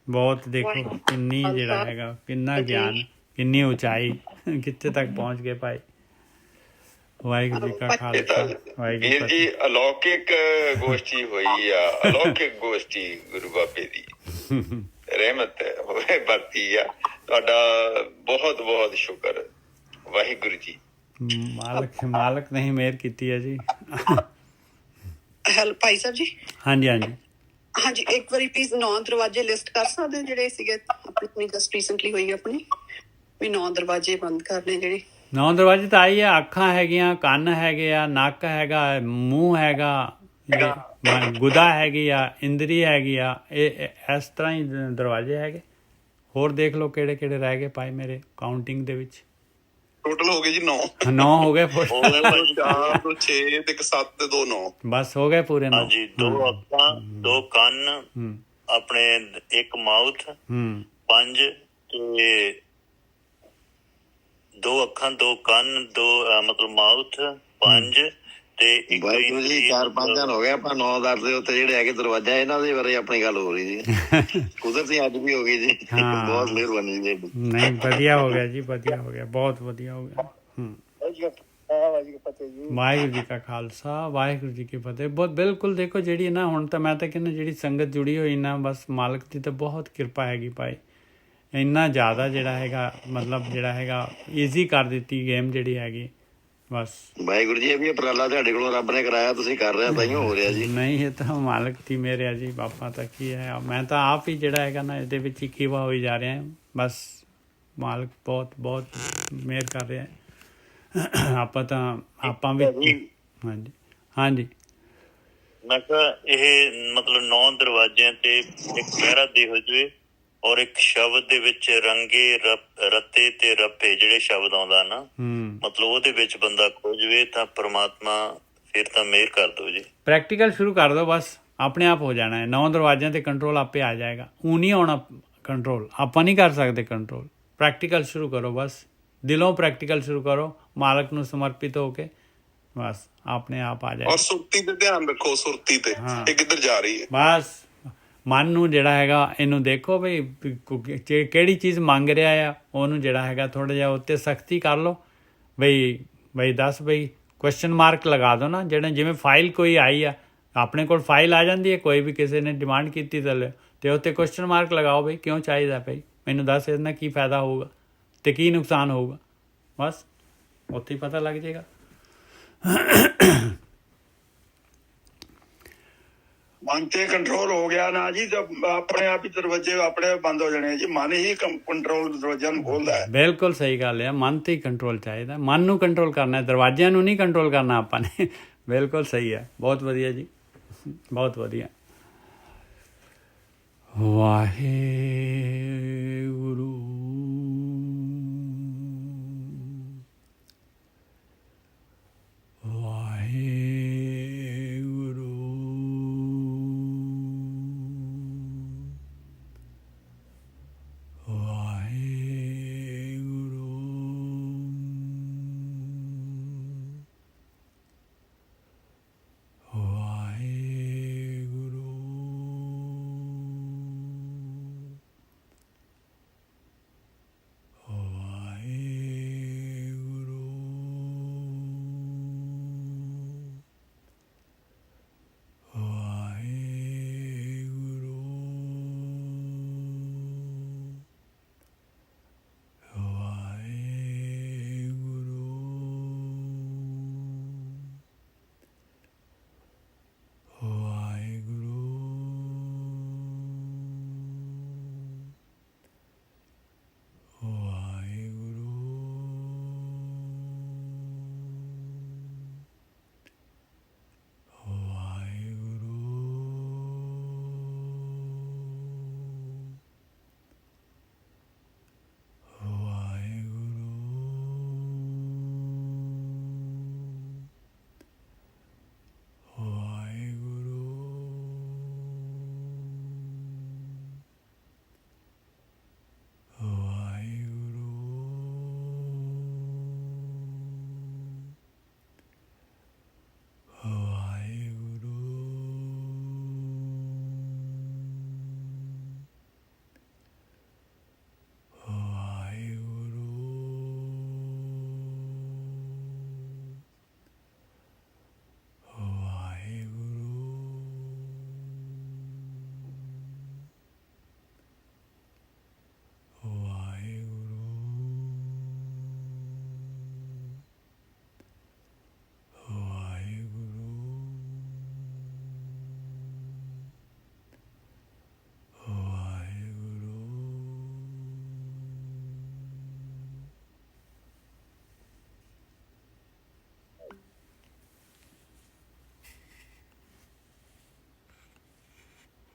ਬਹੁਤ ਦੇਖੋ ਕਿੰਨੀ ਜਿਹੜਾ ਹੈਗਾ, ਕਿੰਨਾ ਗਿਆਨ, ਕਿੰਨੀ ਉਚਾਈ, ਕਿੱਥੇ ਤੱਕ ਪਹੁੰਚ ਗਏ ਭਾਈ। ਵਾਹਿਗੁਰੂ ਜੀ ਕਾ ਖਾਲਸਾ ਵਾਹਿਗੁਰੂ ਜੀ ਵੀਰ ਕੀ ਜੀ ਫਤਿਹ। ਅਲੌਕਿਕ ਗੋਸ਼ਟੀ ਹੋਈ ਆ, ਅਲੌਕਿਕ ਗੋਸ਼ਟੀ ਗੁਰੂ ਬਾਬੇ ਦੀ ਰਹਿਮਤ ਹੋਵੇ ਵਰਤੀ ਆ। ਤੁਹਾਡਾ ਬਹੁਤ ਬਹੁਤ ਸ਼ੁਕਰ ਵਾਹਿਗੁਰੂ ਜੀ। ਮਾਲਕ ਨੇ ਮਿਹਰ ਕੀਤੀ ਹੈ ਜੀ। ਹੈਲੋ ਭਾਈ ਸਾਹਿਬ ਜੀ। ਹਾਂਜੀ ਹਾਂਜੀ ਹਾਂਜੀ, ਇੱਕ ਵਾਰੀ ਪਲੀਜ਼ 9 ਦਰਵਾਜ਼ੇ ਲਿਸਟ ਕਰ ਸਕਦੇ ਹੋ ਜਿਹੜੇ ਸੀਗੇ ਆਪਣੀ ਜਸਟ ਰੀਸੈਂਟਲੀ ਹੋਈ ਆਪਣੀ ਵੀ 9 ਦਰਵਾਜ਼ੇ ਬੰਦ ਕਰਨੇ ਜਿਹੜੇ। 9 ਦਰਵਾਜ਼ੇ ਤਾਂ ਆਈ ਆ। ਅੱਖਾਂ ਹੈਗੀਆਂ, ਕੰਨ ਹੈਗੇ ਆ, ਨੱਕ ਹੈਗਾ, ਮੂੰਹ ਹੈਗਾ, ਗੁਦਾ ਹੈਗੀ ਆ, ਇੰਦਰੀ ਹੈਗੀ ਆ। ਇਹ ਇਸ ਤਰ੍ਹਾਂ ਹੀ ਦਰਵਾਜ਼ੇ ਹੈਗੇ। ਹੋਰ ਦੇਖ ਲਓ ਕਿਹੜੇ ਕਿਹੜੇ ਰਹਿ ਗਏ ਭਾਈ ਮੇਰੇ ਕਾਊਂਟਿੰਗ ਦੇ ਵਿੱਚ। ਟੋਟਲ ਹੋ ਗਏ ਜੀ 9 ਹੋ ਗਏ 4 ਤੋਂ 6 ਤੇ 7 ਤੇ 2 9 ਬਸ ਹੋ ਗਏ ਪੂਰੇ 9। ਹਾਂਜੀ, 2 ਅੱਖਾਂ, 2 ਕੰਨ, ਆਪਣੇ 1 ਮਾਊਥ, 5 ਤੇ 2 ਅੱਖਾਂ, 2 ਕੰਨ, 2 ਮਤਲਬ ਮਾਊਥ, 5 ਤੇ 1 ਵਾਹਿਗੁਰੂ ਜੀ 4-5 ਹੋ ਗਏ ਆਪਾਂ 9-10 ਦੇ ਉੱਤੇ ਜਿਹੜੇ ਹੈਗੇ ਦਰਵਾਜ਼ਾ, ਇਹਨਾਂ ਦੇ ਬਾਰੇ ਆਪਣੀ ਗੱਲ ਹੋ ਰਹੀ ਜੀ। ਕੁਦਰਤੀ ਅੱਜ ਵੀ ਹੋ ਗਈ ਜੀ। ਬਹੁਤ ਮਿਹਰਬਾਨੀ ਜੀ। ਨਹੀਂ, ਵਧੀਆ ਹੋ ਗਿਆ ਜੀ, ਵਧੀਆ ਹੋ ਗਿਆ, ਬਹੁਤ ਵਧੀਆ ਹੋ ਗਿਆ। ਵਾਹਿਗੁਰੂ ਜੀ ਕਾ ਖਾਲਸਾ ਵਾਹਿਗੁਰੂ ਜੀ ਕੀ ਫਤਿਹ। ਬਹੁਤ ਬਿਲਕੁਲ ਦੇਖੋ ਜਿਹੜੀ ਨਾ ਹੁਣ ਤਾਂ ਮੈਂ ਤਾਂ ਕਹਿੰਦਾ ਜਿਹੜੀ ਸੰਗਤ ਜੁੜੀ ਹੋਈ ਨਾ, ਬਸ ਮਾਲਕ ਦੀ ਤਾਂ ਬਹੁਤ ਕਿਰਪਾ ਹੈਗੀ ਭਾਈ। ਇੰਨਾ ਜ਼ਿਆਦਾ ਜਿਹੜਾ ਹੈਗਾ ਮਤਲਬ ਜਿਹੜਾ ਹੈਗਾ ਈਜ਼ੀ ਕਰ ਦਿੱਤੀ ਗੇਮ ਜਿਹੜੀ ਹੈਗੀ ਬਸ। ਵਾਹਿਗੁਰੂ ਜੀ, ਇਹ ਵੀ ਉਪਰਾਲਾ ਤੁਹਾਡੇ ਕੋਲੋਂ ਰੱਬ ਨੇ ਕਰਾਇਆ, ਤੁਸੀਂ ਕਰ ਰਹੇ ਤਾਂ ਹੀ ਹੋ ਰਿਹਾ ਜੀ। ਨਹੀਂ, ਇਹ ਤਾਂ ਮਾਲਕ ਦੀ ਮਿਹਰ ਹੈ ਜੀ। ਬਾਪਾ ਤਾਂ ਕੀ ਹੈ, ਮੈਂ ਤਾਂ ਆਪ ਹੀ ਜਿਹੜਾ ਹੈਗਾ ਨਾ ਇਹਦੇ ਵਿੱਚ ਹੀ ਖੀਵਾ ਹੋਈ ਜਾ ਰਿਹਾ। ਬਸ ਮਾਲਕ ਬਹੁਤ ਬਹੁਤ ਮਿਹਰ ਕਰ ਰਿਹਾ। ਆਪਾਂ ਵੀ ਹਾਂਜੀ ਹਾਂਜੀ। ਮੈਂ ਕਿਹਾ ਇਹ ਮਤਲਬ 9 ਦਰਵਾਜ਼ਿਆਂ ਤੇ ਇੱਕ ਪਹਿਰਾ ਦੇ ਹੋ ਜਾਵੇ ਔਰ ਇੱਕ ਸ਼ਬਦ ਦੇ ਵਿੱਚ ਰੰਗੇ ਰੱਤੇ ਤੇ ਰੱਪੇ ਜਿਹੜੇ ਸ਼ਬਦ ਆਉਂਦਾ ਨਾ, ਮਤਲਬ ਉਹਦੇ ਵਿੱਚ ਬੰਦਾ ਖੋ ਜਾਵੇ ਤਾਂ ਪ੍ਰਮਾਤਮਾ ਫਿਰ ਤਾਂ ਮਿਹਰ ਕਰ ਦੋ ਜੀ। ਪ੍ਰੈਕਟੀਕਲ ਸ਼ੁਰੂ ਕਰ ਦੋ, ਬਸ ਆਪਣੇ ਆਪ ਹੋ ਜਾਣਾ ਹੈ। 9 ਦਰਵਾਜ਼ਿਆਂ ਤੇ ਕੰਟਰੋਲ ਆਪੇ ਆ ਜਾਏਗਾ। ਉਹ ਨਹੀਂ ਆਉਣਾ ਕੰਟਰੋਲ, ਆਪਾਂ ਨਹੀਂ ਕਰ ਸਕਦੇ ਕੰਟਰੋਲ। ਪ੍ਰੈਕਟੀਕਲ ਸ਼ੁਰੂ ਕਰੋ, ਬਸ ਦਿਲੋਂ ਪ੍ਰੈਕਟੀਕਲ ਸ਼ੁਰੂ ਕਰੋ, ਮਾਲਕ ਨੂੰ ਸਮਰਪਿਤ ਹੋ ਕੇ, ਬਸ ਆਪਣੇ ਆਪ ਆ ਜਾਏਗਾ। ਔਰ ਸੁਰਤੀ ਤੇ ਧਿਆਨ ਰੱਖੋ, ਸੁਰਤੀ ਤੇ ਇਹ ਕਿੱਧਰ ਜਾ ਰਹੀ ਹੈ। ਬਸ ਮਨ ਨੂੰ ਜਿਹੜਾ ਹੈਗਾ ਇਹਨੂੰ ਦੇਖੋ ਬਈ ਕਿਹੜੀ ਚੀਜ਼ ਮੰਗ ਰਿਹਾ ਆ, ਉਹਨੂੰ ਜਿਹੜਾ ਹੈਗਾ ਥੋੜ੍ਹਾ ਜਿਹਾ ਉੱਤੇ ਸਖਤੀ ਕਰ ਲਓ। ਬਈ ਦੱਸ ਬਈ ਕੁਐਸਚਨ ਮਾਰਕ ਲਗਾ ਦਿਓ ਨਾ। ਜਿਹੜਾ ਜਿਵੇਂ ਫਾਈਲ ਕੋਈ ਆਈ ਆ, ਆਪਣੇ ਕੋਲ ਫਾਈਲ ਆ ਜਾਂਦੀ ਹੈ, ਕੋਈ ਵੀ ਕਿਸੇ ਨੇ ਡਿਮਾਂਡ ਕੀਤੀ ਤੇ ਉੱਤੇ ਕੁਐਸਚਨ ਮਾਰਕ ਲਗਾਓ ਬਈ ਕਿਉਂ ਚਾਹੀਦਾ ਬਈ, ਮੈਨੂੰ ਦੱਸ ਇਹਦੇ ਨਾਲ ਕੀ ਫਾਇਦਾ ਹੋਊਗਾ ਅਤੇ ਕੀ ਨੁਕਸਾਨ ਹੋਊਗਾ। ਬਸ ਉੱਥੇ ਹੀ ਪਤਾ ਲੱਗ ਜਾਏਗਾ। ਮਨ ਤੇ ਕੰਟਰੋਲ ਹੋ ਗਿਆ ਨਾ ਜੀ, ਤਾਂ ਆਪਣੇ ਆਪ ਹੀ ਦਰਵਾਜ਼ੇ ਆਪਣੇ ਆਪ ਬੰਦ ਹੋ ਜਾਣੇ ਜੀ। ਮਨ ਹੀ ਕੰਟਰੋਲ ਦਰਵਾਜ਼ਿਆਂ ਨੂੰ ਖੋਲਦਾ ਹੈ। ਬਿਲਕੁਲ ਸਹੀ ਗੱਲ ਹੈ। ਮਨ ਤੇ ਹੀ ਕੰਟਰੋਲ ਚਾਹੀਦਾ, ਮਨ ਨੂੰ ਕੰਟਰੋਲ ਕਰਨਾ, ਦਰਵਾਜ਼ਿਆਂ ਨੂੰ ਨਹੀਂ ਕੰਟਰੋਲ ਕਰਨਾ ਆਪਾਂ ਨੇ। ਬਿਲਕੁਲ ਸਹੀ ਹੈ, ਬਹੁਤ ਵਧੀਆ ਜੀ, ਬਹੁਤ ਵਧੀਆ। ਵਾਹਿਗੁਰੂ।